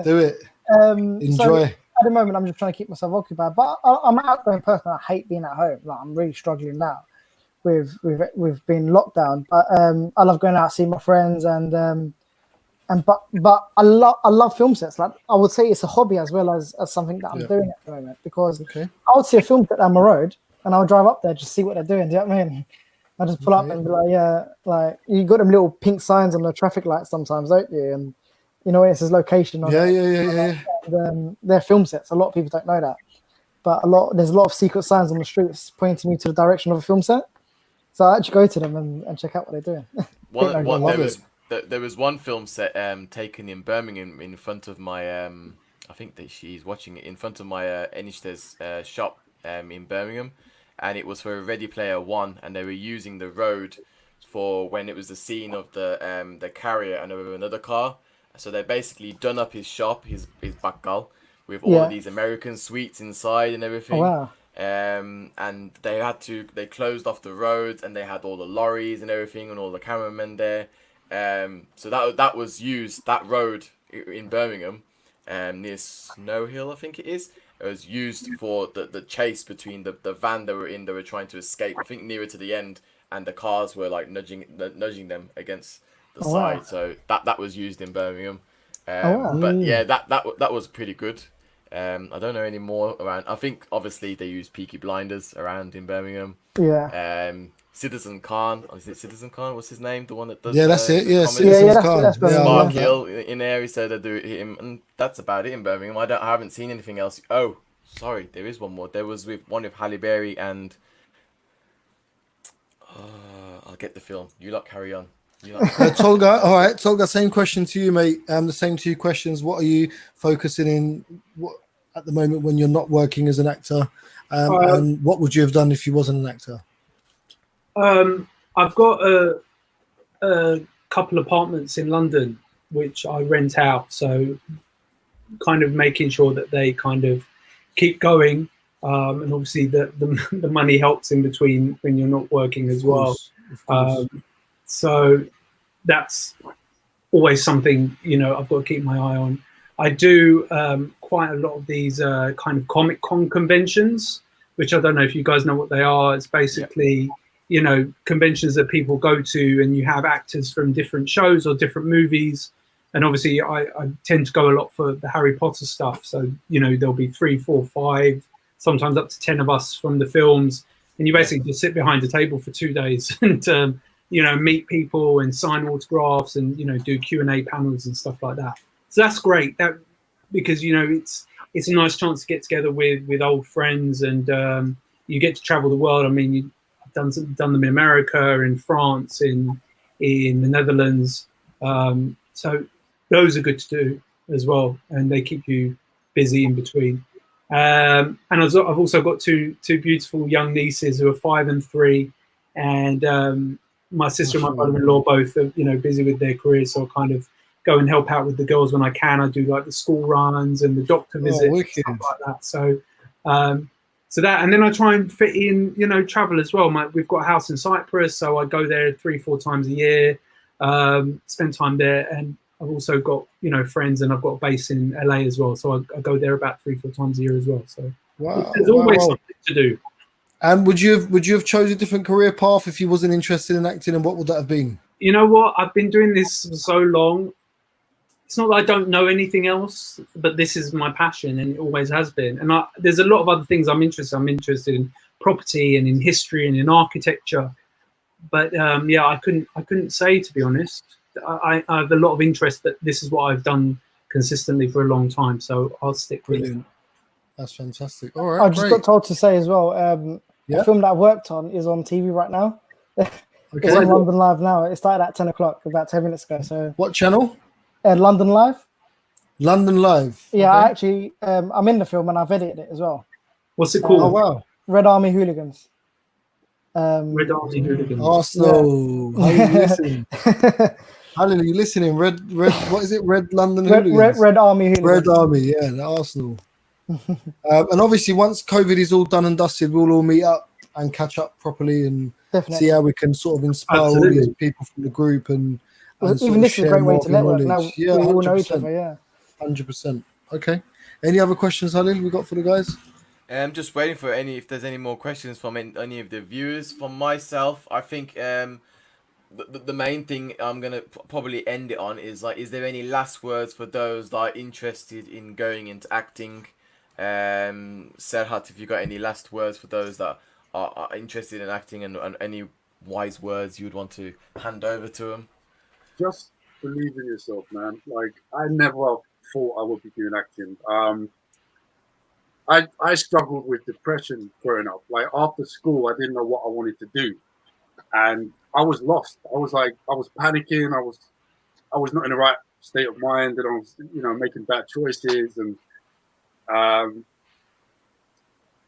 Do it. Enjoy. So at the moment, I'm just trying to keep myself occupied. But I'm an outgoing person. I hate being at home. Like, I'm really struggling now with being locked down. But I love going out, seeing my friends, but I love film sets. Like, I would say it's a hobby as well as something that I'm doing at the moment, because I would see a film set down the road and I would drive up there just see what they're doing. Do you know what I mean? I just pull up and be like, yeah, like, you got them little pink signs on the traffic lights sometimes, don't you? And you know, it says location on it. And, they're film sets. A lot of people don't know that, but there's a lot of secret signs on the streets pointing me to the direction of a film set. So I actually go to them and check out what they're doing. There was one film set taken in Birmingham in front of my I think that she's watching it in front of my Enish's shop in Birmingham, and it was for Ready Player One, and they were using the road for when it was the scene of the carrier and there was another car. So they basically done up his shop, his backal, with all of these American sweets inside and everything. Oh, wow. And they closed off the roads, and they had all the lorries and everything and all the cameramen there. So that was used, that road in Birmingham, near Snow Hill, I think it is. It was used for the chase between the van they were in. They were trying to escape, I think, nearer to the end, and the cars were like nudging them against the side. Wow. So that was used in Birmingham. But yeah, that was pretty good. I don't know any more around. I think obviously they use Peaky Blinders around in Birmingham. Yeah. Citizen Khan. Is it Citizen Khan? What's his name? The one that does. Yeah, that's it. Yeah, Citizen Khan. That's Spark Hill in there. He said they do him, and that's about it in Birmingham. I haven't seen anything else. Oh, sorry, there is one more. There was one with Halle Berry and. I'll get the film. You lot carry on. Tolga, all right, Tolga, same question to you, mate. The same two questions. What are you focusing in at the moment when you're not working as an actor? And what would you have done if you wasn't an actor? I've got a couple apartments in London which I rent out, so kind of making sure that they kind of keep going, and obviously the money helps in between when you're not working as well. So that's always something, you know, I've got to keep my eye on. I do quite a lot of these kind of Comic Con conventions, which I don't know if you guys know what they are. It's basically, you know, conventions that people go to, and you have actors from different shows or different movies. And obviously I tend to go a lot for the Harry Potter stuff. So, you know, there'll be 3, 4, 5, sometimes up to 10 of us from the films. And you basically just sit behind a table for 2 days and, you know, meet people and sign autographs and, you know, do Q&A panels and stuff like that. So that's great, because, you know, it's a nice chance to get together with old friends, and you get to travel the world. I mean, I've done them in America, in France, in the Netherlands. So those are good to do as well, and they keep you busy in between. And I've also got two beautiful young nieces who are 5 and 3, and my sister and my brother-in-law both are, you know, busy with their careers, so I kind of go and help out with the girls when I can. I do like the school runs and the doctor visits and wicked. stuff like that. So, so that, and then I try and fit in, you know, travel as well. We've got a house in Cyprus, so I go there 3-4 times a year, spend time there. And I've also got, you know, friends, and I've got a base in LA as well. So I go there about 3-4 times a year as well. So there's always something to do. And would you have chose a different career path if you wasn't interested in acting, and what would that have been? You know what? I've been doing this for so long. It's not that I don't know anything else, but this is my passion, and it always has been. And there's a lot of other things I'm interested. I'm interested in property and in history and in architecture. But yeah, I couldn't say, to be honest. I have a lot of interest, that this is what I've done consistently for a long time. So I'll stick with it. That's fantastic. All right. I just got told to say as well, Yeah? the film that I worked on is on TV right now. It's on London Live now. It started at 10 o'clock about 10 minutes ago. So what channel? London Live. London Live. Yeah, Okay. I actually, I'm in the film and I've edited it as well. What's it called? Oh wow. Red Army Hooligans. Red Army Hooligans. Arsenal. How are you listening? How are you listening? Red. What is it? Red London Hooligans. Red Army Hooligans. Red Army. Yeah, the Arsenal. And obviously, once COVID is all done and dusted, we'll all meet up and catch up properly and see how we can sort of inspire all these people from the group and even this is a great way to network. Now we all know each 100%. other. Yeah. 100%. Okay. Any other questions, Halil, we got for the guys? I'm just waiting for if there's any more questions from any of the viewers. For myself, I think the main thing I'm gonna probably end it on is like, is there any last words for those that are interested in going into acting? Serhat, if you got any last words for those that are interested in acting, and any wise words you would want to hand over to them? Just believe in yourself, man. Like, I never thought I would be doing acting. I struggled with depression growing up. Like, after school, I didn't know what I wanted to do, and I was lost. I was panicking. I was not in the right state of mind, and I was, you know, making bad choices. And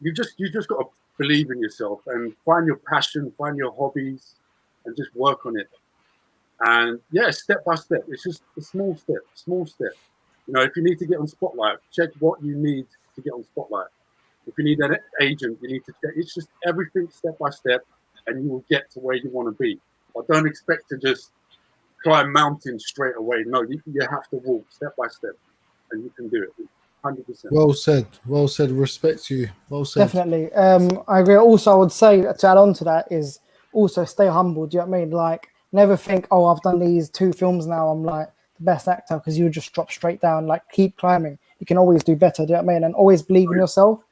you just got to believe in yourself and find your passion, find your hobbies, and just work on it. And yeah, step by step. It's just a small step. You know, if you need to get on Spotlight, check what you need to get on Spotlight. If you need an agent, you need to check. It's just everything step by step, and you will get to where you want to be. But don't expect to just climb mountains straight away. No, you have to walk step by step, and you can do it. 100%. Well said. Well said. Respect you. Well said. Definitely. I agree. Also, I would say, to add on to that, is also stay humble. Do you know what I mean? Like, never think, oh, I've done these 2 films now, I'm like the best actor, because you just drop straight down. Like, keep climbing. You can always do better. Do you know what I mean? And always believe in yourself.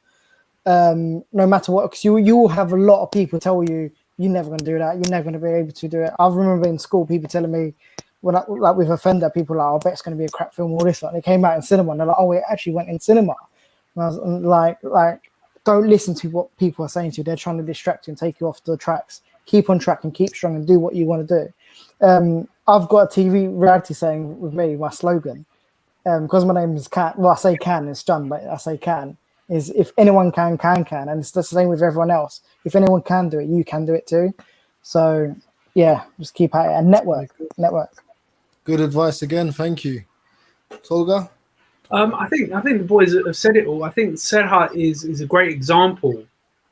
No matter what, because you will have a lot of people tell you you're never going to do that. You're never going to be able to do it. I remember in school people telling me, when I, like with Offender, people were like, I bet it's going to be a crap film, all this. Like, they came out in cinema and they're like, oh, it actually went in cinema. And I was like, don't listen to what people are saying to you. They're trying to distract you and take you off the tracks. Keep on track and keep strong and do what you want to do. I've got a TV reality saying with me, my slogan, because my name is Can. Well, I say Can, it's John, but I say Can. Is if anyone can, and it's the same with everyone else. If anyone can do it, you can do it too. So yeah, just keep at it and network. Good advice again. Thank you, Tolga. I think the boys have said it all. I think Serhat is a great example,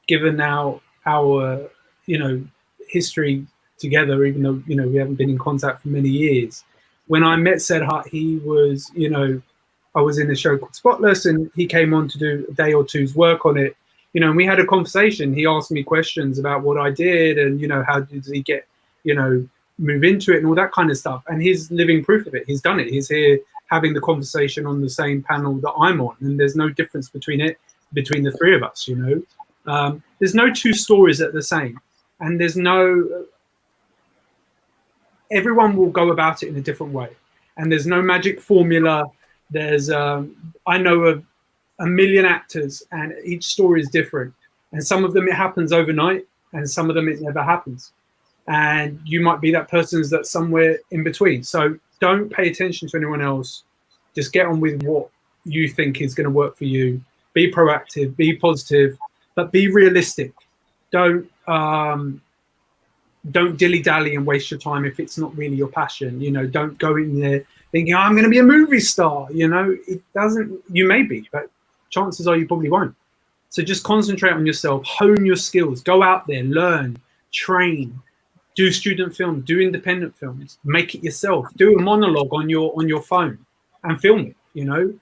given now our history together. Even though we haven't been in contact for many years. When I met Serhat, he was I was in a show called Spotless, and he came on to do a day or two's work on it. And we had a conversation. He asked me questions about what I did, and how did he get move into it and all that kind of stuff. And he's living proof of it. He's done it. He's here having the conversation on the same panel that I'm on, and there's no difference between the three of us. There's no 2 stories that are the same, and there's no. Everyone will go about it in a different way, and there's no magic formula. There's I know of 1 million actors, and each story is different, and some of them it happens overnight, and some of them it never happens, and you might be that person's that's somewhere in between. So don't pay attention to anyone else. Just get on with what you think is going to work for you. Be proactive, be positive, but be realistic. Don't dilly-dally and waste your time if it's not really your passion. Don't go in there thinking, I'm going to be a movie star. You know, it doesn't. You may be, but chances are you probably won't. So just concentrate on yourself, hone your skills, go out there, learn, train, do student film, do independent films, make it yourself, do a monologue on your phone and film it. You know,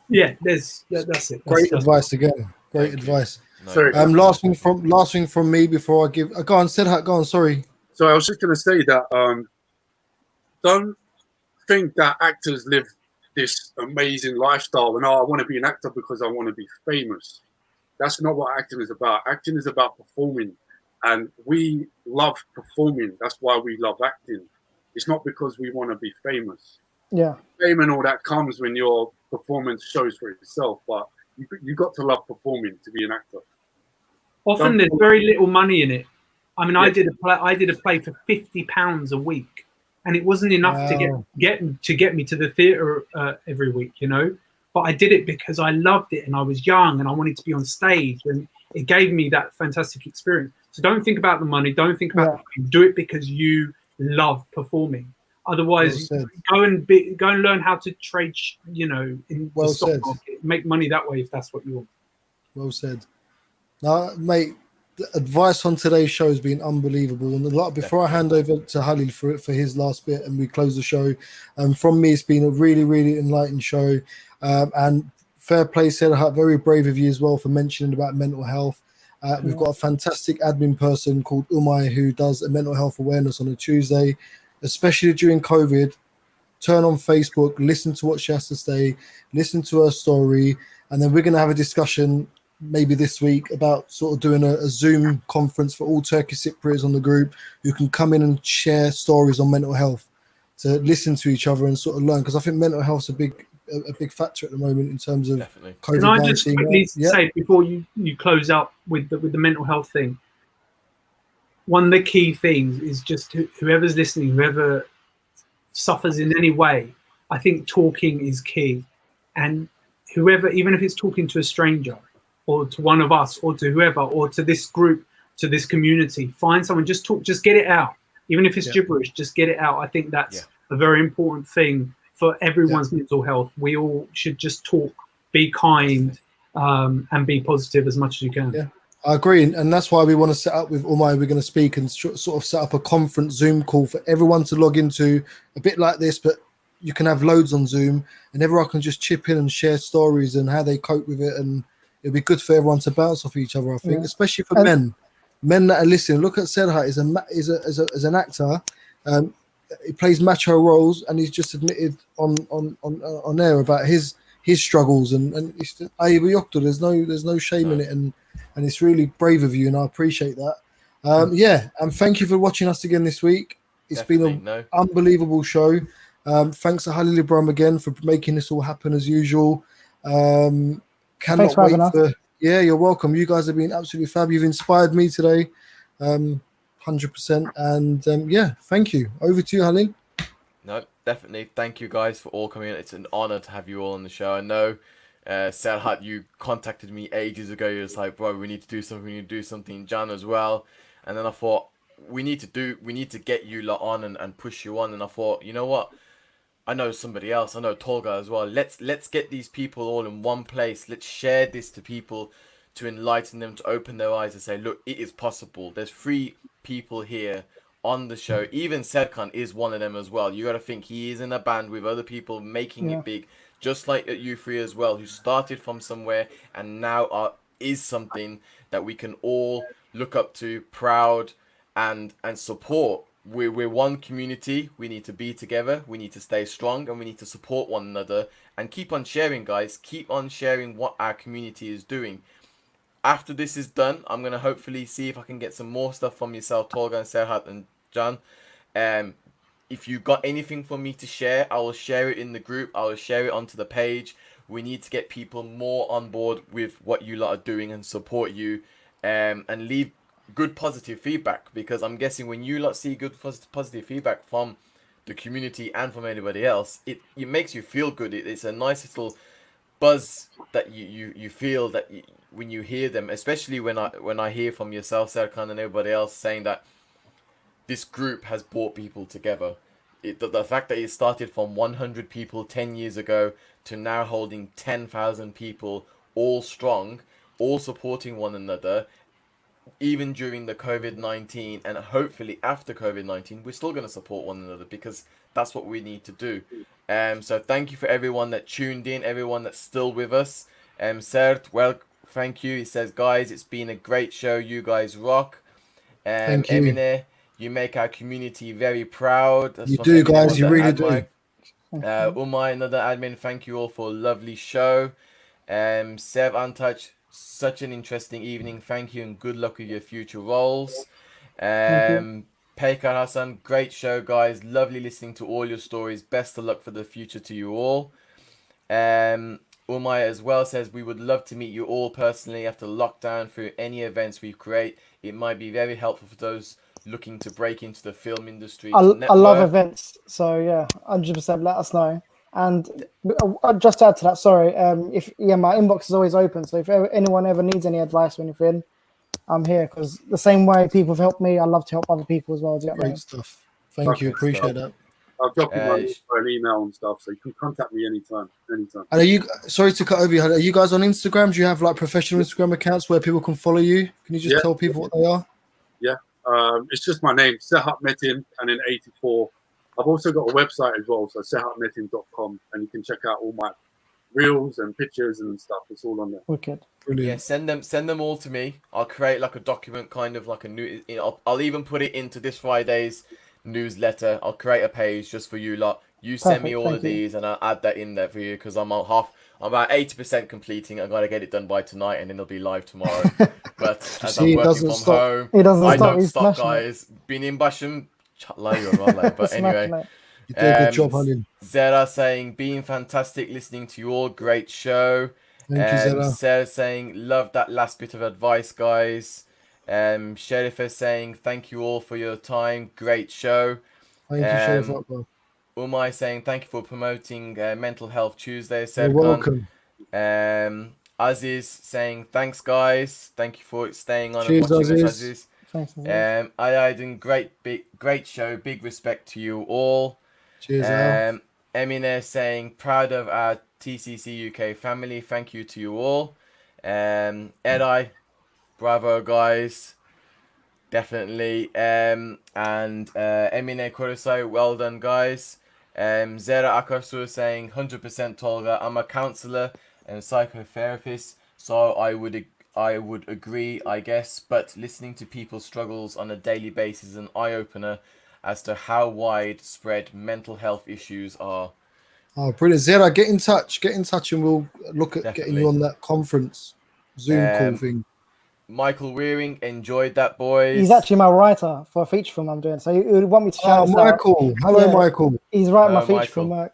yeah, that's it. Great advice again. Great advice. No, Sorry. Last thing from me before I give. Go on, Sidhat. Go on. Sorry. So I was just going to say that don't think that actors live this amazing lifestyle and I want to be an actor because I want to be famous. That's not what acting is about. Acting is about performing, and we love performing. That's why we love acting. It's not because we want to be famous. Yeah. Fame and all that comes when your performance shows for itself, but you got to love performing to be an actor. Often there's very little money in it. I mean, Yeah. I did a play for £50 a week, and it wasn't enough to get me to the theatre every week, you know. But I did it because I loved it, and I was young, and I wanted to be on stage, and it gave me that fantastic experience. So don't think about the money. Don't think about the fame. Do it because you love performing. Otherwise, go and learn how to trade, you know, in the stock market. Make money that way if that's what you want. Well said. Now, mate, the advice on today's show has been unbelievable. And before I hand over to Halil for his last bit and we close the show, from me, it's been a really, really enlightening show. And fair play, Sidhat, very brave of you as well for mentioning about mental health. We've got a fantastic admin person called Umay who does a mental health awareness on a Tuesday, especially during COVID. Turn on Facebook, listen to what she has to say, listen to her story, and then we're going to have a discussion maybe this week about sort of doing a Zoom conference for all Turkish Cypriots on the group who can come in and share stories on mental health, to listen to each other and sort of learn, because I think mental health is a big factor at the moment in terms of COVID-19. Can I just quickly say before you close out with the mental health thing, one of the key things is just whoever's listening, whoever suffers in any way, I think talking is key. And whoever, even if it's talking to a stranger or to one of us or to whoever or to this group, to this community, find someone, just talk, just get it out. Even if it's gibberish, just get it out. I think that's a very important thing for everyone's mental health. We all should just talk, be kind, and be positive as much as you can. Yeah, I agree. And that's why we want to set up with Umay. We're going to speak and sort of set up a conference Zoom call for everyone to log into, a bit like this, but you can have loads on Zoom and everyone can just chip in and share stories and how they cope with it. And it'll be good for everyone to bounce off each other, I think, especially for men that are listening. Look at Sidhat as an actor. He plays macho roles, and he's just admitted on air about his struggles, and there's no shame in it, and it's really brave of you, and I appreciate that. And thank you for watching us again this week. It's been an unbelievable show. Thanks to Halil Ibrahim again for making this all happen as usual. Cannot wait for. Yeah, you're welcome. You guys have been absolutely fab. You've inspired me today, 100%. And thank you. Over to you, Halil. No, definitely. Thank you guys for all coming in. It's an honor to have you all on the show. I know, Sidhat, you contacted me ages ago. You're just like, bro, we need to do something. We need to do something. Jan as well. And then I thought, we need to get you lot on and push you on. And I thought, you know what? I know somebody else. I know Tolga as well. Let's get these people all in one place. Let's share this to people, to enlighten them, to open their eyes and say, look, it is possible. There's 3 people here on the show. Even Serkan is one of them as well. You got to think he is in a band with other people making it big, just like at U3 as well, who started from somewhere and now is something that we can all look up to, proud and support. We're one community. We need to be together. We need to stay strong, and we need to support one another and keep on sharing, guys. Keep on sharing what our community is doing. After this is done, I'm going to hopefully see if I can get some more stuff from yourself, Tolga and Serhat and Jan. If you got anything for me to share, I will share it in the group. I will share it onto the page. We need to get people more on board with what you lot are doing and support you, and leave good positive feedback, because I'm guessing when you lot see good positive feedback from the community and from anybody else, it makes you feel good. It's a nice little buzz that you feel that when you hear them, especially when I hear from yourself, Serkan, and everybody else saying that this group has brought people together. the fact that it started from 100 people 10 years ago to now holding 10,000 people, all strong, all supporting one another, even during the COVID-19, and hopefully after COVID-19, we're still going to support one another because that's what we need to do. So thank you for everyone that tuned in, everyone that's still with us. Sert, well, thank you. He says, guys, it's been a great show. You guys rock. Thank you. Emine, you make our community very proud. That's You from do, Emine, guys. one You that really admire. do. Umay, another admin, thank you all for a lovely show. Sev Untouch, such an interesting evening. Thank you and good luck with your future roles. Peykar Hassan, great show, guys. Lovely listening to all your stories. Best of luck for the future to you all. Umay as well says, we would love to meet you all personally after lockdown through any events we create. It might be very helpful for those looking to break into the film industry. I love events, so yeah, 100%. Let us know. And just to add to that, sorry, my inbox is always open. So if anyone ever needs any advice or anything, I'm here because the same way people have helped me, I love to help other people as well. Great stuff. Thank you. Appreciate that. I'll drop you an email and stuff, so you can contact me anytime. And are you? Sorry to cut over you. Are you guys on Instagram? Do you have like professional Instagram accounts where people can follow you? Can you just tell people what they are? Yeah, it's just my name, Serhat Metin, and then 84. I've also got a website as well, so serhatmetin.com, and you can check out all my reels and pictures and stuff. It's all on there. Wicked. Yeah, send them all to me. I'll create like a document, kind of like a new. I'll even put it into this Friday's newsletter. I'll create a page just for you lot. You send me all of these, and I'll add that in there for you because I'm about 80% completing. I've got to get it done by tonight, and then it'll be live tomorrow. But as I'm working from home, I don't stop, guys. Been in Basham, but anyway. You did a good job, Halim. Zara saying, being fantastic, listening to you all, great show. Thank you, Zara. Sarah saying, love that last bit of advice, guys. Sheriff is saying, thank you all for your time, great show. Thank you, Sheriff Akbar. Umay saying, thank you for promoting Mental Health Tuesday. You're welcome. Aziz saying, thanks, guys. Thank you for staying on Cheers, and watching Aziz. us, Aziz. Thanks, Ayadin, great show, big respect to you all. Cheers, Al. Emine saying, proud of our TCC UK family. Thank you to you all. Edai, bravo, guys. Definitely. And Emine Kurosai, well done, guys. Zera Akarsu saying, 100% Tolga. I'm a counselor and psychotherapist, so I would agree, I guess, but listening to people's struggles on a daily basis is an eye-opener as to how widespread mental health issues are. Oh, brilliant. Zera, get in touch, and we'll look at getting you on that conference Zoom call thing. Michael Wearing, enjoyed that, boys. He's actually my writer for a feature film I'm doing, so he would want me to shout. Oh, Michael. Hello, Michael. He's writing my feature film, Merc.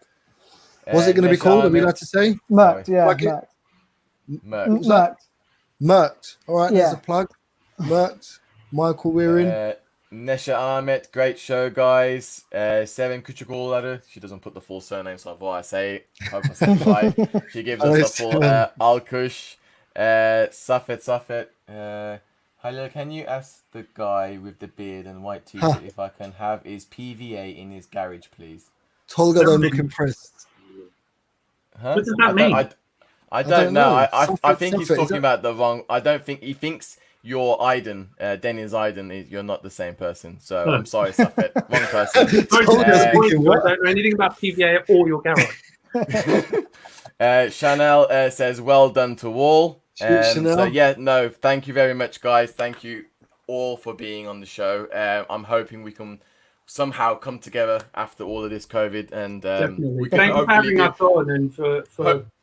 What's it going to be called? Are we allowed to say? Merc, yeah. Merc. Merc. All right, there's a plug. Merc. Michael Wearing. Nesha Ahmet, great show, guys. Seven Kuchugolaru. She doesn't put the full surname, so I say it. Hope I said it right. She gives us the full Alkush. Safet. Hello, can you ask the guy with the beard and white t-shirt if I can have his PVA in his garage, please? Tolga don't look impressed. Huh? What does that mean? I don't know. I think he's talking about the wrong. I don't think he thinks you're Aiden, Dennis Aiden. You're not the same person. So I'm sorry, Safet. Wrong person. I don't know anything about PVA or your garage. Chanel says, well done to all. So yeah, no, thank you very much, guys. Thank you all for being on the show. I'm hoping we can somehow come together after all of this COVID, and definitely. Thank you for having us on and for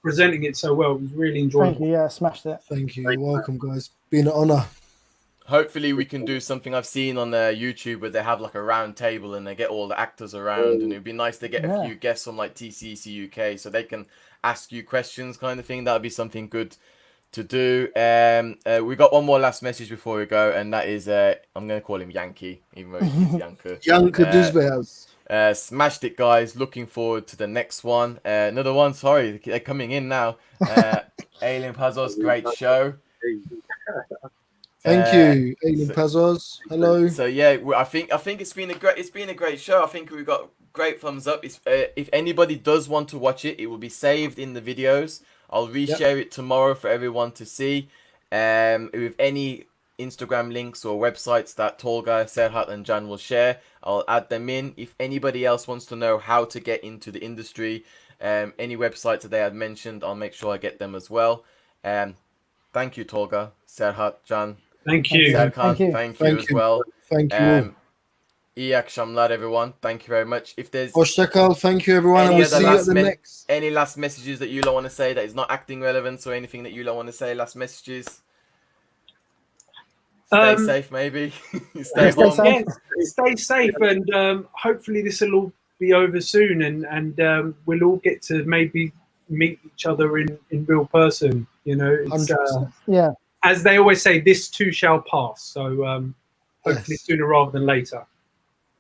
presenting it so well. It was really enjoyable. Thank you. Yeah, smashed it. Thank you. You're welcome, guys. Been an honor. Hopefully we can do something I've seen on YouTube where they have like a round table and they get all the actors around, and it'd be nice to get a few guests from like TCC UK so they can ask you questions, kind of thing. That would be something good to do. We got one more last message before we go, and that is I'm gonna call him Yankee, even though he's Yanker. Yanker Dizbeaz. Smashed it, guys. Looking forward to the next one. Another one. Sorry, they're coming in now. Alien Puzzles, great show. Thank you, Alien Pazos. Hello. So yeah, I think it's been a great show. I think we've got great thumbs up. If anybody does want to watch it, it will be saved in the videos. I'll reshare it tomorrow for everyone to see. With any Instagram links or websites that Tolga, Serhat and Jan will share, I'll add them in. If anybody else wants to know how to get into the industry, any websites that they have mentioned, I'll make sure I get them as well. Thank you, Tolga, Serhat, Jan. Thank you. Serkan, Thank you. thank you as well. Thank you all. İyi akşamlar, everyone. Thank you very much. If there's Hoşça kal. Thank you, everyone. And any we'll other see you at last the next. any last messages that you don't want to say that is not acting relevance or anything that you don't want to say, last messages? Stay safe, maybe. Stay home. safe. Yeah, stay safe, and hopefully this will all be over soon, and we'll all get to maybe meet each other in real person. You know, it's, 100%. Yeah. as they always say, this too shall pass. So hopefully Yes. sooner rather than later.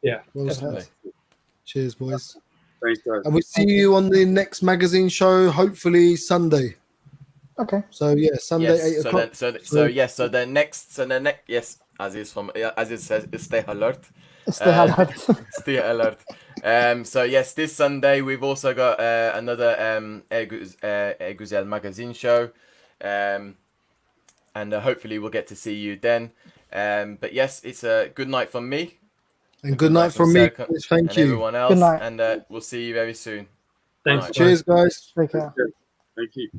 Yeah. Well Definitely. said. Cheers, boys. Thanks, guys. And we'll see you on the next magazine show, hopefully Sunday. Okay. So yeah, Sunday, Yes, 8 o'clock. so the next yes, Aziz says, stay alert. Stay alert. Stay alert. So yes, this Sunday we've also got another Guzel Magazine show, and hopefully we'll get to see you then. But yes, it's a good night from me. And good night from me. Serkan Thank and you. everyone else. night. And we'll see you very soon. Thanks. Good night. Cheers, guys. Take care. Thank you.